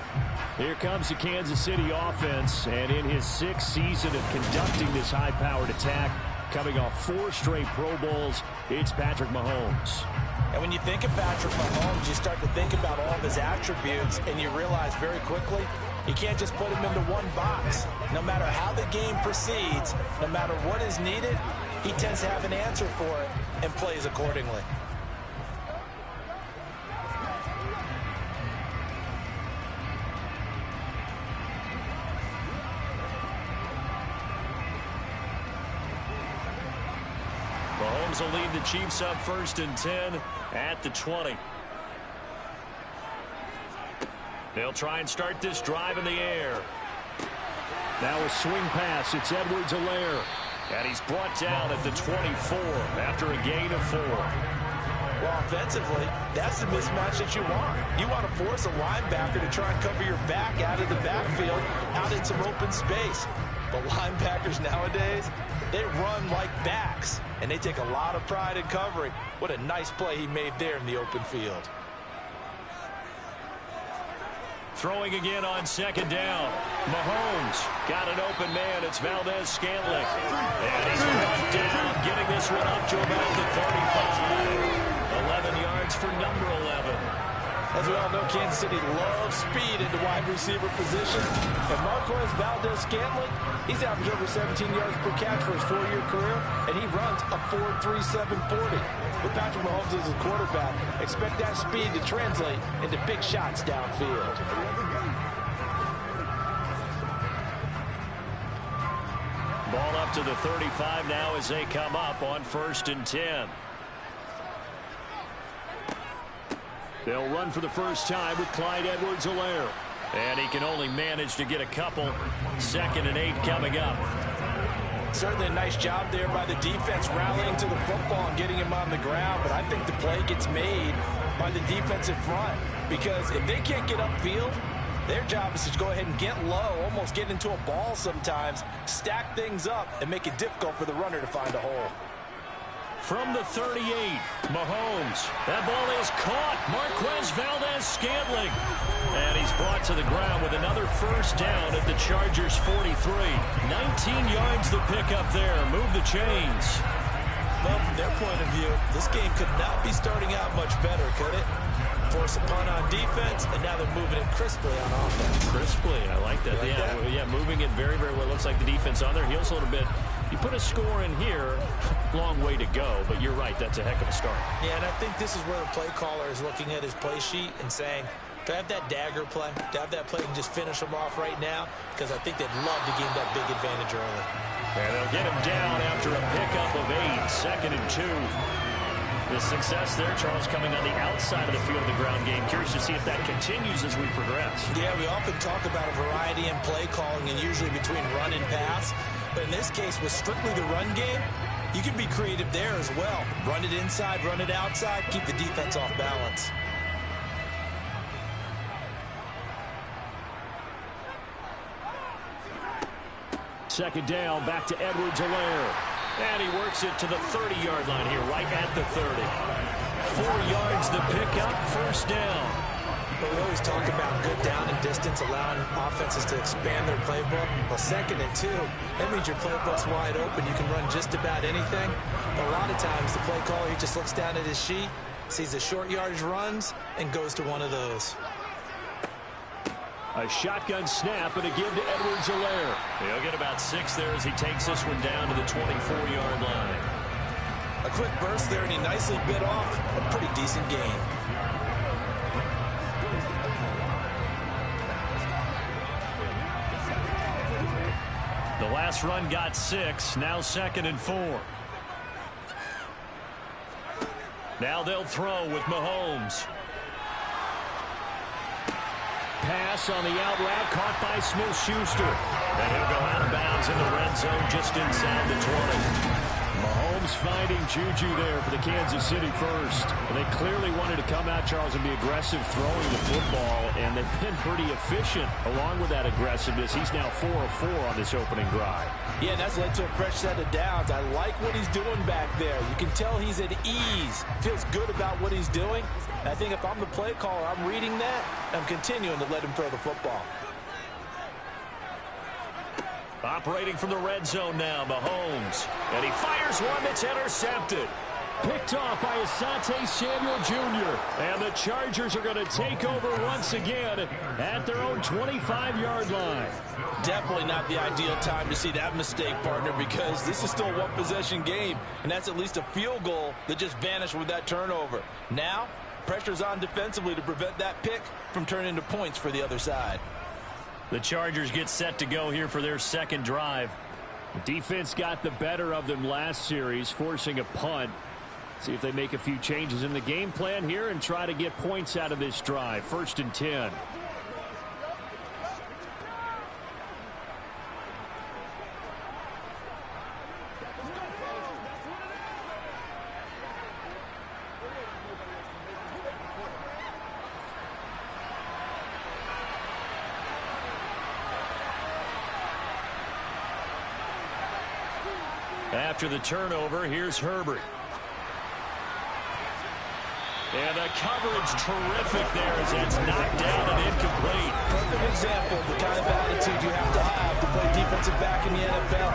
D: Here comes the Kansas City offense, and in his 6th season of conducting this high-powered attack, coming off 4 straight Pro Bowls, it's Patrick Mahomes.
C: And when you think of Patrick Mahomes, you start to think about all of his attributes, and you realize very quickly, you can't just put him into one box. No matter how the game proceeds, no matter what is needed, he tends to have an answer for it and plays accordingly.
B: Mahomes will lead the Chiefs up 1st and 10 at the 20. They'll try and start this drive in the air.
D: Now a swing pass. It's Edwards-Helaire.
B: And he's brought down at the 24 after a gain of 4.
C: Well, offensively, that's the mismatch that you want. You want to force a linebacker to try and cover your back out of the backfield, out in some open space. But linebackers nowadays, they run like backs, and they take a lot of pride in covering. What a nice play he made there in the open field.
B: Throwing again on 2nd down. Mahomes got an open man. It's Valdez-Scantling. And he's brought down, getting this one up to about the 35. 11 yards for number 11.
C: As we all know, Kansas City loves speed into wide receiver position. And Marquez Valdez-Scantling, he's averaged over 17 yards per catch for his 4-year career, and he runs a 4.37 40. With Patrick Mahomes as a quarterback, expect that speed to translate into big shots downfield.
B: Ball up to the 35 now as they come up on 1st and 10.
D: They'll run for the first time with Clyde Edwards-Helaire.
B: And he can only manage to get a couple. 2nd and 8 coming up.
C: Certainly a nice job there by the defense rallying to the football and getting him on the ground. But I think the play gets made by the defensive front. Because if they can't get upfield, their job is to go ahead and get low, almost get into a ball sometimes, stack things up, and make it difficult for the runner to find a hole.
B: From the 38, Mahomes. That ball is caught. Marquez Valdez-Scantling. And he's brought to the ground with another first down at the Chargers' 43. 19 yards the pickup there. Move the chains.
C: Well, from their point of view, this game could not be starting out much better, could it? Force a punt on defense, and now they're moving it crisply on offense.
B: Crisply, I like that. Yeah, moving it very, very well. Looks like the defense on their heels a little bit. You put a score in here, long way to go, but you're right, that's a heck of a start.
C: Yeah, and I think this is where the play caller is looking at his play sheet and saying, do I have that dagger play? Do I have that play and just finish them off right now? Because I think they'd love to gain that big advantage early.
B: And they'll get him down after a pickup of 8, 2nd and 2. The success there, Charles, coming on the outside of the field of the ground game. Curious to see if that continues as we progress.
C: Yeah, we often talk about a variety in play calling and usually between run and pass. But in this case, with strictly the run game, you can be creative there as well. Run it inside, run it outside, keep the defense off balance.
D: second down, back to Edwards-Helaire. And he works it to the 30-yard line here, right at the 30. 4 yards the pickup, first down.
C: But we always talk about good down and distance, allowing offenses to expand their playbook. Well, 2nd and 2, that means your playbook's wide open. You can run just about anything. But a lot of times, the play caller, he just looks down at his sheet, sees the short yardage runs, and goes to one of those.
D: A shotgun snap and a give to Edwards-Helaire. He'll get about 6 there as he takes this one down to the 24-yard line.
C: A quick burst there, and he nicely bit off a pretty decent gain.
D: The last run got 6, now 2nd and 4. Now they'll throw with Mahomes. Pass on the out route, caught by Smith-Schuster. And he'll go out of bounds in the red zone just inside the 20. Mahomes finding Juju there for the Kansas City first. They clearly wanted to come out, Charles, and be aggressive throwing the football, and they've been pretty efficient along with that aggressiveness. He's now 4 of 4 on this opening drive.
C: Yeah, and that's led to a fresh set of downs. I like what he's doing back there. You can tell he's at ease. Feels good about what he's doing. And I think if I'm the play caller, I'm reading that. I'm continuing to let him throw the football.
D: Operating from the red zone now, Mahomes. And he fires one that's intercepted. Picked off by Asante Samuel Jr. And the Chargers are going to take over once again at their own 25-yard line.
C: Definitely not the ideal time to see that mistake, partner, because this is still a one-possession game, and that's at least a field goal that just vanished with that turnover. Now, pressure's on defensively to prevent that pick from turning into points for the other side.
D: The Chargers get set to go here for their second drive. The defense got the better of them last series, forcing a punt. See if they make a few changes in the game plan here and try to get points out of this drive. 1st and 10. After the turnover, here's Herbert. And the coverage terrific there as it's knocked down and incomplete.
C: Perfect example of the kind of attitude you have to play defensive back in the NFL.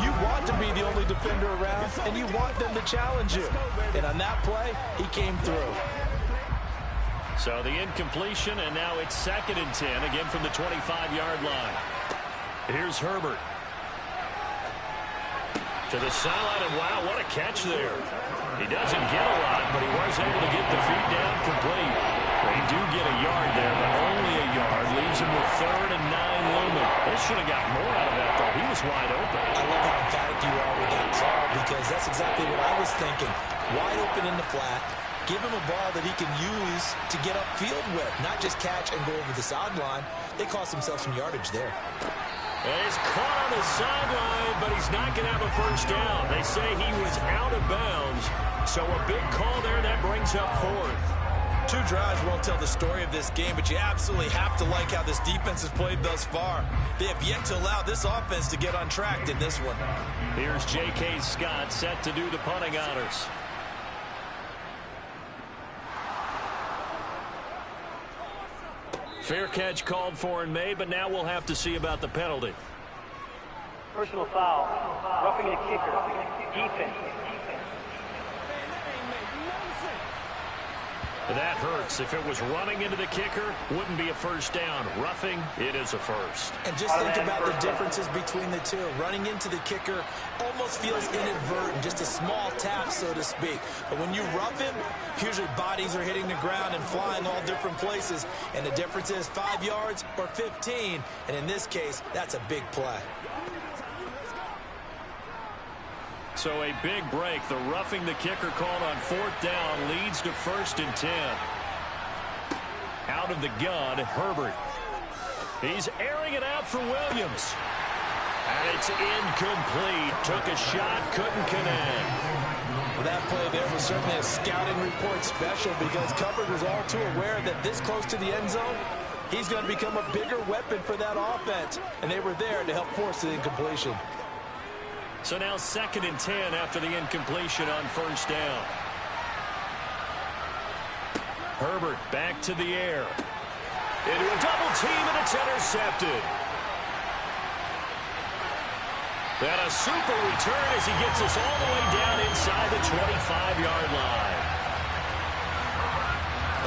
C: You want to be the only defender around, and you want them to challenge you. And on that play, he came through.
D: So the incompletion, and now it's 2nd and 10, again from the 25-yard line. Here's Herbert. To the sideline, and wow, what a catch there. He doesn't get a lot, but he was able to get the feet down complete. They do get a yard there, but only a yard. Leaves him with 3rd and 9 looming. They should have got more out of that, though. He was wide open.
C: I love how emphatic you are with that call, because that's exactly what I was thinking. Wide open in the flat. Give him a ball that he can use to get upfield with, not just catch and go over the sideline. They cost themselves some yardage there.
D: And he's caught on the sideline, but he's not going to have a first down. They say he was out of bounds. So a big call there, that brings up 4th.
C: 2 drives won't tell the story of this game, but you absolutely have to like how this defense has played thus far. They have yet to allow this offense to get untracked in this one.
D: Here's J.K. Scott set to do the punting honors. Fair catch called for and made, but now we'll have to see about the penalty.
E: Personal foul. Roughing the kicker. Defense.
D: That hurts. If it was running into the kicker, wouldn't be a first down. Roughing, it is a first.
C: And just think about the differences between the two. Running into the kicker almost feels inadvertent, just a small tap, so to speak. But when you rough him, usually bodies are hitting the ground and flying all different places. And the difference is 5 yards or 15. And in this case, that's a big play.
D: So a big break. The roughing the kicker called on 4th down leads to 1st and 10. Out of the gun, Herbert. He's airing it out for Williams. And it's incomplete. Took a shot, couldn't connect.
C: Well, that play there was certainly a scouting report special, because coverage was all too aware that this close to the end zone, he's going to become a bigger weapon for that offense. And they were there to help force the incompletion.
D: So now 2nd and 10 after the incompletion on 1st down. Herbert back to the air. Into a double team, and it's intercepted. And a super return as he gets us all the way down inside the 25-yard line.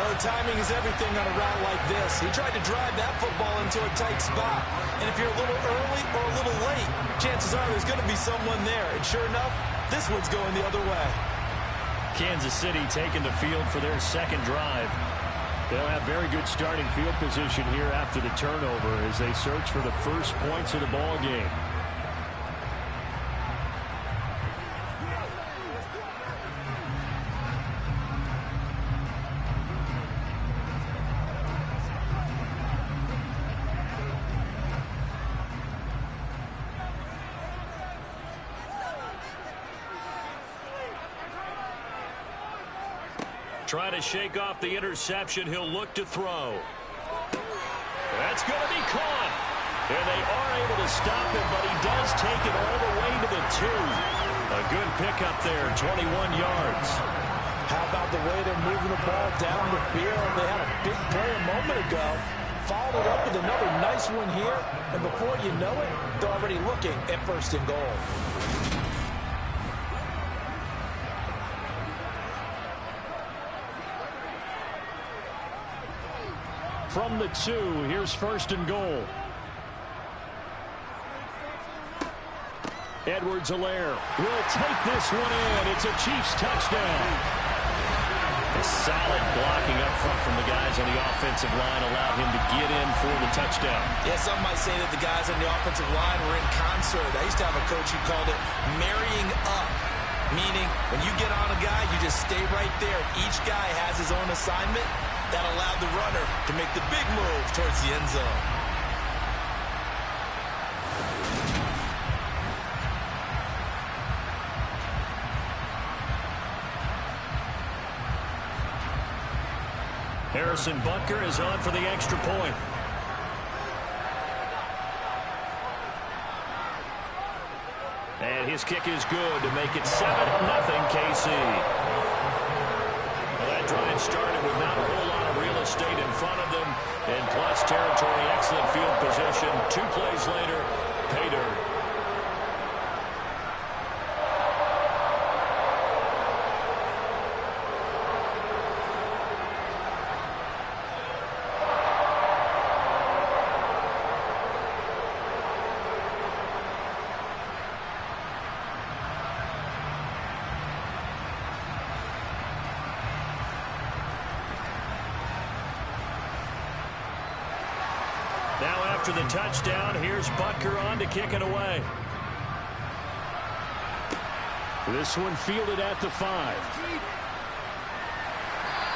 C: Oh, timing is everything on a route like this. He tried to drive that football into a tight spot. And if you're a little early or a little late, chances are there's going to be someone there. And sure enough, this one's going the other way.
D: Kansas City taking the field for their 2nd drive. They'll have very good starting field position here after the turnover as they search for the first points of the ball game. Trying to shake off the interception. He'll look to throw. That's going to be caught. And they are able to stop him, but he does take it all the way to the 2. A good pickup there, 21 yards.
C: How about the way they're moving the ball down the field? They had a big play a moment ago. Followed up with another nice one here. And before you know it, they're already looking at 1st and goal.
D: From the 2, here's 1st and goal. Edwards-Helaire will take this one in. It's a Chiefs touchdown. A solid blocking up front from the guys on the offensive line allowed him to get in for the touchdown.
C: Yeah, some might say that the guys on the offensive line were in concert. I used to have a coach who called it marrying up, meaning when you get on a guy, you just stay right there. Each guy has his own assignment. That allowed the runner to make the big move towards the end zone.
D: Harrison Butker is on for the extra point. And his kick is good to make it 7-0 KC. That drive started with not a whole lot of real estate in front of them, and plus territory, excellent field position. 2 plays later, pay dirt. Now after the touchdown, here's Butker on to kick it away. This one fielded at the 5.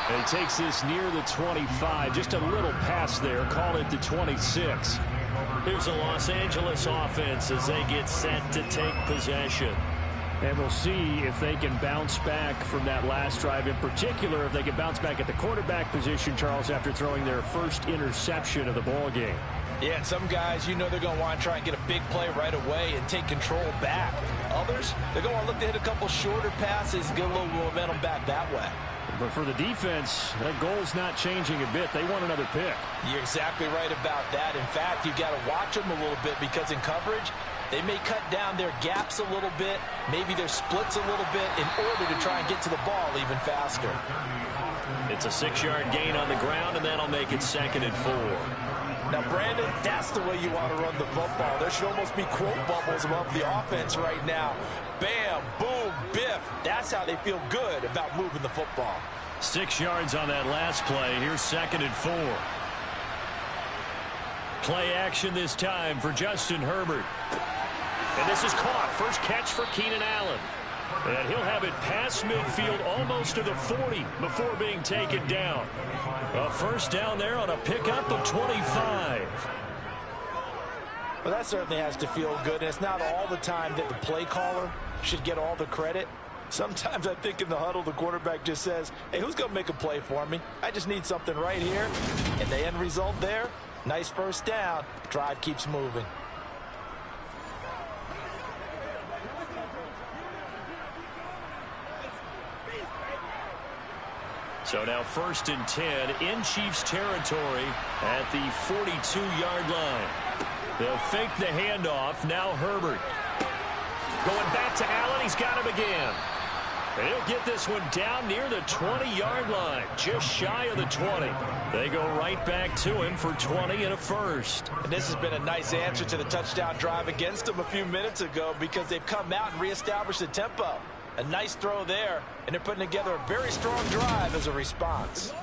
D: And he takes this near the 25. Just a little pass there. Call it the 26. Here's the Los Angeles offense as they get set to take possession. And we'll see if they can bounce back from that last drive. In particular, if they can bounce back at the quarterback position, Charles, after throwing their first interception of the ball game.
C: Yeah, and some guys, you know they're going to want to try and get a big play right away and take control back. Others, they're going to want to look to hit a couple shorter passes and get a little momentum back that way.
D: But for the defense, that goal's not changing a bit. They want another pick.
C: You're exactly right about that. In fact, you've got to watch them a little bit because in coverage, they may cut down their gaps a little bit, maybe their splits a little bit in order to try and get to the ball even faster.
D: It's a 6-yard gain on the ground, and that'll make it 2nd and 4.
C: Now, Brandon, that's the way you want to run the football. There should almost be quote bubbles above the offense right now. Bam, boom, biff. That's how they feel good about moving the football.
D: 6 yards on that last play. Here's 2nd and 4. Play action this time for Justin Herbert. And this is caught. First catch for Keenan Allen. And he'll have it past midfield almost to the 40 before being taken down. A first down there on a pickup of 25.
C: Well, that certainly has to feel good. And it's not all the time that the play caller should get all the credit. Sometimes I think in the huddle, the quarterback just says, hey, who's going to make a play for me? I just need something right here. And the end result there, nice first down. Drive keeps moving.
D: So now 1st and 10 in Chiefs territory at the 42-yard line. They'll fake the handoff. Now Herbert. Going back to Allen. He's got him again. And he'll get this one down near the 20-yard line. Just shy of the 20. They go right back to him for 20 and a first.
C: And this has been a nice answer to the touchdown drive against them a few minutes ago because they've come out and reestablished the tempo. A nice throw there, and they're putting together a very strong drive as a response.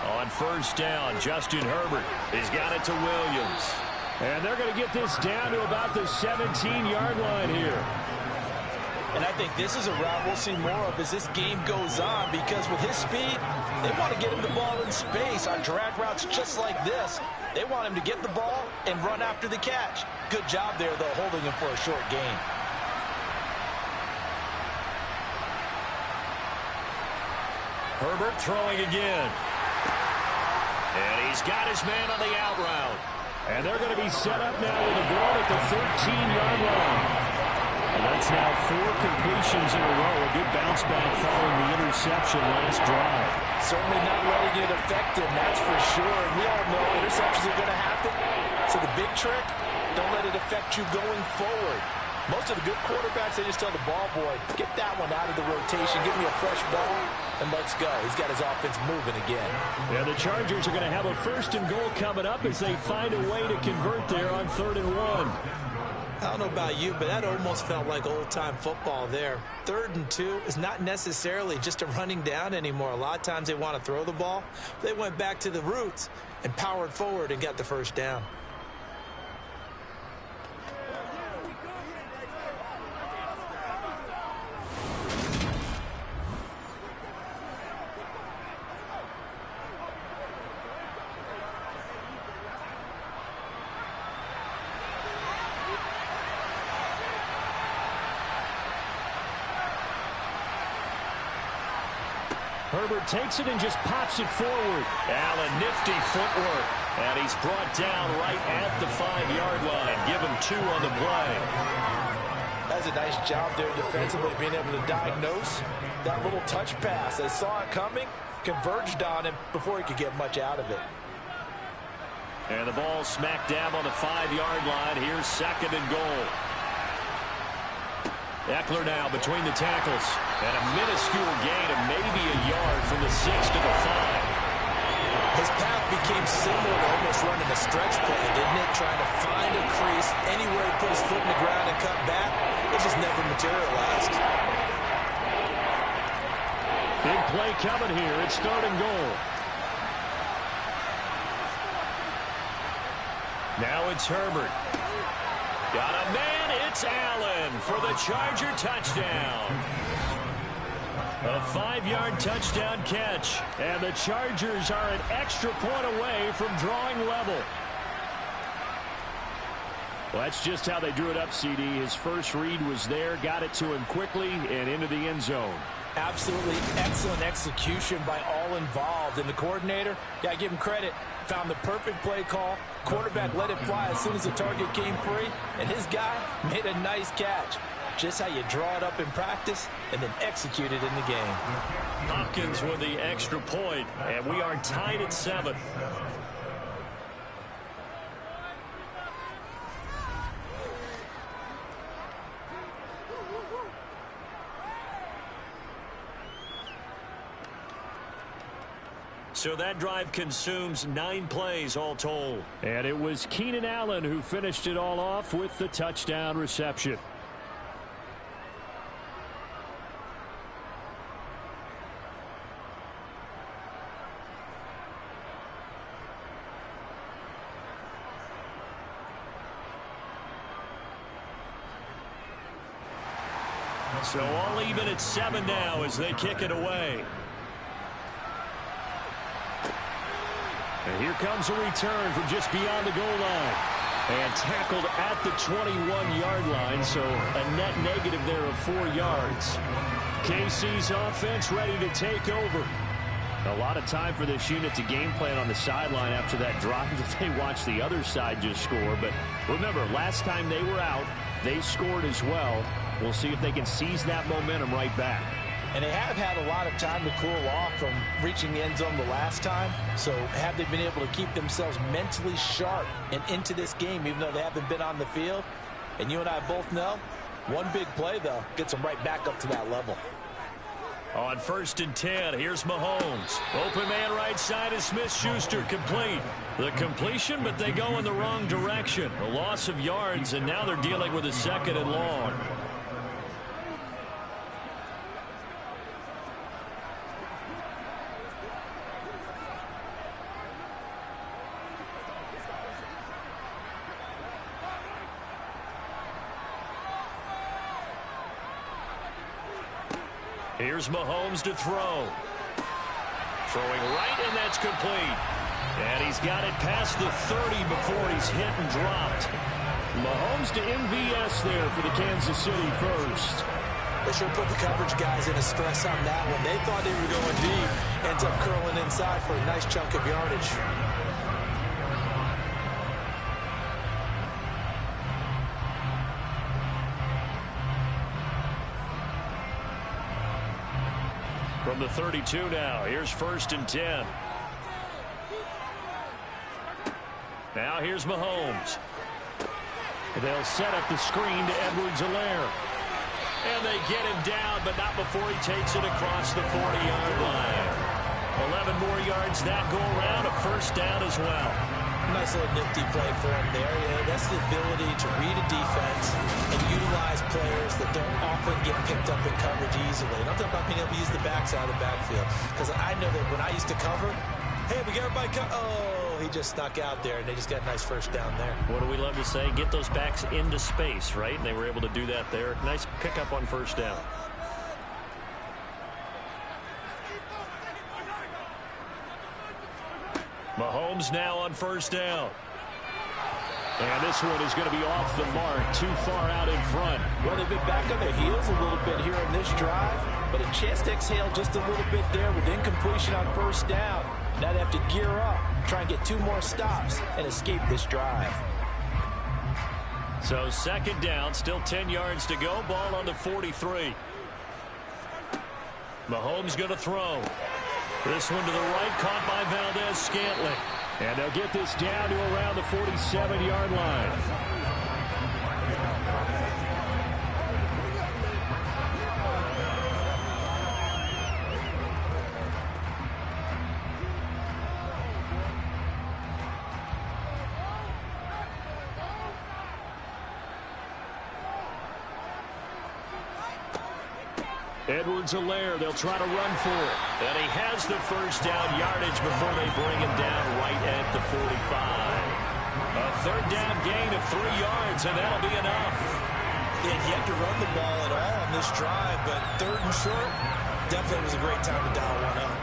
D: On 1st down, Justin Herbert. He's got it to Williams. And they're going to get this down to about the 17-yard line here.
C: And I think this is a route we'll see more of as this game goes on because with his speed, they want to get him the ball in space on drag routes just like this. They want him to get the ball and run after the catch. Good job there, though, holding him for a short gain.
D: Herbert throwing again. And he's got his man on the out route. And they're going to be set up now with a ball at the 13-yard line. And that's now 4 completions in a row. A good bounce back following the interception last drive.
C: Certainly not letting it affect him, that's for sure. And we all know interceptions are going to happen. So the big trick, don't let it affect you going forward. Most of the good quarterbacks, they just tell the ball boy, get that one out of the rotation, give me a fresh ball, and let's go. He's got his offense moving again.
D: Yeah, the Chargers are going to have a 1st and goal coming up as they find a way to convert there on 3rd and 1.
C: I don't know about you, but that almost felt like old-time football there. 3rd and 2 is not necessarily just a running down anymore. A lot of times they want to throw the ball. They went back to the roots and powered forward and got the first down.
D: Herbert takes it and just pops it forward. Allen, nifty footwork. And he's brought down right at the 5-yard line. Give him 2 on the play.
C: That's a nice job there defensively, being able to diagnose that little touch pass. They saw it coming, converged on him before he could get much out of it.
D: And the ball smack dab on the 5-yard line. Here's 2nd and goal. Eckler now between the tackles. And a minuscule gain of maybe a yard from the 6 to the 5.
C: His path became similar to almost running a stretch play, didn't it? Trying to find a crease anywhere he put his foot in the ground and cut back. It just never materialized.
D: Big play coming here. It's 3rd and goal. Now it's Herbert. Got a man. It's Allen for the Charger touchdown. A 5-yard touchdown catch. And the Chargers are an extra point away from drawing level. Well, that's just how they drew it up, CD. His first read was there, got it to him quickly, and into the end zone.
C: Absolutely excellent execution by all involved. And the coordinator, got to give him credit, found the perfect play call. Quarterback let it fly as soon as the target came free, and his guy made a nice catch. Just how you draw it up in practice and then execute it in the game.
D: Hopkins with the extra point, and we are tied at 7. So that drive consumes 9 plays all told. And it was Keenan Allen who finished it all off with the touchdown reception. So all even at 7 now as they kick it away. And here comes a return from just beyond the goal line. And tackled at the 21-yard line, so a net negative there of 4 yards. KC's offense ready to take over. A lot of time for this unit to game plan on the sideline after that drive that they watched the other side just score. But remember, last time they were out, they scored as well. We'll see if they can seize that momentum right back.
C: And they have had a lot of time to cool off from reaching the end zone the last time. So have they been able to keep themselves mentally sharp and into this game, even though they haven't been on the field? And you and I both know, one big play, though, gets them right back up to that level.
D: On 1st and 10, here's Mahomes. Open man right side is Smith-Schuster, complete. The completion, but they go in the wrong direction. A loss of yards, and now they're dealing with a 2nd and long. Here's Mahomes to throw. Throwing right, and that's complete. And he's got it past the 30 before he's hit and dropped. Mahomes to MVS there for the Kansas City first.
C: They sure put the coverage guys in a stress on that one. They thought they were going deep. Ends up curling inside for a nice chunk of yardage.
D: From the 32 now, here's 1st and 10. Now here's Mahomes. They'll set up the screen to Edwards-Helaire. And they get him down, but not before he takes it across the 40-yard line. 11 more yards that go around, a 1st down as well.
C: Nice little nifty play for him there. Yeah, that's the ability to read a defense and utilize players that don't often get picked up in coverage easily. And I'm talking about being able to use the backside of the backfield. Because I know that when I used to cover, hey, we got everybody oh, he just snuck out there, and they just got a nice 1st down there.
D: What do we love to say? Get those backs into space, right? And they were able to do that there. Nice pickup on 1st down. Mahomes now on 1st down. And this one is going to be off the mark, too far out in front.
C: Well, they've been back on their heels a little bit here in this drive, but a chance to exhale just a little bit there with incompletion on 1st down. Now they have to gear up, try and get 2 more stops, and escape this drive.
D: So 2nd down, still 10 yards to go, ball on the 43. Mahomes going to throw. This one to the right, caught by Valdez-Scantling. And they'll get this down to around the 47-yard line. Edwards-Helaire, they'll try to run for it. And he has the 1st down yardage before they bring him down right at the 45. A 3rd down gain of 3 yards, and that'll be enough.
C: They had yet to run the ball at all on this drive, but 3rd and short, definitely was a great time to dial one up.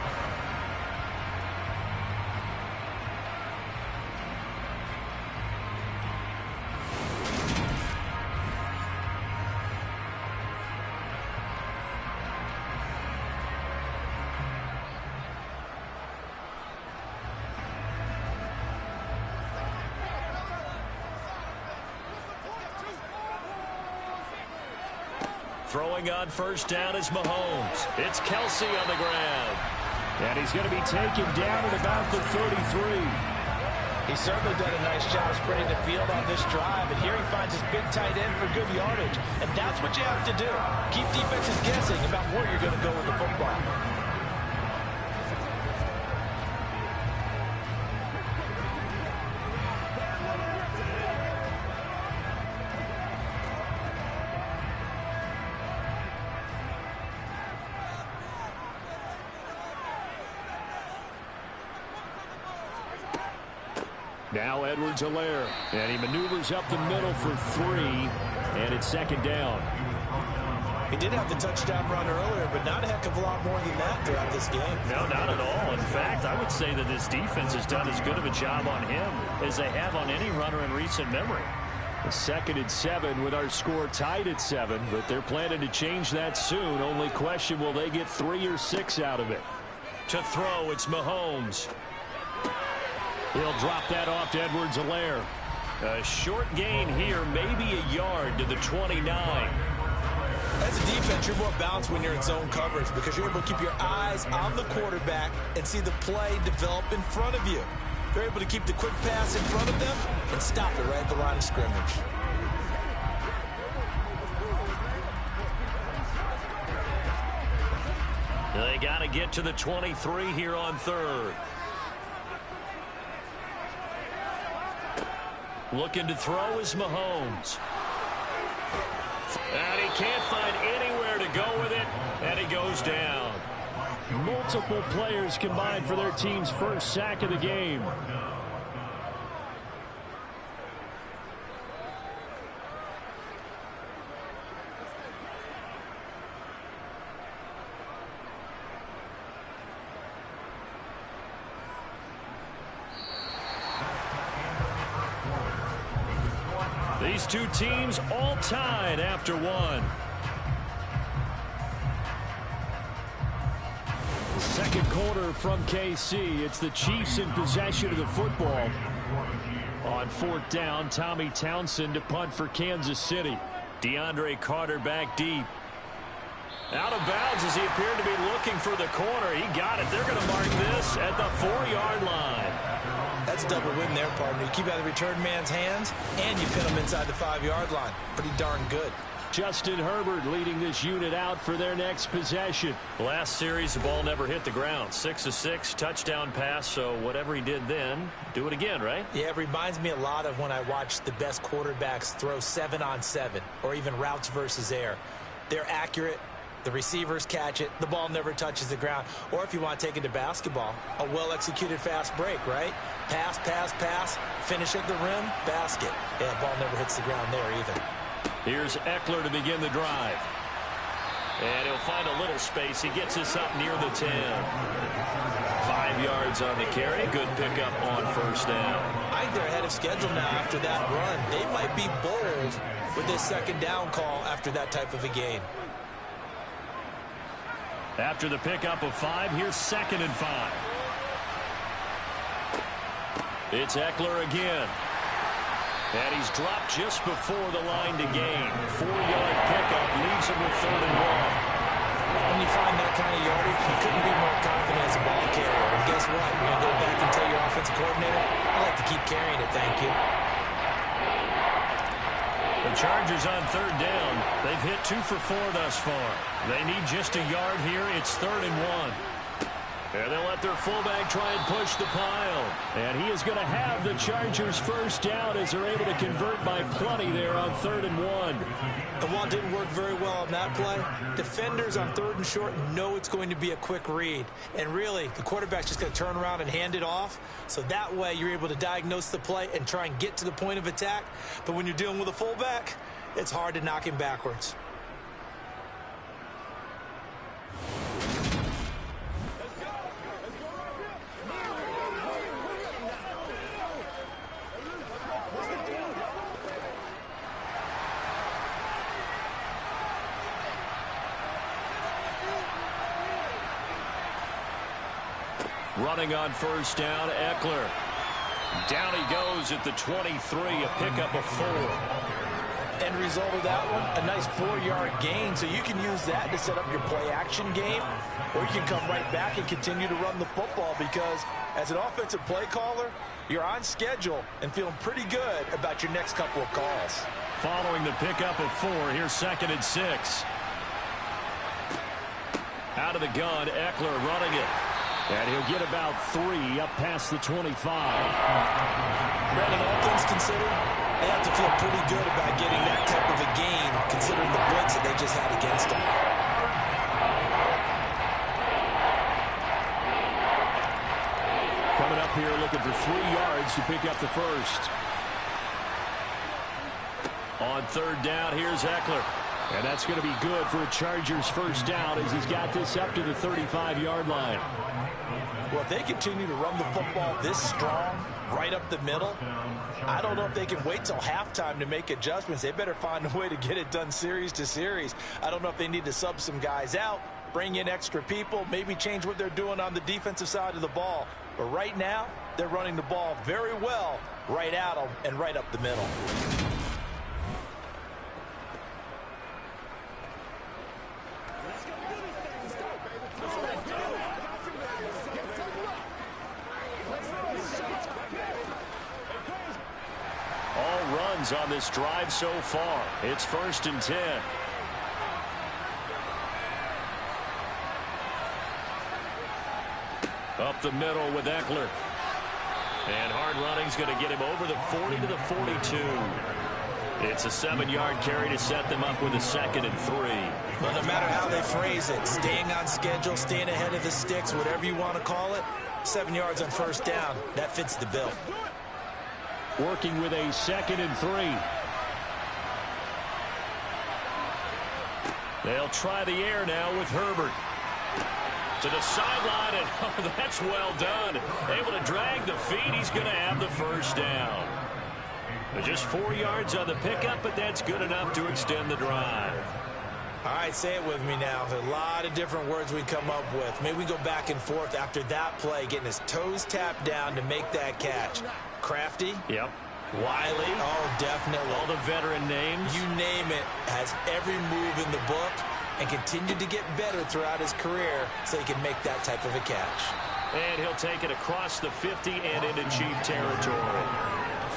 D: Throwing on 1st down is Mahomes. It's Kelsey on the ground. And he's going to be taken down at about the 33.
C: He's certainly done a nice job spreading the field on this drive. And here he finds his big tight end for good yardage. And that's what you have to do. Keep defenses guessing about where you're going to go with the football.
D: Now Edwards-Helaire, and he maneuvers up the middle for 3, and it's 2nd down.
C: He did have the touchdown run earlier, but not a heck of a lot more than that throughout this game.
D: No, not at all. In fact, I would say that this defense has done as good of a job on him as they have on any runner in recent memory. A 2nd and 7 with our score tied at 7, but they're planning to change that soon. Only question, will they get 3 or 6 out of it? To throw, it's Mahomes. He'll drop that off to Edwards-Helaire. A short gain here, maybe a yard to the 29.
C: As a defense, you're more balanced when you're in zone coverage because you're able to keep your eyes on the quarterback and see the play develop in front of you. They're able to keep the quick pass in front of them and stop it right at the line of scrimmage.
D: They got to get to the 23 here on 3rd. Looking to throw is Mahomes. And he can't find anywhere to go with it, and he goes down. Multiple players combined for their team's first sack of the game. These two teams all tied after 1. Second quarter from KC. It's the Chiefs in possession of the football. On 4th down, Tommy Townsend to punt for Kansas City. DeAndre Carter back deep. Out of bounds as he appeared to be looking for the corner. He got it. They're going to mark this at the 4-yard line.
C: That's a double win there, partner. You keep out of the return man's hands, and you pin him inside the 5-yard line. Pretty darn good.
D: Justin Herbert leading this unit out for their next possession. Last series, the ball never hit the ground. 6 of 6, touchdown pass, so whatever he did then, do it again, right?
C: Yeah, it reminds me a lot of when I watch the best quarterbacks throw 7-on-7 or even routes versus air. They're accurate. The receivers catch it. The ball never touches the ground. Or if you want to take it to basketball, a well-executed fast break, right? Pass, pass, pass, finish at the rim, basket. Yeah, the ball never hits the ground there either.
D: Here's Eckler to begin the drive. And he'll find a little space. He gets us up near the 10. 5 yards on the carry. Good pickup on 1st down.
C: I think they're ahead of schedule now after that run. They might be bold with this 2nd down call after that type of a gain.
D: After the pickup of 5, here's 2nd and 5. It's Eckler again. And he's dropped just before the line to gain. 4-yard pickup leaves him with 3rd and 1.
C: When you find that kind of yardage, you couldn't be more confident as a ball carrier. And guess what? You're going to go back and tell your offensive coordinator, I like to keep carrying it, thank you.
D: The Chargers on 3rd down. They've hit 2 for 4 thus far. They need just a yard here. It's 3rd and 1. And they'll let their fullback try and push the pile. And he is going to have the Chargers first down as they're able to convert by plenty there on 3rd and 1.
C: And while it didn't work very well on that play, defenders on 3rd and short know it's going to be a quick read. And really, the quarterback's just going to turn around and hand it off. So that way, you're able to diagnose the play and try and get to the point of attack. But when you're dealing with a fullback, it's hard to knock him backwards.
D: Running on 1st down, Eckler. Down he goes at the 23, a pickup of 4.
C: End result of that one, a nice 4-yard gain. So you can use that to set up your play-action game, or you can come right back and continue to run the football because as an offensive play caller, you're on schedule and feeling pretty good about your next couple of calls.
D: Following the pickup of 4, here's 2nd and 6. Out of the gun, Eckler running it. And he'll get about 3 up past the 25.
C: Brandon, all things considered, they have to feel pretty good about getting that type of a gain considering the blitz that they just had against them.
D: Coming up here looking for 3 yards to pick up the first. On 3rd down, here's Eckler. And that's going to be good for a Chargers first down as he's got this up to the 35-yard line.
C: Well, if they continue to run the football this strong, right up the middle, I don't know if they can wait till halftime to make adjustments. They better find a way to get it done series to series. I don't know if they need to sub some guys out, bring in extra people, maybe change what they're doing on the defensive side of the ball. But right now, they're running the ball very well right at them and right up the middle.
D: All runs on this drive so far. It's 1st and 10. Up the middle with Eckler. And hard running's going to get him over the 40 to the 42. It's a 7-yard carry to set them up with a 2nd and 3.
C: Well, no matter how they phrase it, staying on schedule, staying ahead of the sticks, whatever you want to call it, 7 yards on first down, that fits the bill.
D: Working with a 2nd and 3. They'll try the air now with Herbert. To the sideline, and oh, that's well done. Able to drag the feet. He's going to have the first down. Just 4 yards on the pickup, but that's good enough to extend the drive.
C: All right, say it with me now. There's a lot of different words we come up with. Maybe we go back and forth after that play, getting his toes tapped down to make that catch. Crafty?
D: Yep.
C: Wiley? Oh, definitely.
D: All the veteran names?
C: You name it. Has every move in the book and continued to get better throughout his career so he can make that type of a catch.
D: And he'll take it across the 50 and into Chief territory.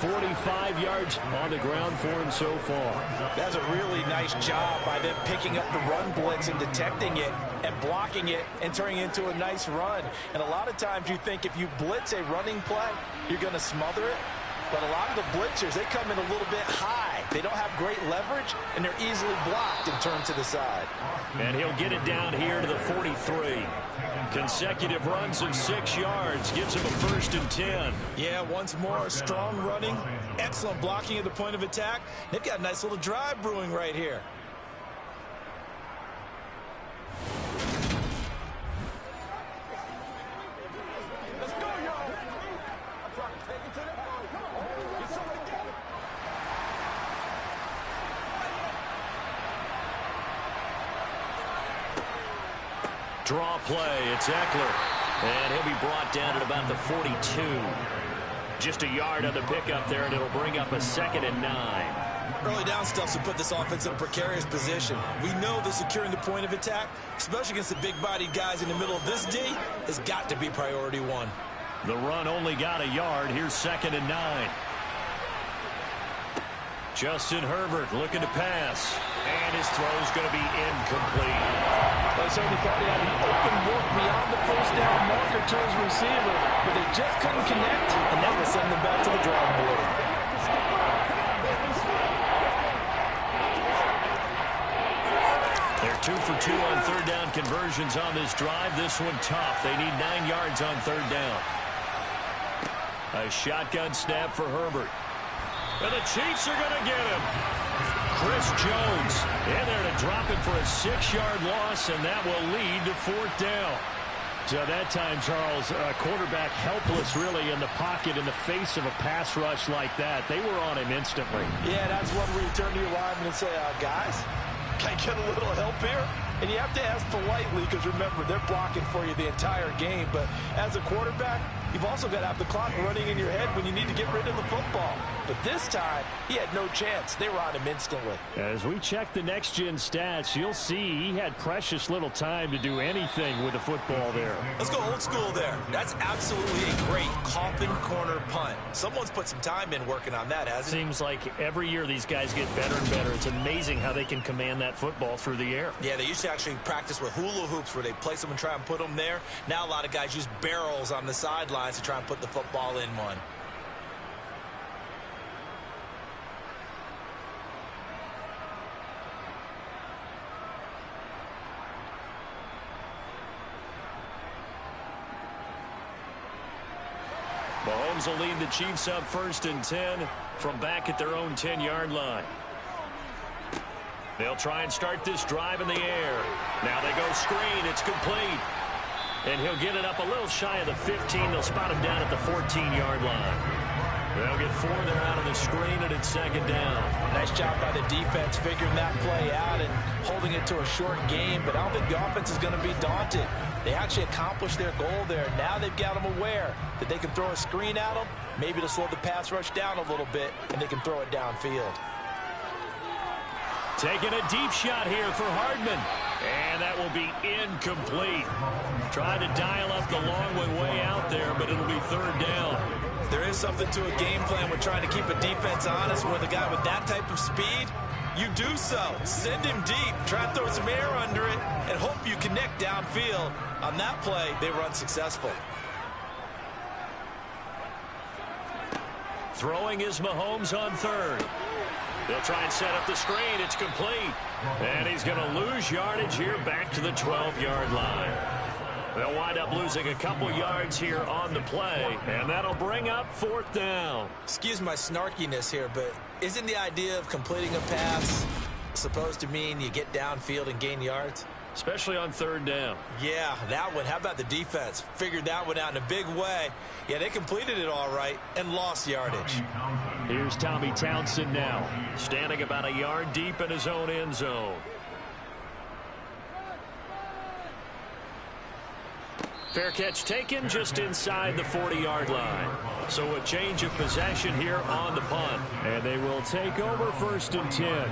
D: 45 yards on the ground for him so far.
C: That's a really nice job by them picking up the run blitz and detecting it and blocking it and turning it into a nice run. And a lot of times you think if you blitz a running play, you're going to smother it. But a lot of the blitzers, they come in a little bit high. They don't have great leverage, and they're easily blocked and turned to the side.
D: And he'll get it down here to the 43. Consecutive runs of 6 yards gives him a 1st and 10.
C: Yeah, once more, strong running, excellent blocking at the point of attack. They've got a nice little drive brewing right here.
D: Draw play, it's Eckler. And he'll be brought down at about the 42. Just a yard on the pickup there, and it'll bring up a 2nd and 9.
C: Early down stuff to put this offense in a precarious position. We know that securing the point of attack, especially against the big-bodied guys in the middle of this D, has got to be priority one.
D: The run only got a yard. Here's 2nd and 9. Justin Herbert looking to pass. And his throw's going to be incomplete.
C: They certainly thought he had an open look beyond the first down marker to his receiver, but they just couldn't connect, and that will send them back to the drawing board.
D: They're 2 for 2 on 3rd down conversions on this drive. This one tough. They need 9 yards on 3rd down. A shotgun snap for Herbert. And the Chiefs are going to get him. Chris Jones in there to drop it for a 6-yard loss, and that will lead to 4th down. So that time, Charles, quarterback helpless really in the pocket in the face of a pass rush like that. They were on him instantly.
C: Yeah, that's one where you turn to your lineman and say, guys, can I get a little help here? And you have to ask politely because, remember, they're blocking for you the entire game. But as a quarterback, you've also got to have the clock running in your head when you need to get rid of the football. But this time, he had no chance. They were on him instantly.
D: As we check the next-gen stats, you'll see he had precious little time to do anything with the football there.
C: Let's go old school there. That's absolutely a great coffin corner punt. Someone's put some time in working on that, hasn't it?
D: Seems like every year these guys get better and better. It's amazing how they can command that football through the air.
C: Yeah, they used to actually practice with hula hoops where they place them and try and put them there. Now a lot of guys use barrels on the sidelines to try and put the football in one.
D: Mahomes will lead the Chiefs up 1st and 10 from back at their own 10-yard line. They'll try and start this drive in the air. Now they go screen. It's complete. And he'll get it up a little shy of the 15. They'll spot him down at the 14-yard line. They'll get 4 there out of the screen, and it's second down.
C: Nice job by the defense figuring that play out and holding it to a short game, but I don't think the offense is going to be daunted. They actually accomplished their goal there. Now they've got them aware that they can throw a screen at them, maybe to slow the pass rush down a little bit, and they can throw it downfield.
D: Taking a deep shot here for Hardman. And that will be incomplete. Tried to dial up the long way out there, but it'll be third down.
C: There is something to a game plan with trying to keep a defense honest. With a guy with that type of speed, you do so. Send him deep. Try to throw some air under it and hope you connect downfield. On that play, they were unsuccessful.
D: Throwing is Mahomes on third. They'll try and set up the screen. It's complete. And he's going to lose yardage here back to the 12-yard line. They'll wind up losing a couple yards here on the play, and that'll bring up fourth down.
C: Excuse my snarkiness here, but isn't the idea of completing a pass supposed to mean you get downfield and gain yards?
D: Especially on third down.
C: Yeah, that one. How about the defense? Figured that one out in a big way. Yeah, they completed it all right and lost yardage.
D: Here's Tommy Townsend now, standing about a yard deep in his own end zone. Fair catch taken just inside the 40-yard line. So a change of possession here on the punt. And they will take over first and 10.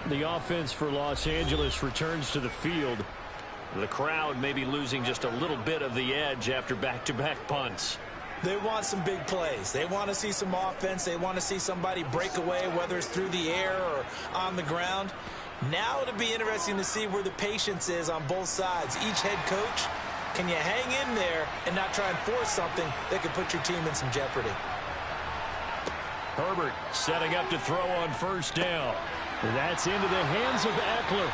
D: The offense for Los Angeles returns to the field. The crowd may be losing just a little bit of the edge after back-to-back punts.
C: They want some big plays. They want to see some offense. They want to see somebody break away, whether it's through the air or on the ground. Now it'll be interesting to see where the patience is on both sides. Each head coach, can you hang in there and not try and force something that could put your team in some jeopardy?
D: Herbert setting up to throw on first down. That's into the hands of Eckler.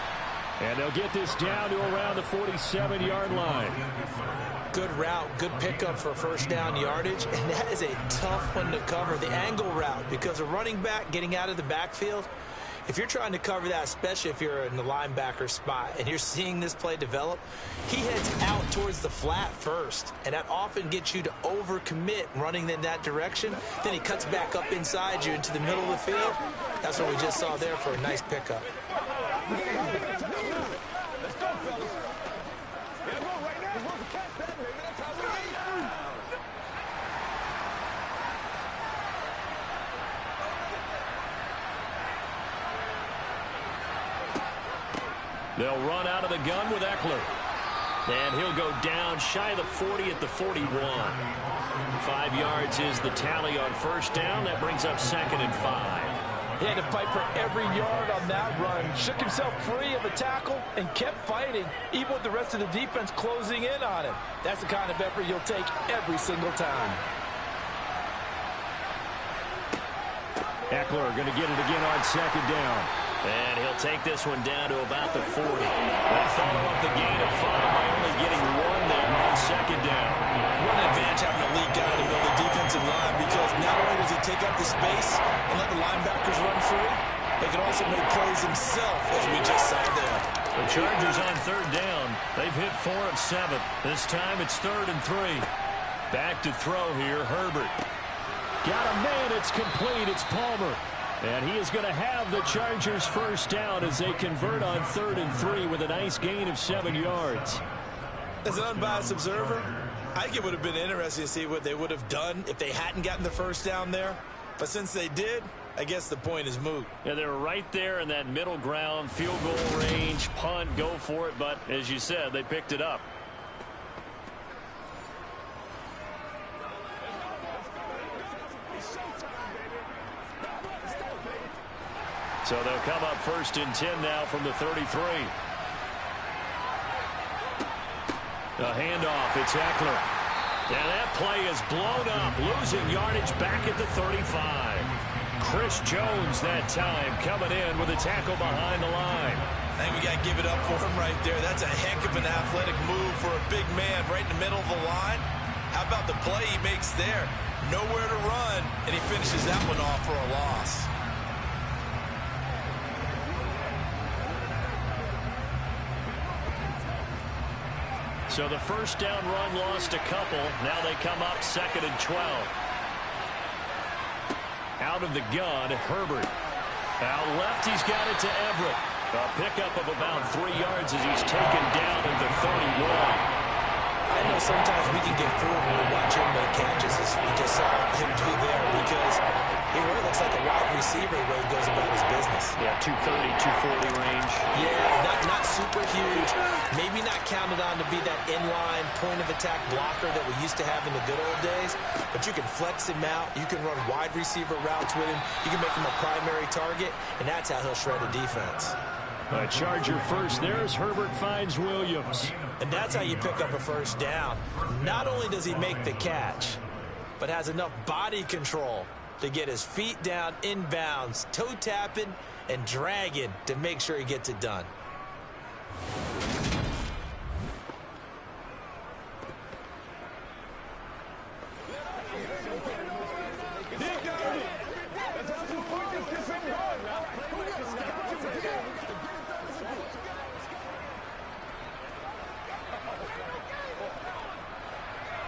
D: And they'll get this down to around the 47-yard line.
C: Good route, good pickup for first down yardage, and that is a tough one to cover, the angle route, because a running back getting out of the backfield, if you're trying to cover that, especially if you're in the linebacker spot and you're seeing this play develop, he heads out towards the flat first, and that often gets you to overcommit running in that direction. Then he cuts back up inside you into the middle of the field. That's what we just saw there for a nice pickup.
D: They'll run out of the gun with Eckler. And he'll go down shy of the 40 at the 41. 5 yards is the tally on first down. That brings up second and 5.
C: He had to fight for every yard on that run. Shook himself free of a tackle and kept fighting, even with the rest of the defense closing in on him. That's the kind of effort you'll take every single time.
D: Eckler going to get it again on second down. And he'll take this one down to about the 40. They follow up the gain of 5 by only getting 1 there on second down.
C: What an advantage having a lead guy to build a defensive line, because not only does he take up the space and let the linebackers run free, they can also make plays himself, as we just saw there.
D: The Chargers on third down. They've hit 4 of 7. This time it's third and 3. Back to throw here, Herbert. Got a man, it's complete, it's Palmer. And he is going to have the Chargers first down as they convert on third and 3 with a nice gain of 7 yards.
C: As an unbiased observer, I think it would have been interesting to see what they would have done if they hadn't gotten the first down there. But since they did, I guess the point is moot.
D: Yeah, they were right there in that middle ground, field goal range, punt, go for it. But as you said, they picked it up. So they'll come up first and 10 now from the 33. A handoff, it's Eckler. And that play is blown up, losing yardage back at the 35. Chris Jones that time coming in with a tackle behind the line.
C: I think we got to give it up for him right there. That's a heck of an athletic move for a big man right in the middle of the line. How about the play he makes there? Nowhere to run, and he finishes that one off for a loss.
D: So the first down run lost a couple. Now they come up 2nd and 12. Out of the gun, Herbert. Out left, he's got it to Everett. A pickup of about 3 yards as he's taken down at the 31.
C: I know sometimes we can get fooled when we watch him make catches, as we just saw him do there, because he really looks like a wide receiver the way he goes about his business.
D: Yeah, 230, 240 range.
C: Yeah, not super huge. Maybe not counted on to be that inline point-of-attack blocker that we used to have in the good old days, but you can flex him out. You can run wide receiver routes with him. You can make him a primary target, and that's how he'll shred a defense.
D: A Charger first there as Herbert finds Williams.
C: And that's how you pick up a first down. Not only does he make the catch, but has enough body control to get his feet down inbounds, toe tapping and dragging to make sure he gets it done.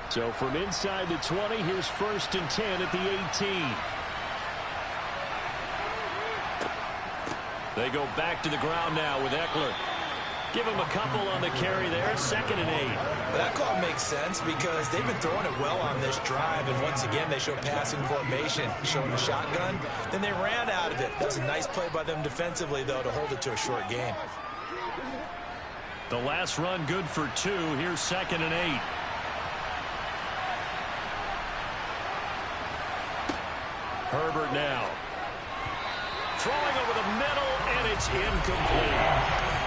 D: So from inside the 20, here's 1st and 10 at the 18. They go back to the ground now with Eckler. Give him a couple on the carry there, 2nd and 8.
C: Well, that call makes sense because they've been throwing it well on this drive, and once again they show passing formation, showing the shotgun. Then they ran out of it. That was a nice play by them defensively, though, to hold it to a short game.
D: The last run good for 2. Here's 2nd and 8. Herbert now. Throwing over the middle, and it's incomplete.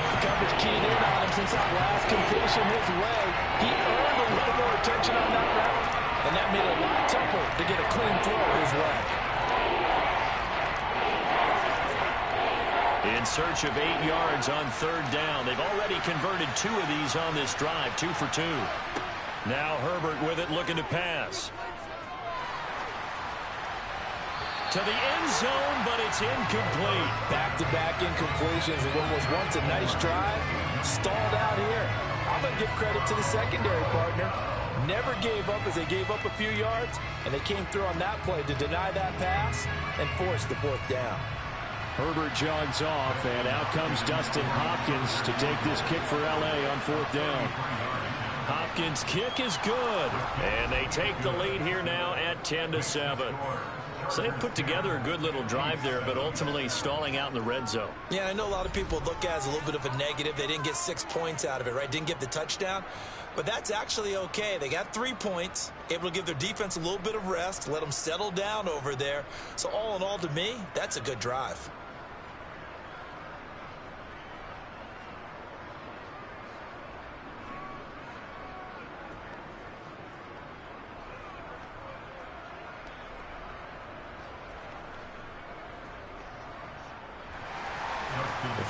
C: The coverage keyed in on him since that last completion his way. He earned a little more attention on that route, and that made it a lot tougher to get a clean throw his way.
D: In search of 8 yards on 3rd down. They've already converted 2 of these on this drive, 2 for 2. Now Herbert with it, looking to pass. To the end zone, but it's incomplete.
C: Back-to-back incompletions of what was once a nice drive. Stalled out here. I'm going to give credit to the secondary partner. Never gave up as they gave up a few yards, and they came through on that play to deny that pass and force the 4th down.
D: Herbert jogs off, and out comes Dustin Hopkins to take this kick for L.A. on 4th down. Hopkins' kick is good, and they take the lead here now at 10-7. So they put together a good little drive there, but ultimately stalling out in the red zone.
C: Yeah, I know a lot of people look at it as a little bit of a negative. They didn't get 6 points out of it, right? Didn't get the touchdown. But that's actually okay. They got 3 points, able to give their defense a little bit of rest, let them settle down over there. So all in all, to me, that's a good drive.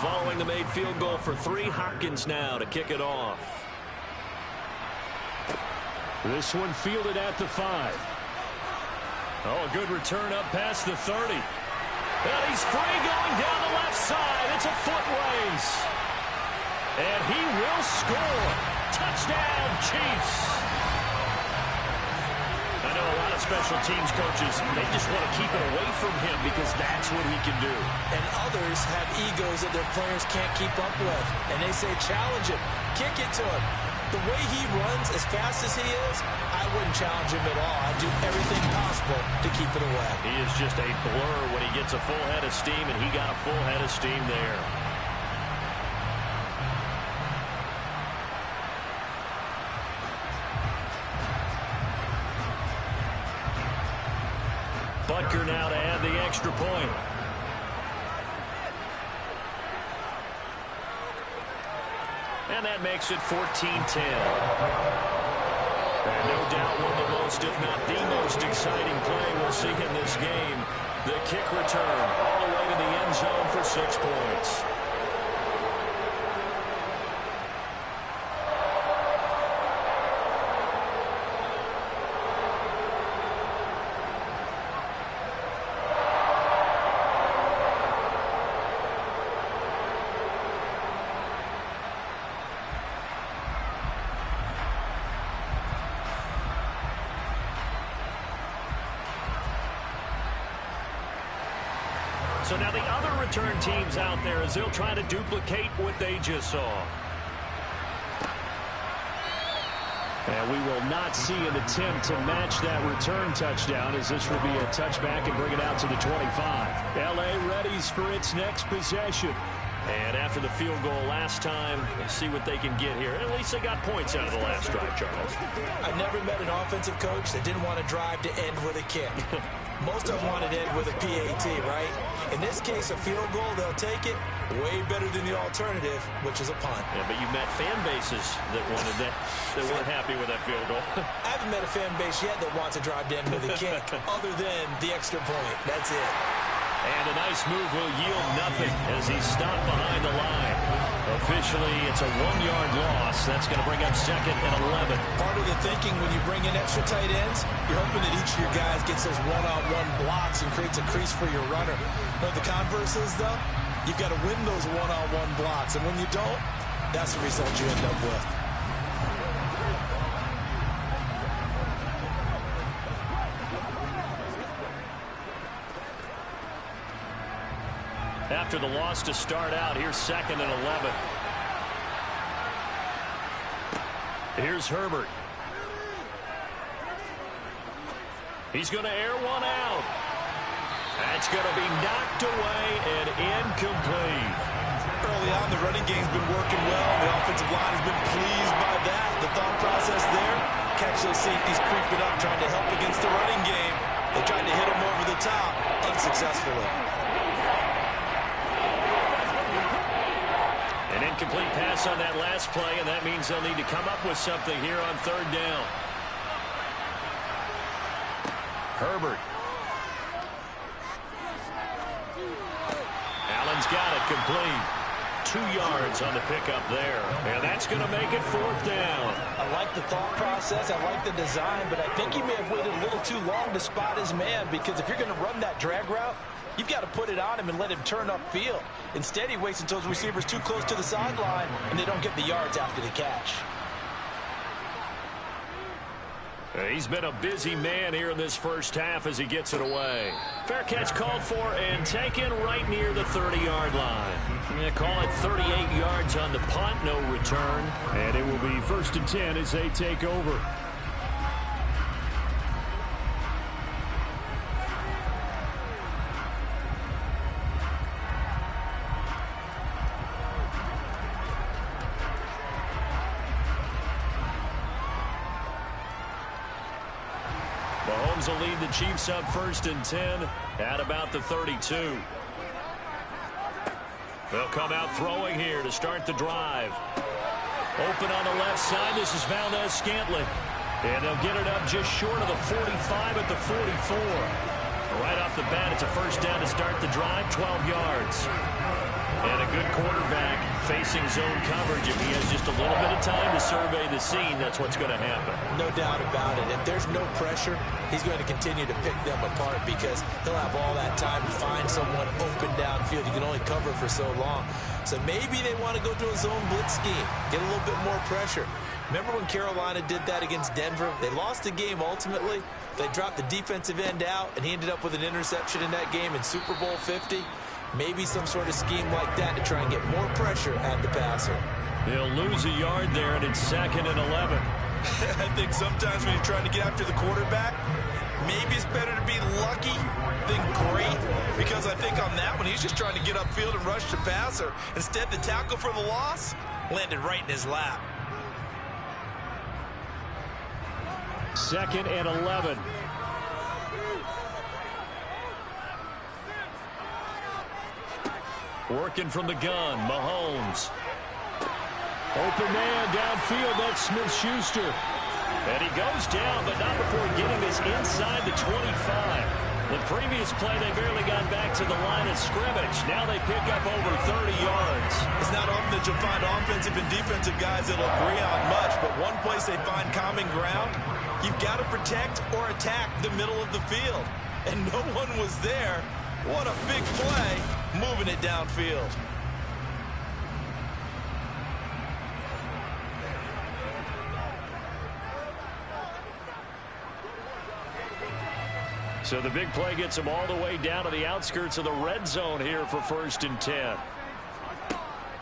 D: Following the made field goal for 3, Hopkins now to kick it off. This one fielded at the 5. Oh, a good return up past the 30. And he's free going down the left side. It's a foot race. And he will score. Touchdown, Chiefs. I know a lot of special teams coaches, they just want to keep it away from him because that's what he can do.
C: And others have egos that their players can't keep up with. And they say, challenge him, kick it to him. The way he runs as fast as he is, I wouldn't challenge him at all. I'd do everything possible to keep it away.
D: He is just a blur when he gets a full head of steam, and he got a full head of steam there. Butker now to add the extra point. And that makes it 14-10. And no doubt one of the most, if not the most exciting play we'll see in this game. The kick return all the way to the end zone for 6 points. So now the other return teams out there as they'll try to duplicate what they just saw. And we will not see an attempt to match that return touchdown, as this will be a touchback and bring it out to the 25. L.A. readies for its next possession. And after the field goal last time, let's see what they can get here. At least they got points out of the last drive, Charles.
C: I never met an offensive coach that didn't want to drive to end with a kick. Most of them wanted to end with a PAT, right? In this case, a field goal, they'll take it. Way better than the alternative, which is a punt.
D: Yeah, but you met fan bases that wanted that, that weren't happy with that field goal.
C: I haven't met a fan base yet that wants to drive to end with a kick, other than the extra point. That's it.
D: And a nice move will yield nothing as he's stopped behind the line. Officially, it's a 1-yard loss. That's going to bring up 2nd and 11.
C: Part of the thinking when you bring in extra tight ends, you're hoping that each of your guys gets those one-on-one blocks and creates a crease for your runner. But the converse is, though, you've got to win those one-on-one blocks. And when you don't, that's the result you end up with.
D: After the loss to start out, here's 2nd and 11. Here's Herbert. He's going to air one out. That's going to be knocked away and incomplete.
C: Early on, the running game's been working well. The offensive line has been pleased by that. The thought process there, catch those safeties creeping up, trying to help against the running game. They tried to hit him over the top, unsuccessfully.
D: An incomplete pass on that last play, and that means they'll need to come up with something here on 3rd down. Herbert. Allen's got it complete. 2 yards on the pickup there. And that's going to make it 4th down.
C: I like the thought process. I like the design, but I think he may have waited a little too long to spot his man, because if you're going to run that drag route, you've got to put it on him and let him turn upfield. Instead, he waits until his receivers too close to the sideline, and they don't get the yards after the catch.
D: He's been a busy man here in this first half as he gets it away. Fair catch called for and taken right near the 30-yard line. Yeah, call it 38 yards on the punt, no return. And it will be 1st and 10 as they take over. Mahomes will lead the Chiefs up 1st and 10 at about the 32. They'll come out throwing here to start the drive. Open on the left side. This is Valdez-Scantling. And they'll get it up just short of the 45 at the 44. Right off the bat, it's a 1st down to start the drive, 12 yards. And a good quarterback facing zone coverage. If he has just a little bit of time to survey the scene, that's what's going to happen.
C: No doubt about it. If there's no pressure, he's going to continue to pick them apart, because he'll have all that time to find someone open downfield. You can only cover for so long. So maybe they want to go to a zone blitz scheme, get a little bit more pressure. Remember when Carolina did that against Denver? They lost the game ultimately. They dropped the defensive end out, and he ended up with an interception in that game in Super Bowl 50. Maybe some sort of scheme like that to try and get more pressure at the passer.
D: They'll lose a yard there, and it's 2nd and 11.
C: I think sometimes when you're trying to get after the quarterback, maybe it's better to be lucky than great, because I think on that one, he's just trying to get upfield and rush the passer. Instead, the tackle for the loss landed right in his lap.
D: 2nd and 11. Working from the gun, Mahomes. Open man downfield, that's Smith-Schuster. And he goes down, but not before getting this inside the 25. The previous play, they barely got back to the line of scrimmage. Now they pick up over 30 yards.
C: It's not often that you'll find offensive and defensive guys that'll agree on much, but one place they find common ground, you've got to protect or attack the middle of the field. And no one was there. What a big play, moving it downfield.
B: So the big play gets them all the way down to the outskirts of the red zone here for 1st and 10.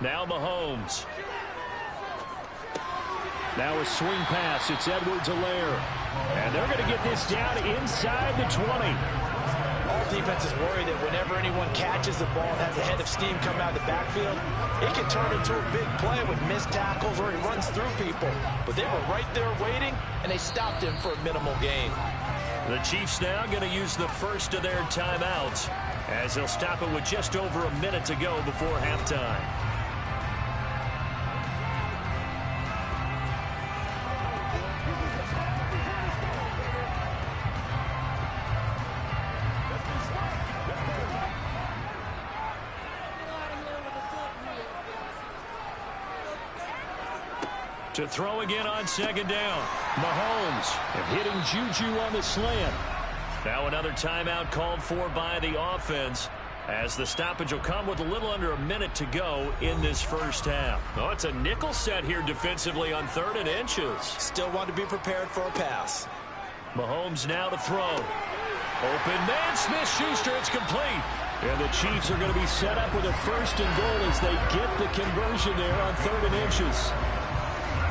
B: Now Mahomes. Now a swing pass. It's Edwards-Helaire. And they're going to get this down inside the 20.
C: All defenses worry that whenever anyone catches the ball and has a head of steam come out of the backfield, it can turn into a big play with missed tackles or he runs through people. But they were right there waiting, and they stopped him for a minimal gain.
B: The Chiefs now going to use the first of their timeouts as they'll stop it with just over a minute to go before halftime. To throw again on 2nd down. Mahomes and hitting Juju on the slant. Now another timeout called for by the offense as the stoppage will come with a little under a minute to go in this first half. Oh, it's a nickel set here defensively on 3rd and inches.
C: Still want to be prepared for a pass.
B: Mahomes now to throw. Open man, Smith-Schuster, it's complete. And the Chiefs are going to be set up with a 1st and goal as they get the conversion there on 3rd and inches.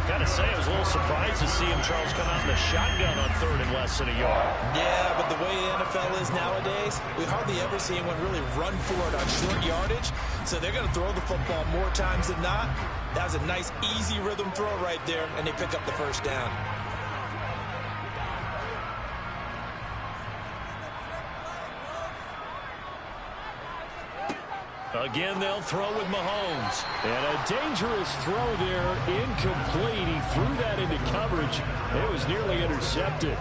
B: Got to say, I was a little surprised to see him, Charles, come out in the shotgun on 3rd and less than a yard.
C: Yeah, but the way the NFL is nowadays, we hardly ever see anyone really run for it on short yardage. So they're going to throw the football more times than not. That was a nice, easy rhythm throw right there, and they pick up the 1st down.
B: Again, they'll throw with Mahomes.
D: And a dangerous throw there, incomplete. He threw that into coverage. It was nearly intercepted.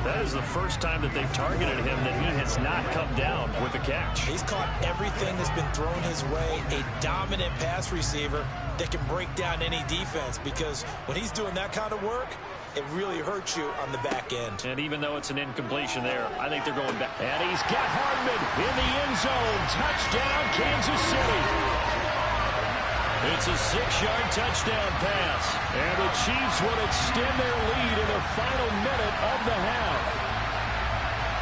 B: That is the first time that they've targeted him that he has not come down with a catch.
C: He's caught everything that's been thrown his way. A dominant pass receiver that can break down any defense, because when he's doing that kind of work, it really hurts you on the back end.
B: And even though it's an incompletion there, I think they're going back. And he's got Hardman in the end zone. Touchdown, Kansas City. It's a 6-yard touchdown pass. And the Chiefs will extend their lead in the final minute of the half.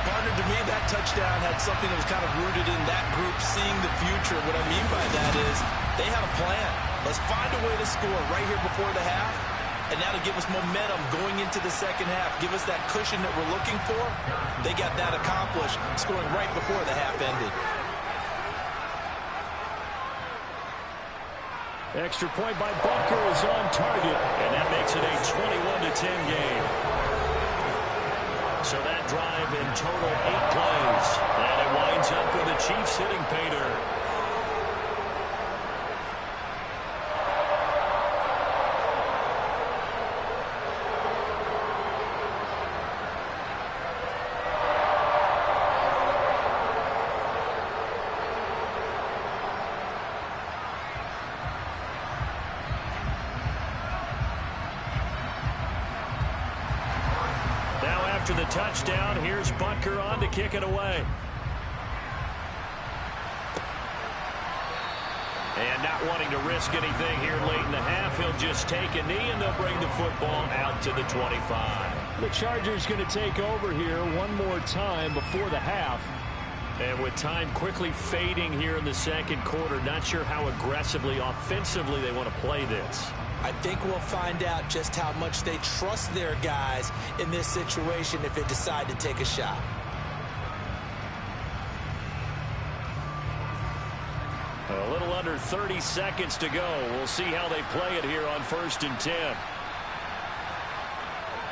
C: Partner, to me, that touchdown had something that was kind of rooted in that group seeing the future. What I mean by that is they had a plan. Let's find a way to score right here before the half. And now to give us momentum going into the second half, give us that cushion that we're looking for, they got that accomplished, scoring right before the half ended.
D: Extra point by Butker is on target.
B: And that makes it a 21-10 game. So that drive in total 8 plays. And it winds up with the Chiefs hitting pay dirt. After the touchdown, here's Butker on to kick it away. And not wanting to risk anything here late in the half, he'll just take a knee and they'll bring the football out to the 25.
D: The Chargers going to take over here one more time before the half.
B: And with time quickly fading here in the second quarter, not sure how aggressively, offensively they want to play this.
C: I think we'll find out just how much they trust their guys in this situation if they decide to take a shot.
B: A little under 30 seconds to go. We'll see how they play it here on 1st and 10.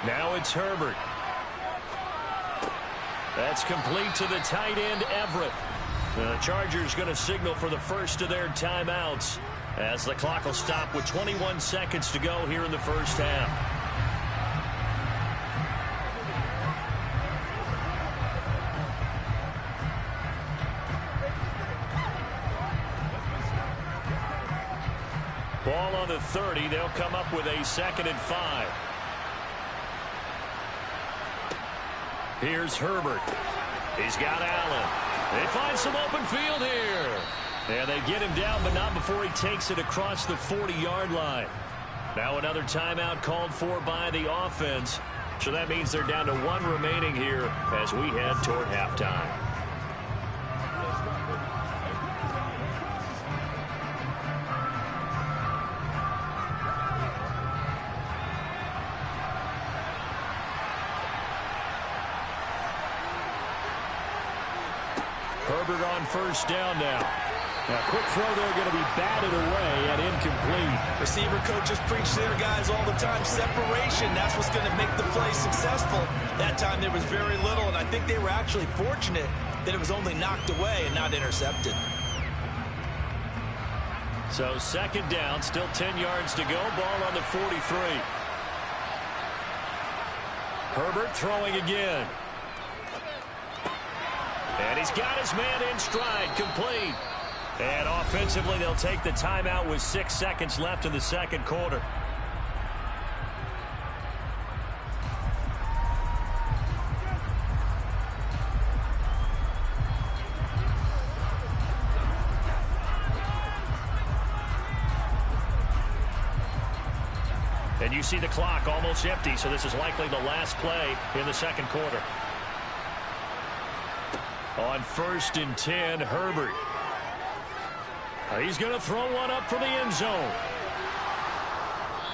B: Now it's Herbert. That's complete to the tight end, Everett. The Chargers going to signal for the first of their timeouts as the clock will stop with 21 seconds to go here in the first half. Ball on the 30. They'll come up with a 2nd and 5. Here's Herbert. He's got Allen. They find some open field here. And they get him down, but not before he takes it across the 40-yard line. Now another timeout called for by the offense
D: So that means they're down to 1 remaining here as we head toward halftime. Herbert on first down now. Now, quick throw there, going to be batted away and incomplete.
C: Receiver coaches preach to their guys all the time. Separation, that's what's going to make the play successful. That time there was very little, and I think they were actually fortunate that it was only knocked away and not intercepted.
D: So second down, still 10 yards to go. Ball on the 43. Herbert throwing again. And he's got his man in stride, complete. And offensively, they'll take the timeout with 6 seconds left in the second quarter. And you see the clock almost empty, so this is likely the last play in the second quarter. On 1st and 10, Herbert. He's going to throw one up for the end zone.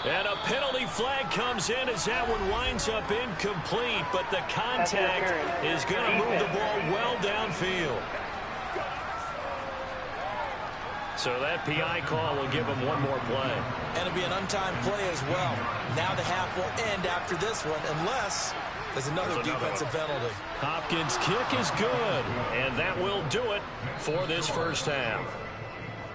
D: And a penalty flag comes in as that one winds up incomplete, but the contact is going to move the ball well downfield. So that PI call will give him one more play.
C: And it'll be an untimed play as well. Now the half will end after this one, unless there's another defensive penalty.
D: Hopkins' kick is good, and that will do it for this first half.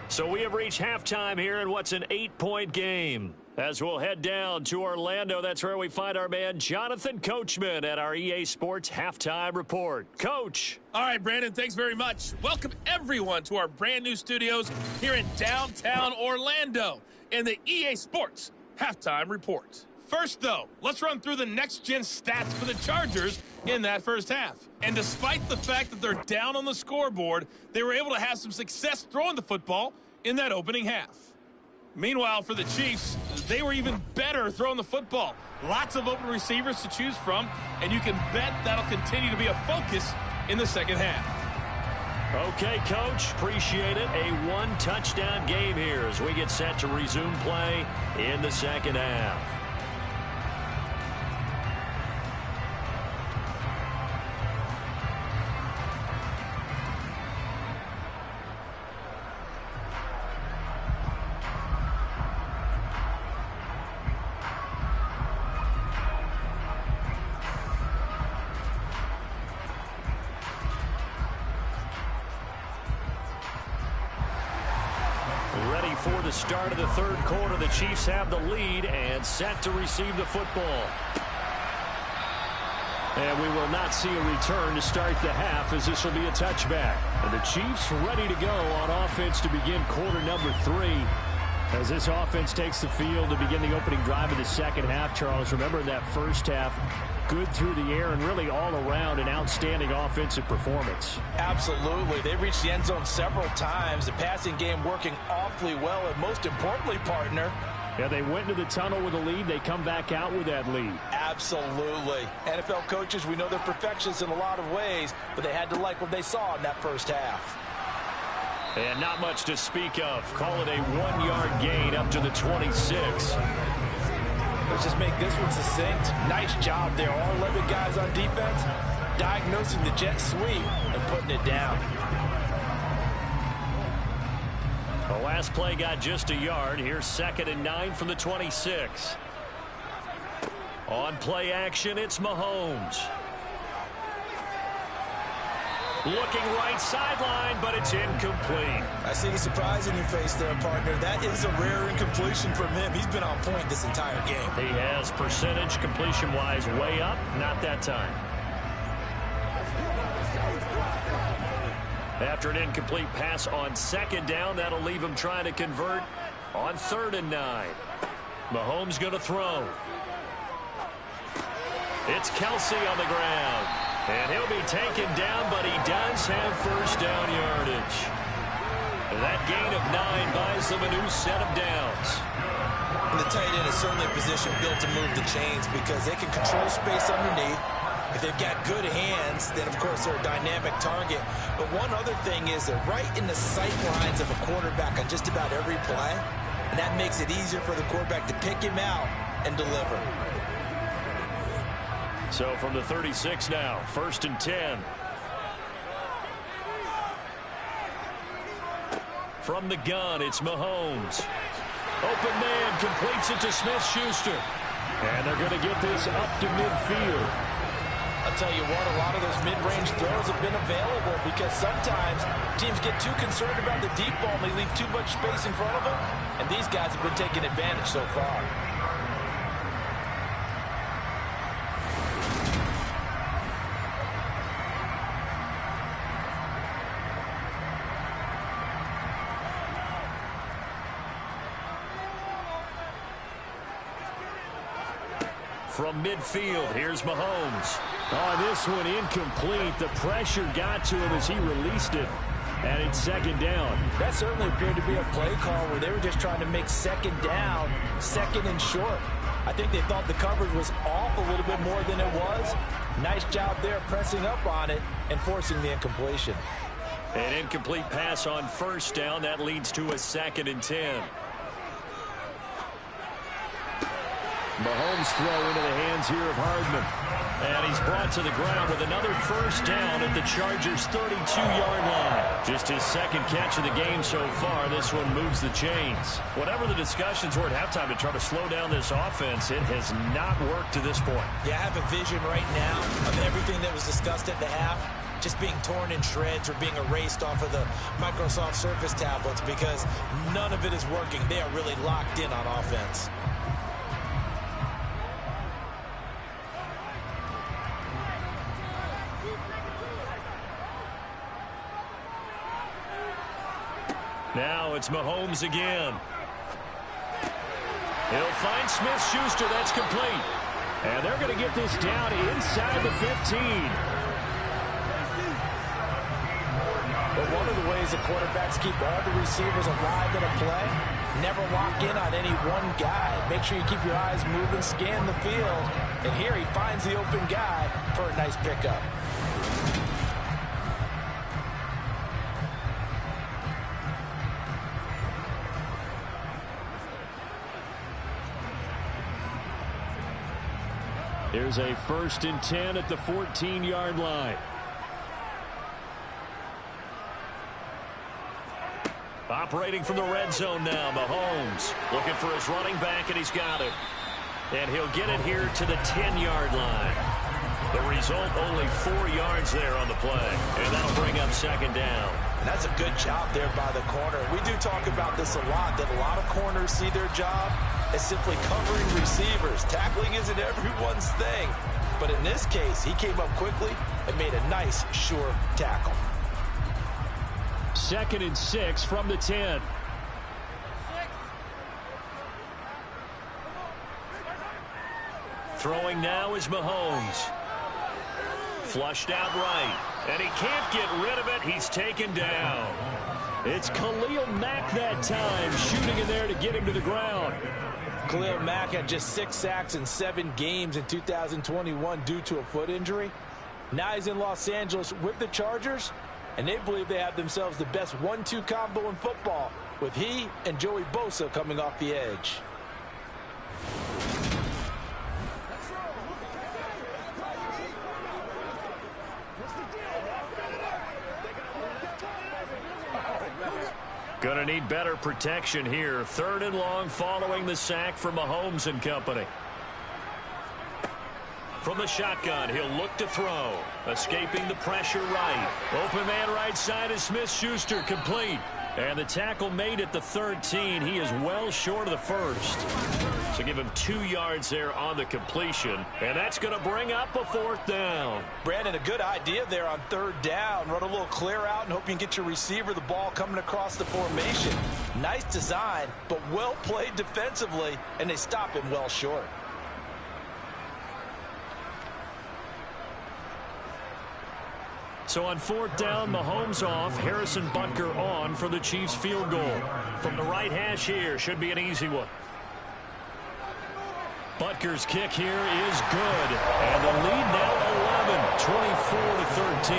D: So we have reached halftime here in what's an 8-point game. As we'll head down to Orlando, that's where we find our man Jonathan Coachman at our EA Sports Halftime Report. Coach.
F: All right, Brandon, thanks very much. Welcome, everyone, to our brand new studios here in downtown Orlando in the EA Sports Halftime Report. First, though, let's run through the next-gen stats for the Chargers in that first half. And despite the fact that they're down on the scoreboard, they were able to have some success throwing the football in that opening half. Meanwhile, for the Chiefs, they were even better throwing the football. Lots of open receivers to choose from, and you can bet that'll continue to be a focus in the second half.
D: Okay, Coach, appreciate it. A 1-touchdown game here as we get set to resume play in the second half. For the start of the third quarter, the Chiefs have the lead and set to receive the football. And we will not see a return to start the half as this will be a touchback. And the Chiefs ready to go on offense to begin quarter number 3. As this offense takes the field to begin the opening drive of the second half, Charles, remember in that first half, good through the air and really all around an outstanding offensive performance.
C: Absolutely. They reached the end zone several times. The passing game working awfully well, and most importantly, partner,
D: yeah, they went into the tunnel with a lead. They come back out with that lead.
C: Absolutely. NFL coaches, we know they're perfectionists in a lot of ways, but they had to like what they saw in that first half.
D: And not much to speak of. Call it a 1-yard gain up to the 26.
C: Let's just make this one succinct. Nice job there. All 11 guys on defense diagnosing the jet sweep and putting it down.
D: The last play got just a yard. Here's 2nd and 9 from the 26. On play action, it's Mahomes. Looking right sideline, but it's incomplete.
C: I see the surprise in your face there, partner. That is a rare incompletion from him. He's been on point this entire game.
D: He has percentage completion-wise way up. Not that time. After an incomplete pass on 2nd down, that'll leave him trying to convert on 3rd and 9. Mahomes going to throw. It's Kelsey on the ground. And he'll be taken down, but he does have first down yardage. That gain of 9 buys them a new set of downs.
C: And the tight end is certainly a position built to move the chains because they can control space underneath. If they've got good hands, then, of course, they're a dynamic target. But one other thing is they're right in the sight lines of a quarterback on just about every play, and that makes it easier for the quarterback to pick him out and deliver.
D: So from the 36 now, 1st and 10. From the gun, it's Mahomes. Open man completes it to Smith-Schuster. And they're going to get this up to midfield.
C: I'll tell you what, a lot of those mid-range throws have been available because sometimes teams get too concerned about the deep ball and they leave too much space in front of them. And these guys have been taking advantage so far.
D: From midfield, here's Mahomes. Oh, this one incomplete. The pressure got to him as he released it. And it's 2nd down.
C: That certainly appeared to be a play call where they were just trying to make 2nd down, 2nd and short. I think they thought the coverage was off a little bit more than it was. Nice job there pressing up on it and forcing the incompletion.
D: An incomplete pass on 1st down. That leads to a 2nd and 10. Mahomes throw into the hands here of Hardman. And he's brought to the ground with another 1st down at the Chargers' 32-yard line. Just his 2nd catch of the game so far. This one moves the chains. Whatever the discussions were at halftime to try to slow down this offense, it has not worked to this point.
C: Yeah, I have a vision right now of everything that was discussed at the half just being torn in shreds or being erased off of the Microsoft Surface tablets because none of it is working. They are really locked in on offense.
D: Now it's Mahomes again. He'll find Smith-Schuster. That's complete. And they're going to get this down inside the 15.
C: But one of the ways the quarterbacks keep all the receivers alive in a play, never lock in on any one guy. Make sure you keep your eyes moving, scan the field. And here he finds the open guy for a nice pickup.
D: Here's a 1st and 10 at the 14-yard line. Operating from the red zone now, Mahomes looking for his running back, and he's got it. And he'll get it here to the 10-yard line. The result, only 4 yards there on the play. And that'll bring up 2nd down.
C: And that's a good job there by the corner. We do talk about this a lot, that a lot of corners see their job as simply covering receivers. Tackling isn't everyone's thing. But in this case, he came up quickly and made a nice, sure tackle.
D: 2nd and 6 from the 10. Throwing now is Mahomes. Flushed out right. And he can't get rid of it. He's taken down. It's Khalil Mack that time, shooting in there to get him to the ground.
C: Khalil Mack had just 6 sacks in 7 games in 2021 due to a foot injury. Now he's in Los Angeles with the Chargers, and they believe they have themselves the best 1-2 combo in football with he and Joey Bosa coming off the edge.
D: Gonna need better protection here. 3rd and long following the sack from Mahomes and company. From the shotgun, he'll look to throw. Escaping the pressure right. Open man right side is Smith-Schuster, complete. And the tackle made at the 13. He is well short of the 1st. So give him 2 yards there on the completion. And that's going to bring up a 4th down.
C: Brandon, a good idea there on 3rd down. Run a little clear out and hope you can get your receiver the ball coming across the formation. Nice design, but well played defensively, and they stop him well short.
D: So on 4th down, Mahomes off, Harrison Butker on for the Chiefs field goal. From the right hash here, should be an easy one. Butker's kick here is good. And the lead now 11, 24-13.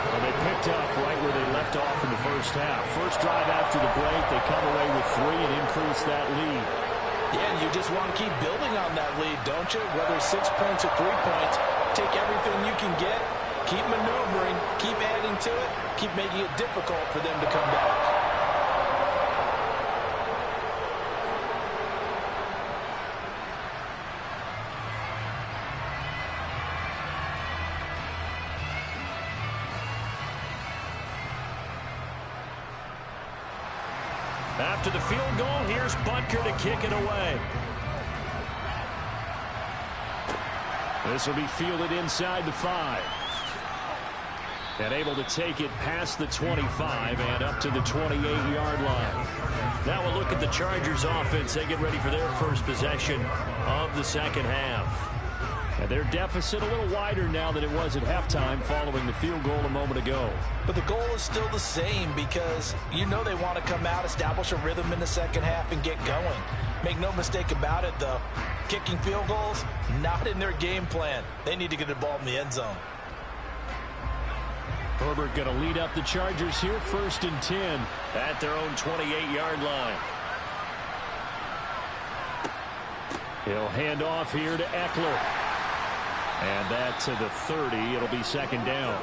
D: Well, they picked up right where they left off in the first half. First drive after the break, they come away with 3 and increase that lead.
C: Yeah, and you just want to keep building on that lead, don't you? Whether it's 6 points or 3 points, take everything you can get, keep maneuvering, keep adding to it, keep making it difficult for them to come back.
D: After the field goal, here's Butker to kick it away. This will be fielded inside the 5. And able to take it past the 25 and up to the 28-yard line. Now we'll look at the Chargers offense. They get ready for their first possession of the second half. And their deficit a little wider now than it was at halftime following the field goal a moment ago.
C: But the goal is still the same because you know they want to come out, establish a rhythm in the second half, and get going. Make no mistake about it, though. Kicking field goals, not in their game plan. They need to get the ball in the end zone.
D: Herbert going to lead up the Chargers here, 1st and 10 at their own 28-yard line. He'll hand off here to Eckler. And that to the 30. It'll be 2nd down.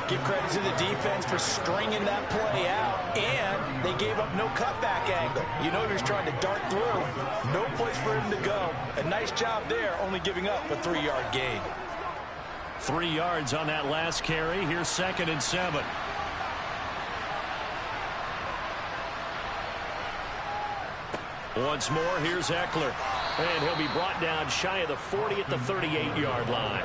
C: Give credit to the defense for stringing that play out. And they gave up no cutback angle. You know he was trying to dart through. No place for him to go. A nice job there, only giving up a 3-yard gain.
D: 3 yards on that last carry. Here's 2nd and 7. Once more, here's Eckler. And he'll be brought down shy of the 40 at the 38-yard line.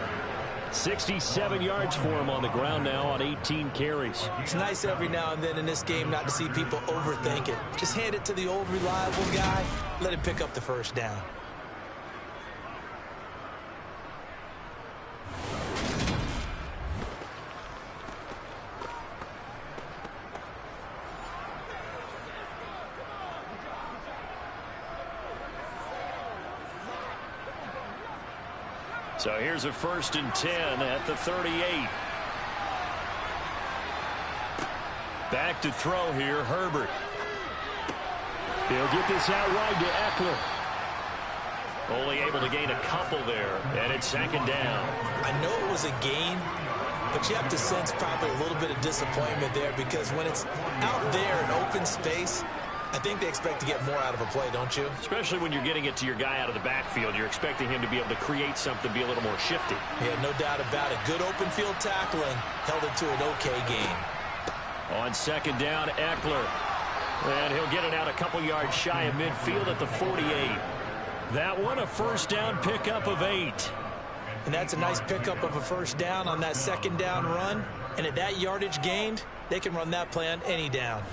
D: 67 yards for him on the ground now on 18 carries.
C: It's nice every now and then in this game not to see people overthink it. Just hand it to the old reliable guy. Let him pick up the first down.
D: So here's a 1st and 10 at the 38. Back to throw here, Herbert. He'll get this out wide to Eckler. Only able to gain a couple there, and it's 2nd down.
C: I know it was a gain, but you have to sense probably a little bit of disappointment there because when it's out there in open space, I think they expect to get more out of a play, don't you?
D: Especially when you're getting it to your guy out of the backfield. You're expecting him to be able to create something, be a little more shifty.
C: Yeah, no doubt about it. Good open field tackling held it to an okay gain.
D: On 2nd down, Eckler. And he'll get it out a couple yards shy of midfield at the 48. That one, a 1st down pickup of 8.
C: And that's a nice pickup of a 1st down on that 2nd down run. And at that yardage gained, they can run that play on any down.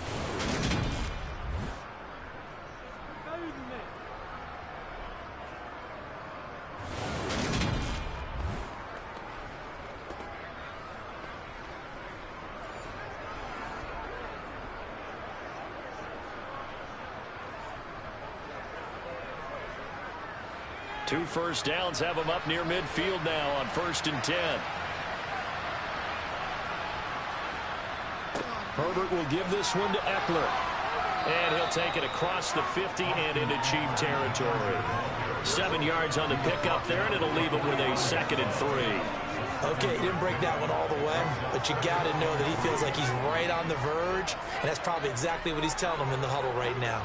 D: Two 1st downs have him up near midfield now on 1st and 10. Herbert will give this one to Eckler. And he'll take it across the 50 and into Chief territory. 7 yards on the pickup there, and it'll leave him with a 2nd and 3.
C: Okay, he didn't break that one all the way, but you got to know that he feels like he's right on the verge, and that's probably exactly what he's telling them in the huddle right now.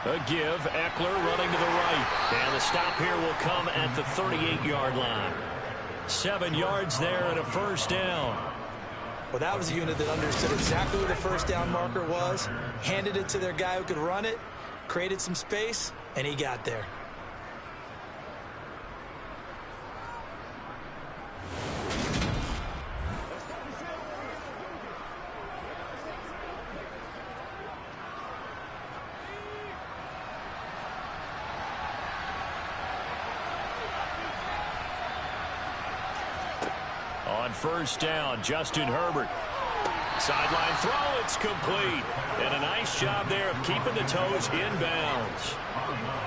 D: A give, Eckler running to the right. And the stop here will come at the 38-yard line. 7 yards there and a 1st down.
C: Well, that was a unit that understood exactly where the 1st down marker was, handed it to their guy who could run it, created some space, and he got there.
D: first down. Justin Herbert. Sideline throw, it's complete. And a nice job there of keeping the toes in bounds.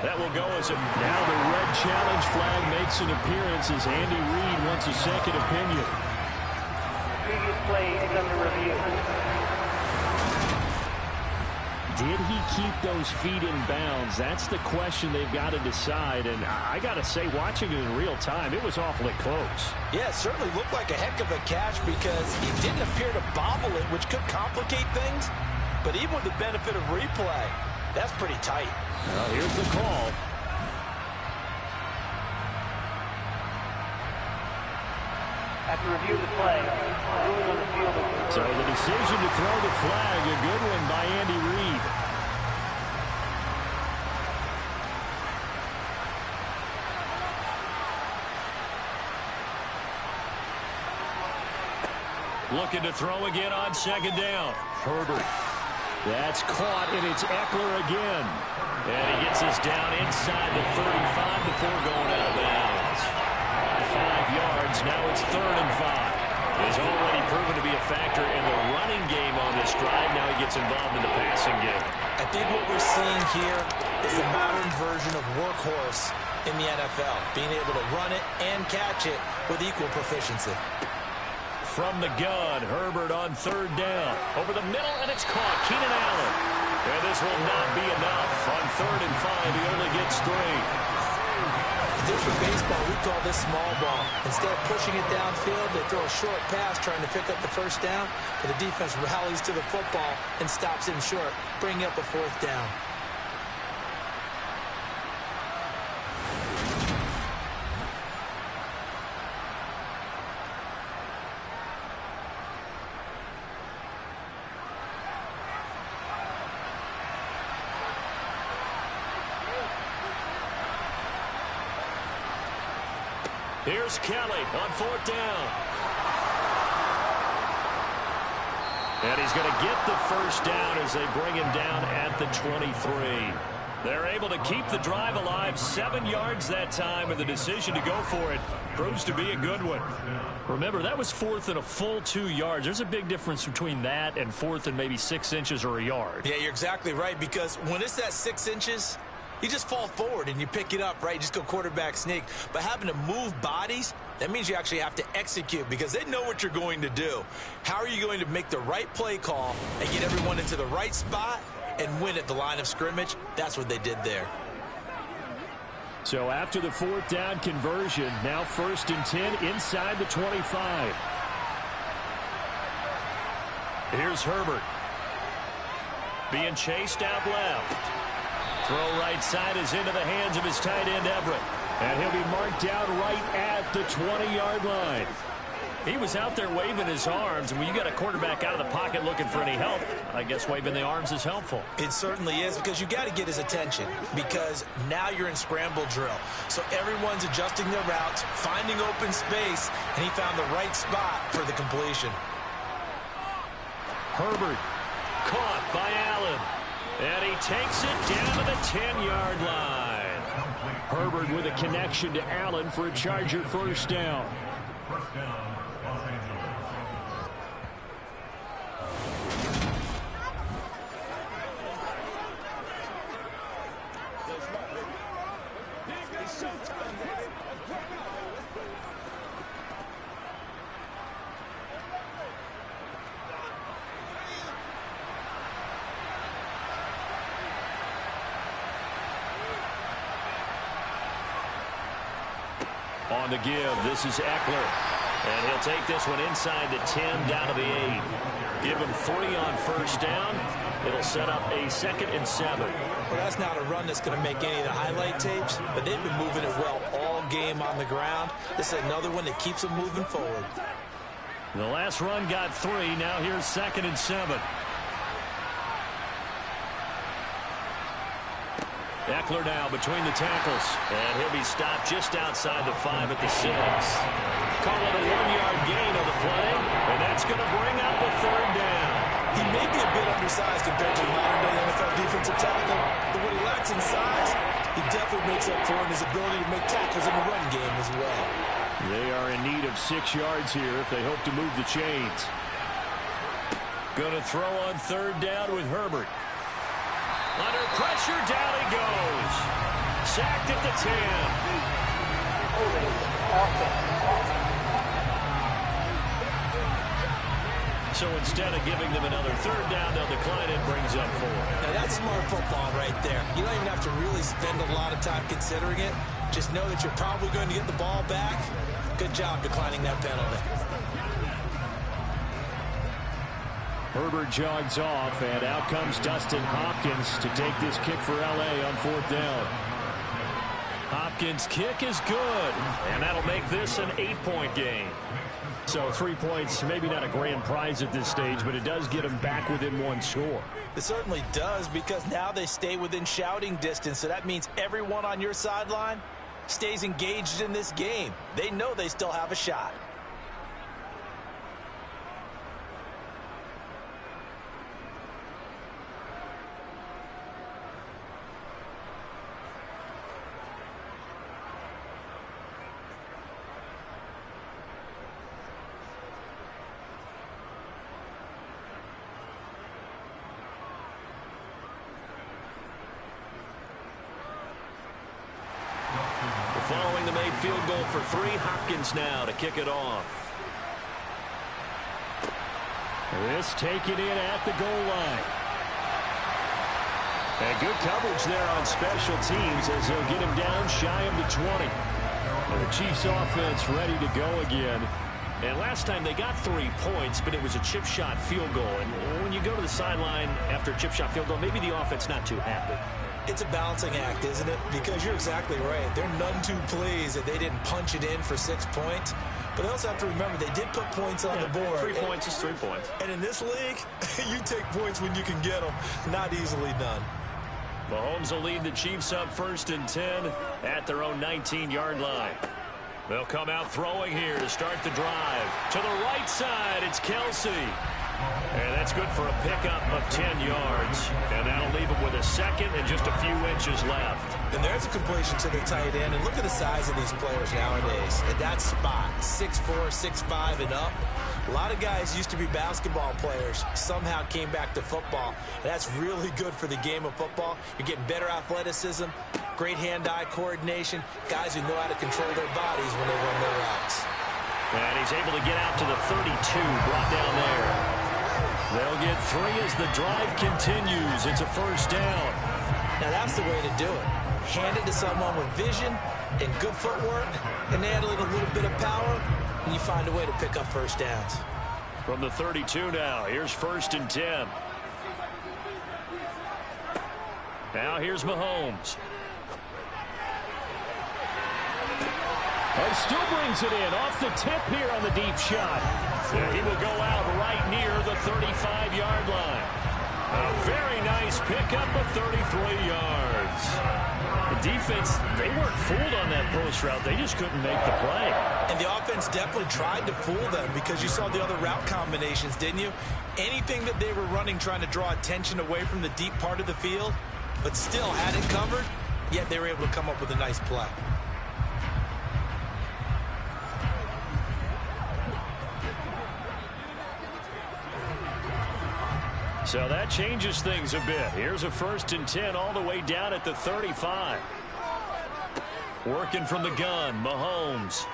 D: That will go as a... Now the red challenge flag makes an appearance as Andy Reid wants a second opinion.
E: Previous play is under review.
D: Did he keep those feet in bounds? That's the question they've got to decide. And I got to say, watching it in real time, it was awfully close.
C: Yeah, it certainly looked like a heck of a catch because he didn't appear to bobble it, which could complicate things. But even with the benefit of replay, that's pretty tight.
D: Well, here's the call.
E: After review of the play, ruling on the field.
D: So the decision to throw the flag, a good one by Andy Reid. Looking to throw again on second down. Herbert. That's caught, and it's Eckler again. And he gets us down inside the 35 before going out of bounds. 5 yards, now it's 3rd and 5. He's already proven to be a factor in the running game on this drive. Now he gets involved in the passing game.
C: I think what we're seeing here is the modern version of workhorse in the NFL, being able to run it and catch it with equal proficiency.
D: From the gun, Herbert on 3rd down. Over the middle, and it's caught. Keenan Allen. And this will not be enough. On 3rd and 5, he only gets 3.
C: Different baseball, we call this small ball. Instead of pushing it downfield, they throw a short pass trying to pick up the first down, but the defense rallies to the football and stops him short, bringing up a 4th down.
D: Here's Kelly on 4th down. And he's going to get the first down as they bring him down at the 23. They're able to keep the drive alive, 7 yards that time, and the decision to go for it proves to be a good one. Remember, that was 4th and a full 2 yards. There's a big difference between that and 4th and maybe 6 inches or a yard.
C: Yeah, you're exactly right, because when it's that 6 inches, you just fall forward and you pick it up, right? You just go quarterback sneak. But having to move bodies, that means you actually have to execute because they know what you're going to do. How are you going to make the right play call and get everyone into the right spot and win at the line of scrimmage? That's what they did there.
D: So after the 4th down conversion, now 1st and 10 inside the 25. Here's Herbert. Being chased out left. Throw right side is into the hands of his tight end, Everett. And he'll be marked down right at the 20-yard line. He was out there waving his arms, and when you got a quarterback out of the pocket looking for any help, I guess waving the arms is helpful.
C: It certainly is, because you got to get his attention, because now you're in scramble drill. So everyone's adjusting their routes, finding open space, and he found the right spot for the completion.
D: Herbert caught by Allen. And he takes it down to the 10-yard line. Herbert with a connection to Allen for a Charger first down. On the give, this is Eckler. And he'll take this one inside the 10 down to the 8. Give him 3 on first down. It'll set up a 2nd and 7.
C: Well, that's not a run that's going to make any of the highlight tapes, but they've been moving it well all game on the ground. This is another one that keeps them moving forward.
D: The last run got 3. Now here's 2nd and 7. Eckler now between the tackles. And he'll be stopped just outside the 5 at the 6. Call it a 1-yard gain on the play. And that's going to bring up a 3rd down.
C: He may be a bit undersized compared to the modern-day NFL defensive tackle, but what he lacks in size, he definitely makes up for in his ability to make tackles in the run game as well.
D: They are in need of 6 yards here if they hope to move the chains. Going to throw on third down with Herbert. Under pressure, down he goes. Sacked at the 10. So instead of giving them another third down, they'll decline it, brings up 4.
C: Now that's smart football right there. You don't even have to really spend a lot of time considering it. Just know that you're probably going to get the ball back. Good job declining that penalty.
D: Herbert jogs off, and out comes Dustin Hopkins to take this kick for L.A. on 4th down. Hopkins' kick is good, and that'll make this an 8-point game. So 3 points, maybe not a grand prize at this stage, but it does get them back within 1 score.
C: It certainly does, because now they stay within shouting distance, so that means everyone on your sideline stays engaged in this game. They know they still have a shot.
D: Following the made field goal for 3, Hopkins now to kick it off. This taken in at the goal line. And good coverage there on special teams as they'll get him down shy of the 20. The Chiefs offense ready to go again. And last time they got 3 points, but it was a chip shot field goal. And when you go to the sideline after a chip shot field goal, maybe the offense not too happy.
C: It's a balancing act, isn't it? Because you're exactly right. They're none too pleased that they didn't punch it in for 6 points. But they also have to remember they did put points on the board.
D: 3 points is 3 points.
C: And in this league, you take points when you can get them. Not easily done.
D: Mahomes will lead the Chiefs up 1st and 10 at their own 19-yard line. They'll come out throwing here to start the drive. To the right side, it's Kelsey. And that's good for a pickup of 10 yards. And that'll leave him with a second and just a few inches left.
C: And there's a completion to the tight end. And look at the size of these players nowadays. At that spot, 6'4", 6'5", and up. A lot of guys used to be basketball players. Somehow came back to football. And that's really good for the game of football. You're getting better athleticism, great hand-eye coordination, guys who know how to control their bodies when they run their routes.
D: And he's able to get out to the 32, brought down there. They'll get 3 as the drive continues. It's a 1st down.
C: Now that's the way to do it. Hand it to someone with vision and good footwork, and add a little bit of power, and you find a way to pick up 1st downs.
D: From the 32 now, here's 1st and 10. Now here's Mahomes. And still brings it in off the tip here on the deep shot. He will go out right near the 35-yard line. A very nice pickup of 33 yards. The defense, they weren't fooled on that post route. They just couldn't make the play.
C: And the offense definitely tried to fool them because you saw the other route combinations, didn't you? Anything that they were running trying to draw attention away from the deep part of the field, but still had it covered, yet they were able to come up with a nice play.
D: So that changes things a bit. Here's a 1st and 10 all the way down at the 35. Working from the gun, Mahomes.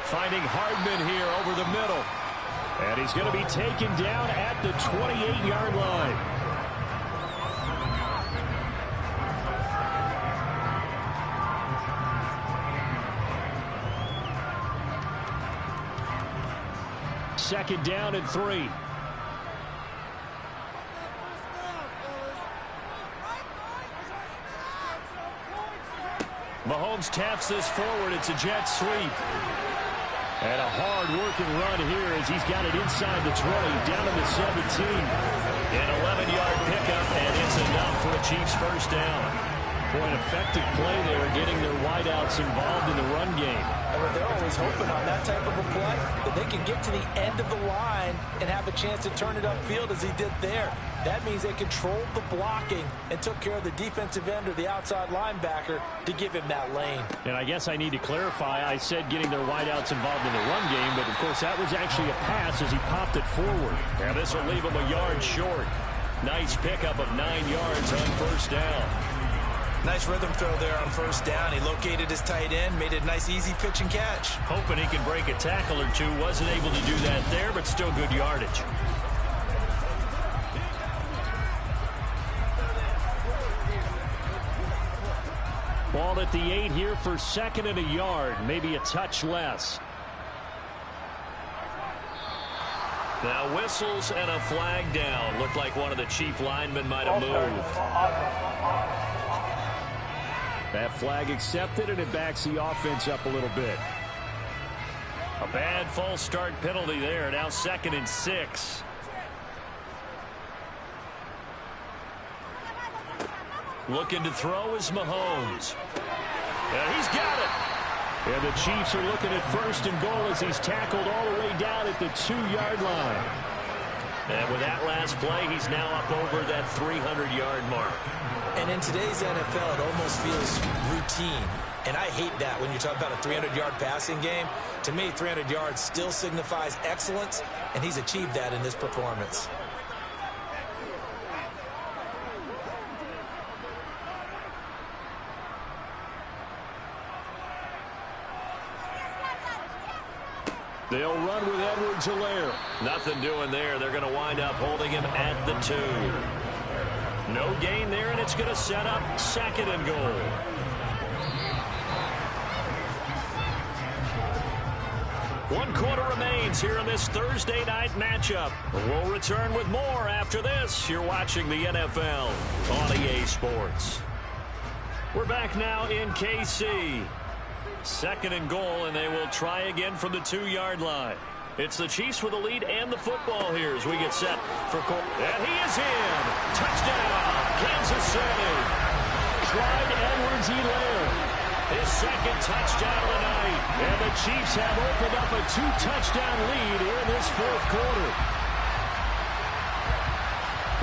D: Finding Hardman here over the middle. And he's going to be taken down at the 28-yard line. Second down and 3. Mahomes taps this forward. It's a jet sweep. And a hard-working run here as he's got it inside the 20, down to the 17. An 11-yard pickup, and it's enough for a Chiefs 1st down. Boy, an effective play there, getting their wideouts involved in the run game.
C: And they're always hoping on that type of a play that they can get to the end of the line and have a chance to turn it upfield as he did there. That means they controlled the blocking and took care of the defensive end or the outside linebacker to give him that lane.
D: And I guess I need to clarify, I said getting their wideouts involved in the run game, but of course that was actually a pass as he popped it forward.
B: Now this will leave him a yard short. Nice pickup of 9 yards on first down.
C: Nice rhythm throw there on first down. He located his tight end, made it a nice easy pitch and catch.
B: Hoping he can break a tackle or two. Wasn't able to do that there, but still good yardage.
D: Ball at the 8 here for 2nd and a yard, maybe a touch less.
B: Now whistles and a flag down. Looked like one of the Chief linemen might have moved.
D: That flag accepted, and it backs the offense up a little bit.
B: A bad false start penalty there. Now 2nd and 6. Looking to throw is Mahomes. And he's got it.
D: And the Chiefs are looking at 1st and goal as he's tackled all the way down at the 2-yard line.
B: And with that last play, he's now up over that 300-yard mark.
C: And in today's NFL, it almost feels routine. And I hate that when you talk about a 300-yard passing game. To me, 300 yards still signifies excellence, and he's achieved that in this performance.
D: They'll run with Edwards-Helaire.
B: Nothing doing there. They're going to wind up holding him at the 2. No gain there, and it's going to set up 2nd and goal. One quarter remains here in this Thursday night matchup. We'll return with more after this. You're watching the NFL on EA Sports. We're back now in KC. 2nd and goal, and they will try again from the 2-yard line. It's the Chiefs with the lead and the football here as we get set for and he is in. Touchdown, Kansas City. Clyde Edwards-Helaire. His 2nd touchdown of the night. And the Chiefs have opened up a 2-touchdown lead here in this 4th quarter.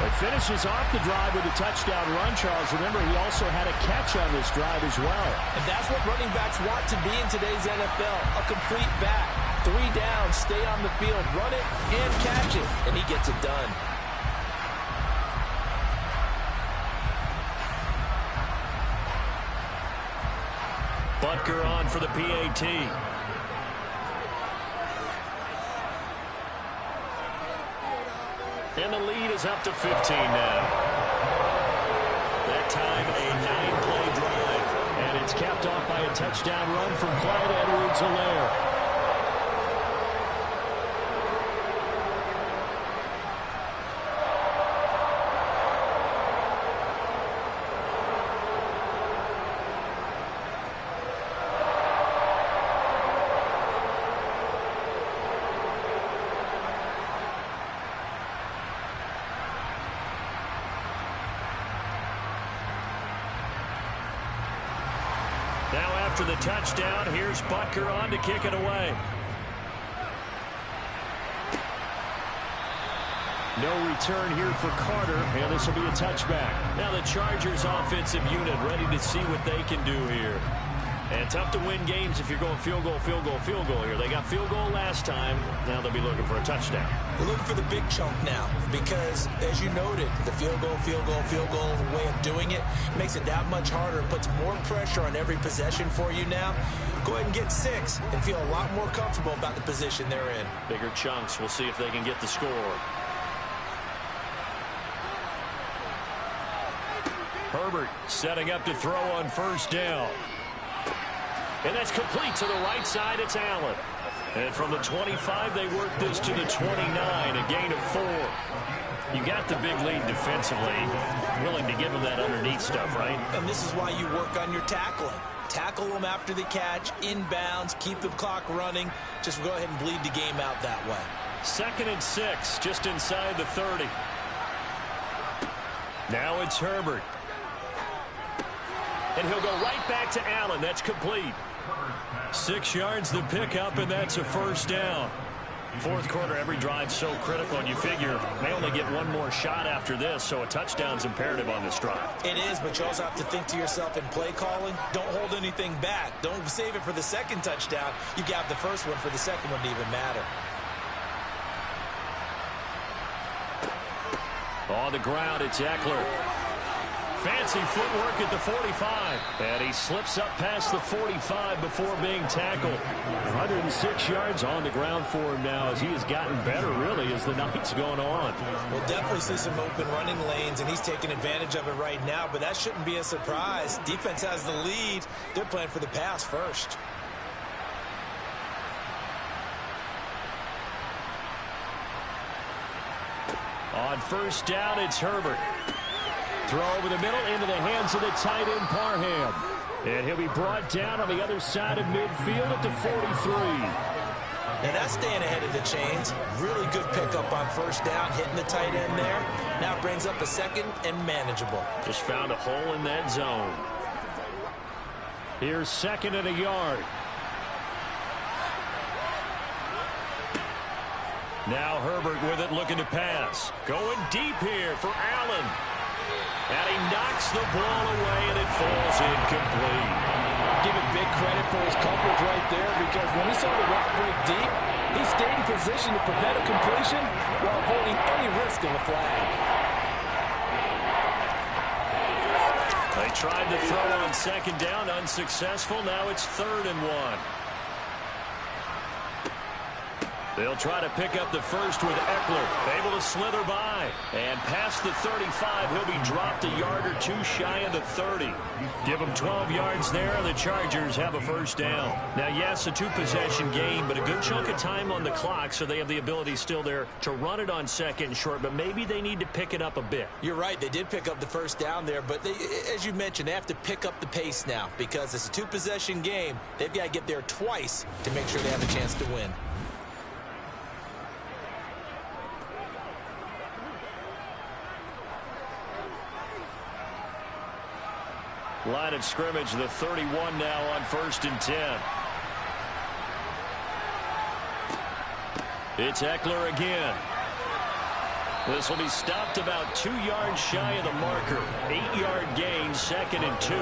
D: It finishes off the drive with a touchdown run, Charles. Remember, he also had a catch on this drive as well.
C: And that's what running backs want to be in today's NFL, a complete back. 3 down, stay on the field, run it, and catch it. And he gets it done.
B: Butker on for the PAT. And the lead is up to 15 now. That time a 9-play drive.
D: And it's capped off by a touchdown run from Clyde Edwards-Helaire.
B: Now after the touchdown, here's Butker on to kick it away.
D: No return here for Carter, and this will be a touchback.
B: Now the Chargers offensive unit ready to see what they can do here. And tough to win games if you're going field goal, field goal, field goal here. They got field goal last time. Now they'll be looking for a touchdown.
C: We're looking for the big chunk now because, as you noted, the field goal way of doing it makes it that much harder and puts more pressure on every possession for you now. Go ahead and get 6 and feel a lot more comfortable about the position they're in.
B: Bigger chunks. We'll see if they can get the score. Herbert setting up to throw on first down. And that's complete to the right side. It's Allen. And from the 25, they work this to the 29, a gain of 4. You got the big lead defensively. Willing to give them that underneath stuff, right?
C: And this is why you work on your tackling. Tackle them after the catch, inbounds, keep the clock running. Just go ahead and bleed the game out that way.
B: 2nd and 6, just inside the 30. Now it's Herbert. And he'll go right back to Allen. That's complete. 6 yards the pickup, and that's a first down.
D: Fourth quarter, every drive so critical, and you figure may only get one more shot after this, so a touchdown's imperative on this drive.
C: It is, but you also have to think to yourself in play calling, don't hold anything back. Don't save it for the second touchdown. You got the first one for the second one to even matter.
D: On the ground, it's Eckler. Fancy footwork at the 45. And he slips up past the 45 before being tackled. 106 yards on the ground for him now as he has gotten better, really, as the night's going on.
C: We'll definitely see some open running lanes, and he's taking advantage of it right now, but that shouldn't be a surprise. Defense has the lead. They're playing for the pass first.
D: On first down, it's Herbert. Throw over the middle into the hands of the tight end, Parham. And he'll be brought down on the other side of midfield at the 43.
C: Now that's staying ahead of the chains. Really good pickup on first down, hitting the tight end there. Now brings up a second and manageable.
D: Just found a hole in that zone. Here's second and a yard. Now Herbert with it, looking to pass. Going deep here for Allen. And he knocks the ball away, and it falls incomplete.
C: Give him big credit for his coverage right there, because when he saw the route break deep, he stayed in position to prevent a completion while avoiding any risk of a flag.
D: They tried to throw on second down, unsuccessful. Now it's 3rd and 1. They'll try to pick up the first with Eckler, able to slither by. And past the 35, he'll be dropped a yard or two shy of the 30. Give him 12 yards there, and the Chargers have a first down. Now, yes, a two-possession game, but a good chunk of time on the clock, so they have the ability still there to run it on second and short, but maybe they need to pick it up a bit.
C: You're right, they did pick up the first down there, but they, as you mentioned, they have to pick up the pace now because it's a two-possession game. They've got to get there twice to make sure they have a chance to win.
D: Line of scrimmage, the 31 now on 1st and 10. It's Eckler again. This will be stopped about 2 yards shy of the marker. 8-yard gain, 2nd and 2.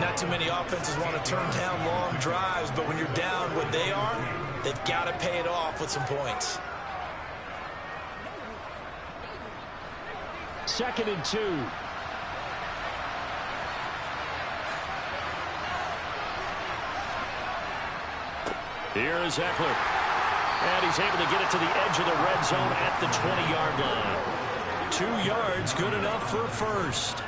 C: Not too many offenses want to turn down long drives, but when you're down what they are, they've got to pay it off with some points.
D: 2nd and 2. Here is Eckler. And he's able to get it to the edge of the red zone at the 20-yard line. 2 yards, good enough for first.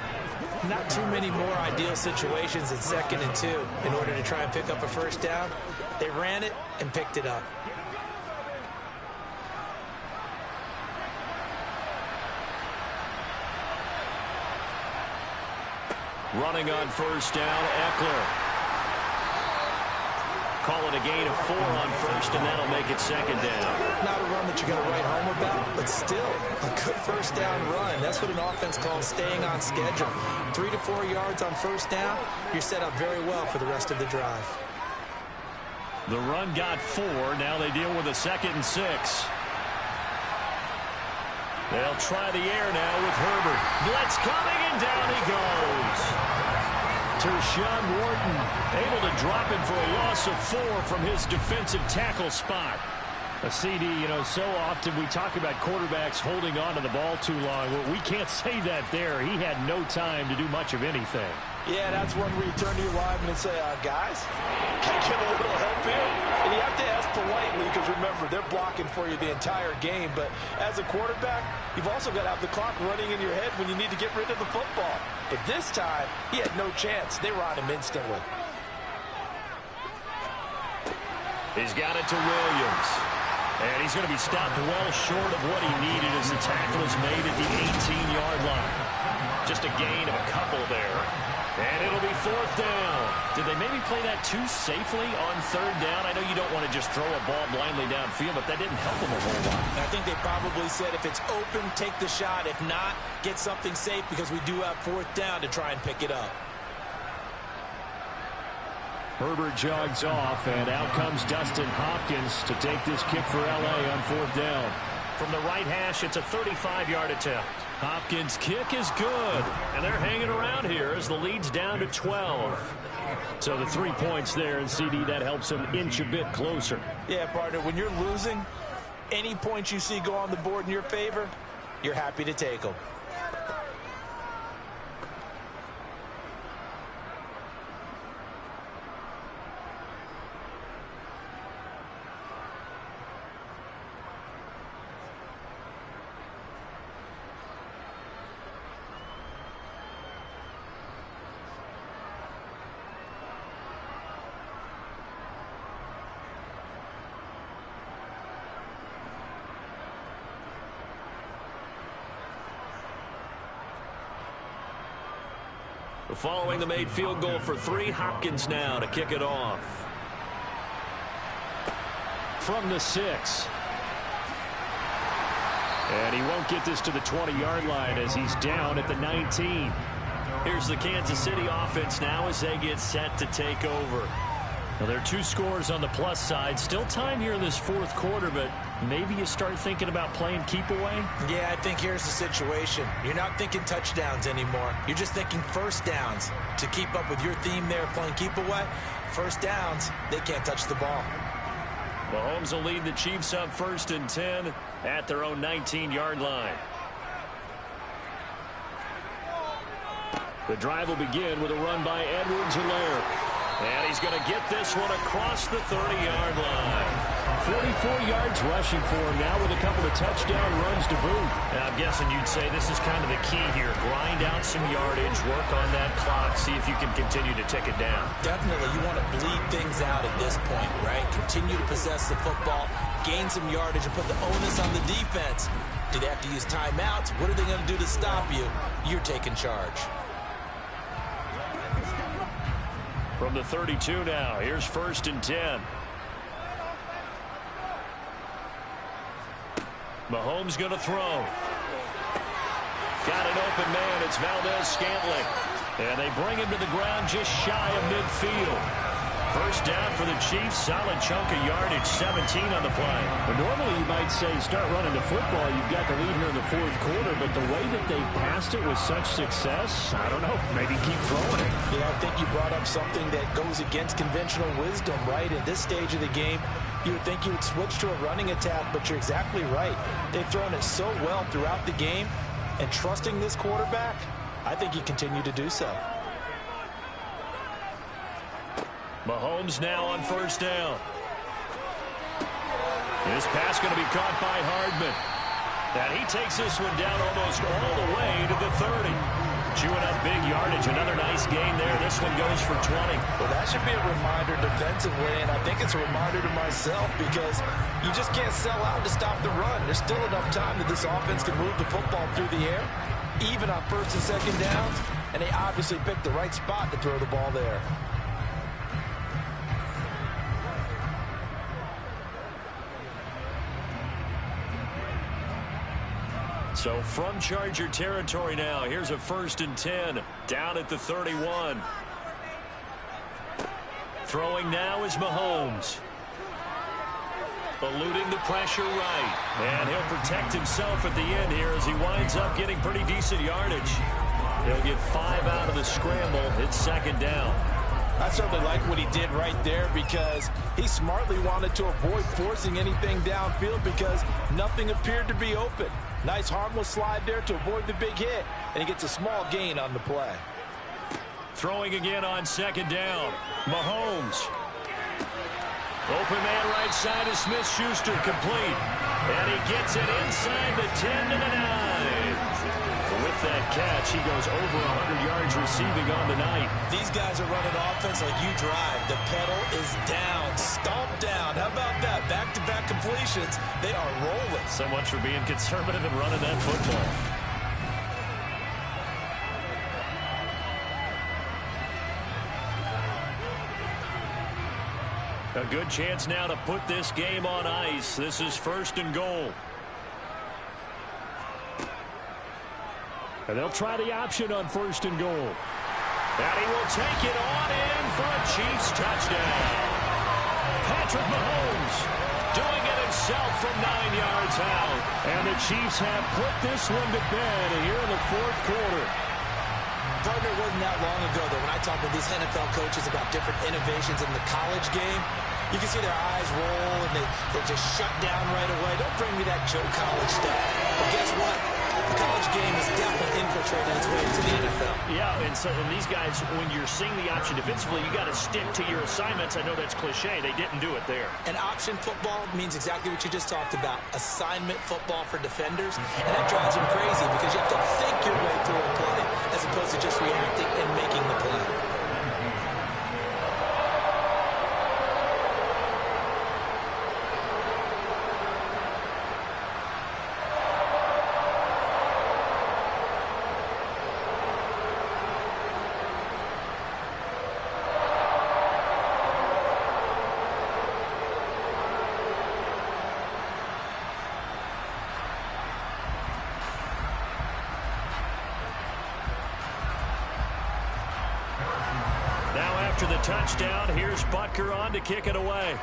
C: Not too many more ideal situations in 2nd and 2 in order to try and pick up a first down. They ran it and picked it up.
D: Running on first down, Eckler. Call it a gain of 4 on first, and that'll make it 2nd down.
C: Not a run that you're going to write home about, but still a good first down run. That's what an offense calls staying on schedule. 3 to 4 yards on first down, you're set up very well for the rest of the drive.
D: The run got 4. Now they deal with a 2nd and 6. They'll try the air now with Herbert. Blitz coming, and down he goes. Tershawn Wharton able to drop him for a loss of 4 from his defensive tackle spot. A CD, you know, so often we talk about quarterbacks holding on to the ball too long. Well, we can't say that there. He had no time to do much of anything.
C: Yeah, that's one where you turn to your lineman and say, guys, can I get a little help here? And you have to ask politely because, remember, they're blocking for you the entire game. But as a quarterback, you've also got to have the clock running in your head when you need to get rid of the football. But this time, he had no chance. They were on him instantly.
D: He's got it to Williams. And he's going to be stopped well short of what he needed as the tackle is made at the 18-yard line. Just a gain of a couple there. And it'll be 4th down. Did they maybe play that too safely on 3rd down? I know you don't want to just throw a ball blindly downfield, but that didn't help them a whole lot.
C: I think they probably said if it's open, take the shot. If not, get something safe because we do have 4th down to try and pick it up.
D: Herbert jogs off, and out comes Dustin Hopkins to take this kick for L.A. on 4th down.
B: From the right hash, it's a 35-yard attempt.
D: Hopkins' kick is good, and they're hanging around here as the lead's down to 12. So the 3 points there, and CD, that helps them inch a bit closer.
C: Yeah, partner, when you're losing, any points you see go on the board in your favor, you're happy to take them.
D: Following the made field goal for 3, Hopkins now to kick it off. From the 6. And he won't get this to the 20-yard line as he's down at the 19. Here's the Kansas City offense now as they get set to take over. Now, there are 2 scores on the plus side. Still time here in this 4th quarter, but maybe you start thinking about playing keep away?
C: Yeah, I think here's the situation. You're not thinking touchdowns anymore. You're just thinking first downs. To keep up with your theme there, playing keep away, first downs, they can't touch the ball.
D: Mahomes will lead the Chiefs up 1st and 10 at their own 19-yard line. The drive will begin with a run by Edwards-Helaire. And he's going to get this one across the 30-yard line. 44 yards rushing for him now with a couple of touchdown runs to boot.
B: And I'm guessing you'd say this is kind of the key here. Grind out some yardage, work on that clock, see if you can continue to tick it down.
C: Definitely, you want to bleed things out at this point, right? Continue to possess the football, gain some yardage, and put the onus on the defense. Do they have to use timeouts? What are they going to do to stop you? You're taking charge.
D: From the 32 now, here's 1st and 10. Mahomes going to throw. Got an open man. It's Valdez-Scantling. And they bring him to the ground just shy of midfield. 1st down for the Chiefs. Solid chunk of yardage, 17 on the play. Well, normally you might say start running the football. You've got the lead here in the 4th quarter, but the way that they passed it with such success, I don't know, maybe keep throwing it.
C: Yeah, I think you brought up something that goes against conventional wisdom, right? At this stage of the game, you would think you would switch to a running attack, but you're exactly right. They've thrown it so well throughout the game, and trusting this quarterback, I think you continue to do so.
D: Mahomes now on 1st down. This pass going to be caught by Hardman. And he takes this one down almost all the way to the 30. Chewing up big yardage. Another nice gain there. This one goes for 20.
C: Well, that should be a reminder defensively, and I think it's a reminder to myself because you just can't sell out to stop the run. There's still enough time that this offense can move the football through the air, even on 1st and 2nd downs, and they obviously picked the right spot to throw the ball there.
D: So from Charger territory now, here's a 1st and 10 down at the 31. Throwing now is Mahomes. Eluding the pressure right. And he'll protect himself at the end here as he winds up getting pretty decent yardage. He'll get 5 out of the scramble. It's 2nd down.
C: I certainly like what he did right there because he smartly wanted to avoid forcing anything downfield because nothing appeared to be open. Nice harmless slide there to avoid the big hit, and he gets a small gain on the play.
D: Throwing again on 2nd down. Mahomes. Open man right side is Smith-Schuster, complete. And he gets it inside the 10 to the 9. With that catch, he goes over 100 yards receiving on the night.
C: These guys are running offense like you drive. The pedal is down, stomped down. How about that? Back-to-back completions. They are rolling.
D: So much for being conservative and running that football. A good chance now to put this game on ice. This is 1st and goal. And they'll try the option on 1st and goal.
B: And he will take it on in for a Chiefs touchdown. Patrick Mahomes doing it himself from 9 yards out. And the Chiefs have put this one to bed here in the fourth quarter.
C: Partner, it wasn't that long ago that when I talked with these NFL coaches about different innovations in the college game, you can see their eyes roll and they just shut down right away. Don't bring me that Joe College stuff. But guess what? The college game is definitely infiltrating its way into the NFL.
D: Yeah, and these guys, when you're seeing the option defensively, you got to stick to your assignments. I know that's cliche. They didn't do it there.
C: And option football means exactly what you just talked about. Assignment football for defenders. And that drives them crazy because you have to think your way through a play as opposed to just reacting and making the play.
D: After the touchdown, here's Butker on to kick it away.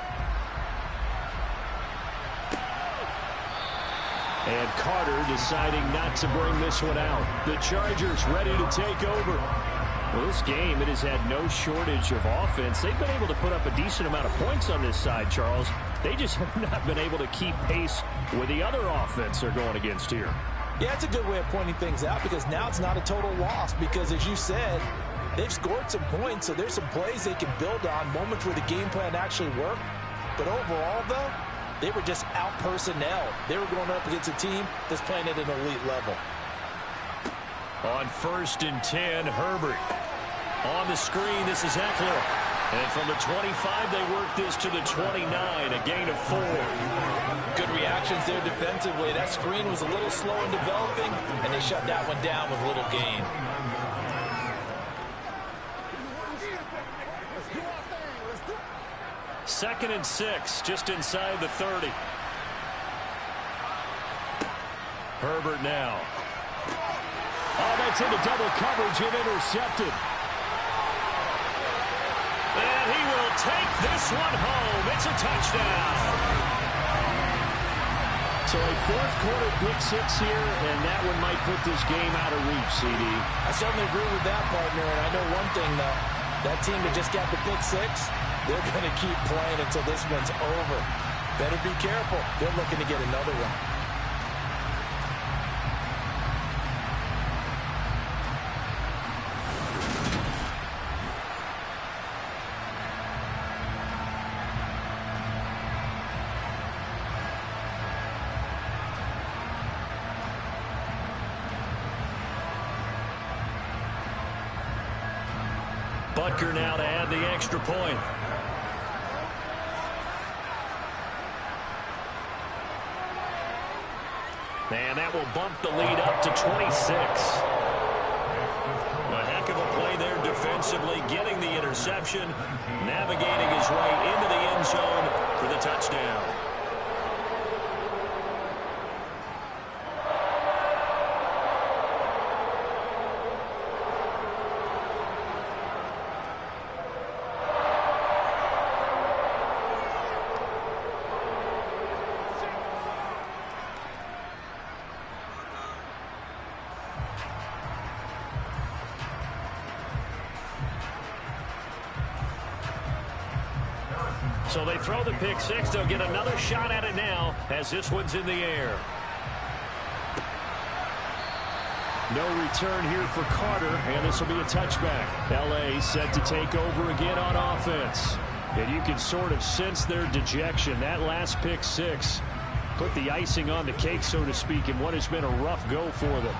D: And Carter deciding not to bring this one out. The Chargers ready to take over. Well, this game, it has had no shortage of offense. They've been able to put up a decent amount of points on this side, Charles. They just have not been able to keep pace with the other offense they're going against here.
C: Yeah, it's a good way of pointing things out because now it's not a total loss because, as you said, they've scored some points, so there's some plays they can build on, moments where the game plan actually worked. But overall, though, they were just out-personnel. They were going up against a team that's playing at an elite level.
D: On 1st and 10, Herbert. On the screen, this is Eckler. And from the 25, they work this to the 29, a gain of 4.
C: Good reactions there defensively. That screen was a little slow in developing, and they shut that one down with little gain.
D: Second and 6, just inside the 30. Herbert now. Oh, that's into double coverage and intercepted. And he will take this one home. It's a touchdown. So a fourth quarter pick 6 here, and that one might put this game out of reach, CD.
C: I certainly agree with that, partner, and I know one thing, though. That team that just got the pick 6, they're going to keep playing until this one's over. Better be careful. They're looking to get another one.
D: Butker now to add the extra point. And that will bump the lead up to 26. A heck of a play there defensively, getting the interception, navigating his way into the end zone for the touchdown. So they throw the pick 6. They'll get another shot at it now as this one's in the air. No return here for Carter, and this will be a touchback. L.A. set to take over again on offense. And you can sort of sense their dejection. That last pick 6 put the icing on the cake, so to speak, in what has been a rough go for them.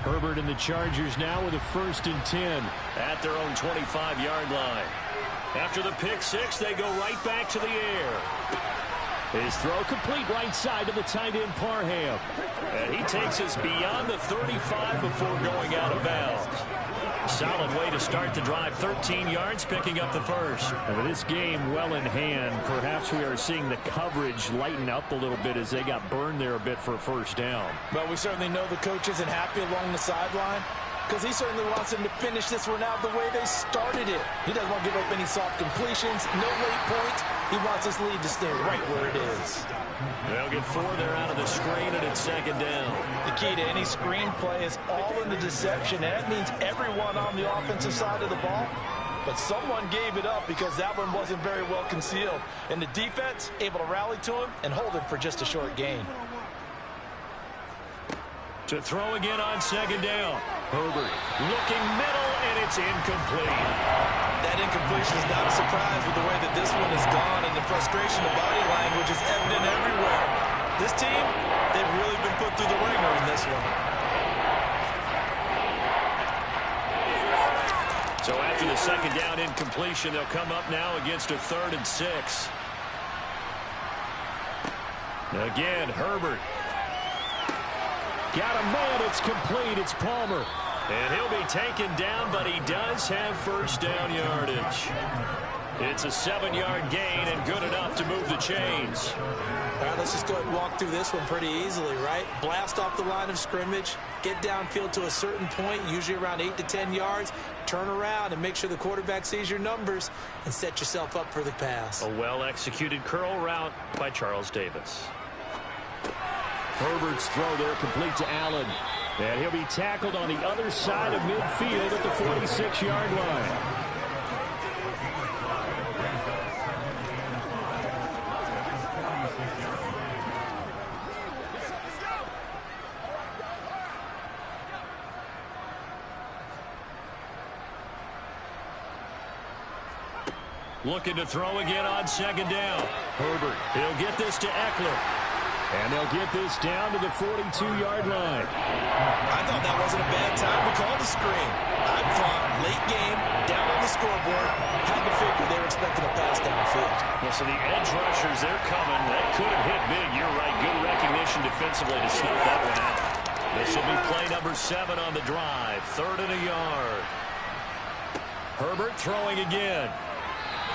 D: Herbert and the Chargers now with a 1st and 10 at their own 25-yard line. After the pick 6, they go right back to the air. His throw complete right side to the tight end Parham. And he takes us beyond the 35 before going out of bounds. Solid way to start the drive. 13 yards, picking up the first. And with this game well in hand, perhaps we are seeing the coverage lighten up a little bit as they got burned there a bit for a first down.
C: Well, we certainly know the coach isn't happy along the sideline, because he certainly wants them to finish this one out the way they started it. He doesn't want to give up any soft completions, no late points. He wants his lead to stay right where it is.
B: They'll get 4 there out of the screen, and it's second down.
C: The key to any screen play is all in the deception, and that means everyone on the offensive side of the ball. But someone gave it up because that one wasn't very well concealed. And the defense able to rally to him and hold him for just a short gain.
B: To throw again on second down. Herbert looking middle, and it's incomplete.
C: That incompletion is not a surprise with the way that this one has gone, and the frustration of body language is evident everywhere. This team, they've really been put through the ringer in this one.
B: So after the second down incompletion, they'll come up now against a 3rd and 6. Again, Herbert.
D: Got a man, it's complete, it's Palmer.
B: And he'll be taken down, but he does have first down yardage. It's a 7-yard gain and good enough to move the chains.
C: All right, let's just go ahead and walk through this one pretty easily, right? Blast off the line of scrimmage, get downfield to a certain point, usually around 8 to 10 yards, turn around and make sure the quarterback sees your numbers and set yourself up for the pass.
B: A well-executed curl route by Charles Davis.
D: Herbert's throw there complete to Allen. And he'll be tackled on the other side of midfield at the 46-yard line.
B: Looking to throw again on second down.
D: Herbert, he'll get this to Eckler. And they'll get this down to the 42-yard line.
C: I thought that wasn't a bad time to call the screen. I thought late game, down on the scoreboard, had to figure they were expecting a pass downfield.
B: Well, so the edge rushers, they're coming. That could have hit big. You're right. Good recognition defensively to snuff that one out. This will be play number 7 on the drive. 3rd and a yard. Herbert throwing again.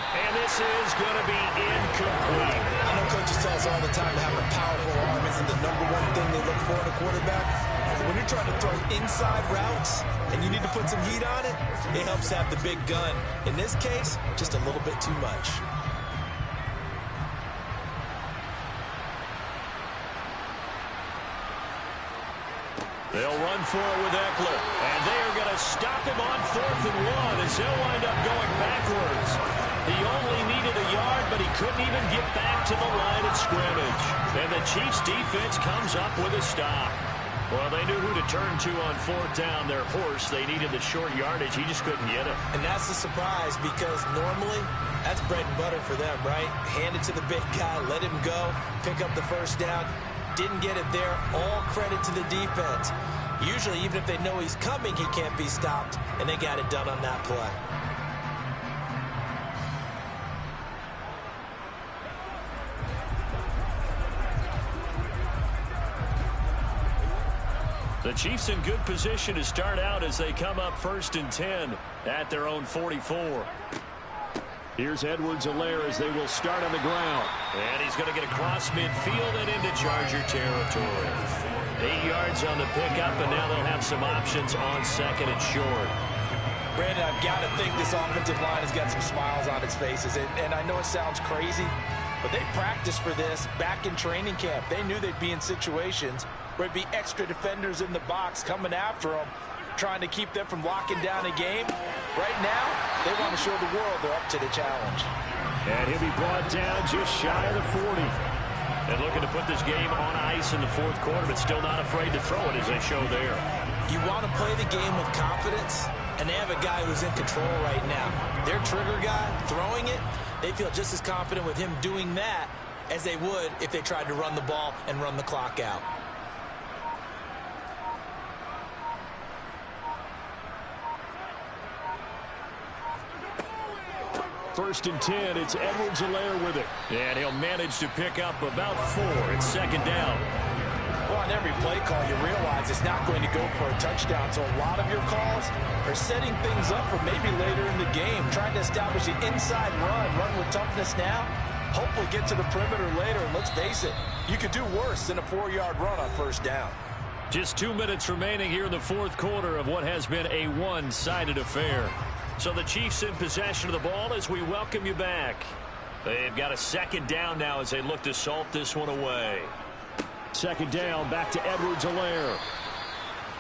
B: And this is going to be incomplete.
C: I know coaches tell us all the time to have a powerful arm isn't the #1 thing they look for in a quarterback. When you're trying to throw inside routes and you need to put some heat on it, it helps have the big gun. In this case, just a little bit too much.
B: They'll run for it with Eckler. And they are going to stop him on 4th and 1 as they'll wind up going backwards. He only needed a yard, but he couldn't even get back to the line of scrimmage. And the Chiefs defense comes up with a stop. Well, they knew who to turn to on 4th down. Their horse, they needed the short yardage. He just couldn't get it.
C: And that's the surprise because normally that's bread and butter for them, right? Hand it to the big guy, let him go, pick up the first down. Didn't get it there. All credit to the defense. Usually, even if they know he's coming, he can't be stopped. And they got it done on that play.
B: The Chiefs in good position to start out as they come up 1st and 10 at their own 44.
D: Here's Edwards-Helaire as they will start on the ground.
B: And he's going to get across midfield and into Charger territory. 8 yards on the pickup, and now they'll have some options on 2nd and short.
C: Brandon, I've got to think this offensive line has got some smiles on its faces. And I know it sounds crazy, but they practiced for this back in training camp. They knew they'd be in situations where it'd be extra defenders in the box coming after them, trying to keep them from locking down a game. Right now, they want to show the world they're up to the challenge.
D: And he'll be brought down just shy of the 40.
B: And looking to put this game on ice in the 4th quarter, but still not afraid to throw it as they show there.
C: You want to play the game with confidence, and they have a guy who's in control right now. Their trigger guy, throwing it, they feel just as confident with him doing that as they would if they tried to run the ball and run the clock out.
B: 1st and 10. It's Edwards-Helaire with it.
D: And he'll manage to pick up about 4. It's 2nd down.
C: Well, on every play call, you realize it's not going to go for a touchdown. So a lot of your calls are setting things up for maybe later in the game, trying to establish an inside run with toughness now, hopefully get to the perimeter later. And let's face it, you could do worse than a 4-yard run on 1st down.
D: Just 2 minutes remaining here in the 4th quarter of what has been a one-sided affair. So the Chiefs in possession of the ball as we welcome you back. They've got a 2nd down now as they look to salt this one away.
B: 2nd down, back to Edwards-Helaire.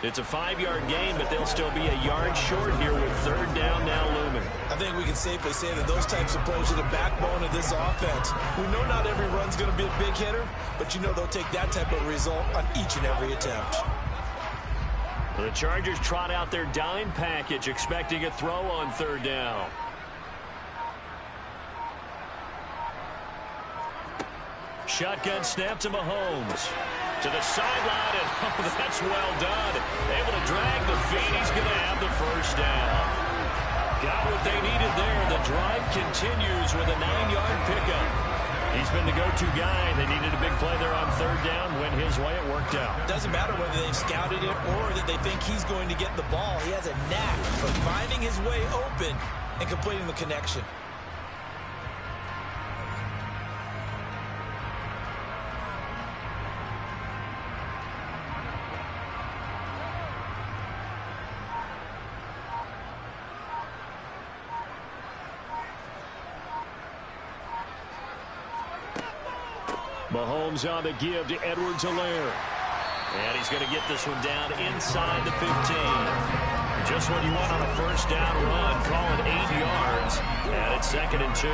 D: It's a 5-yard gain, but they'll still be a yard short here with 3rd down now looming.
C: I think we can safely say that those types of plays are the backbone of this offense. We know not every run's going to be a big hitter, but you know they'll take that type of result on each and every attempt.
D: The Chargers trot out their dime package, expecting a throw on 3rd down. Shotgun snap to Mahomes. To the sideline, and oh, that's well done. Able to drag the feet. He's going to have the 1st down. Got what they needed there. The drive continues with a 9-yard pickup. He's been the go-to guy. They needed a big play there on 3rd down. Went his way. It worked out.
C: Doesn't matter whether they've scouted it or that they think he's going to get the ball. He has a knack for finding his way open and completing the connection.
B: Mahomes on the give to Edwards-Helaire.
D: And he's going to get this one down inside the 15. Just what you want on a 1st down run. Call it 8 yards. And it's 2nd and 2.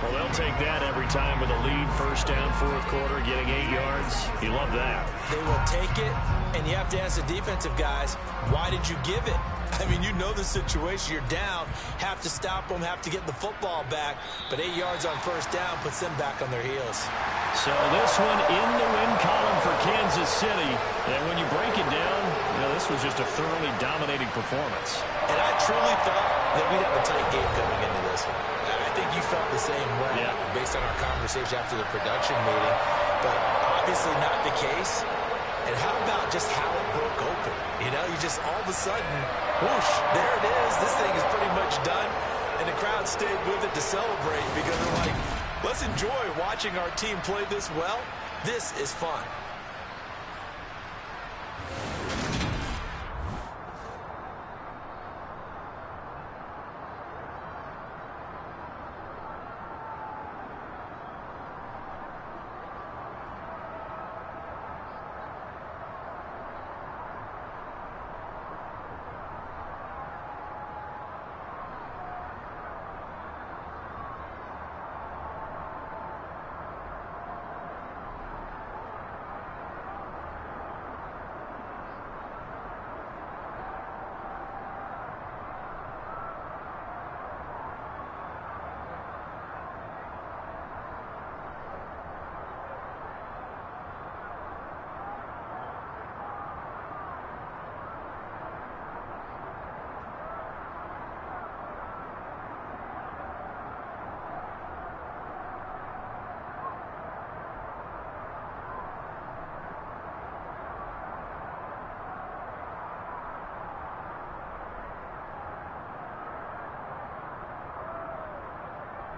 D: Well, they'll take that every time with a lead. 1st down, 4th quarter, getting 8 yards. You love that.
C: They will take it, and you have to ask the defensive guys, why did you give it? I mean, you know the situation. You're down, have to stop them, have to get the football back. But 8 yards on 1st down puts them back on their heels.
D: So this one in the win column for Kansas City. And when you break it down, you know, this was just a thoroughly dominating performance.
C: And I truly thought that we'd have a tight game coming into this one. I think you felt the same way based on our conversation after the production meeting. But obviously not the case. And how about just how it broke open? You know, you just all of a sudden, whoosh, there it is. This thing is pretty much done. And the crowd stayed with it to celebrate because they're like, let's enjoy watching our team play this well. This is fun.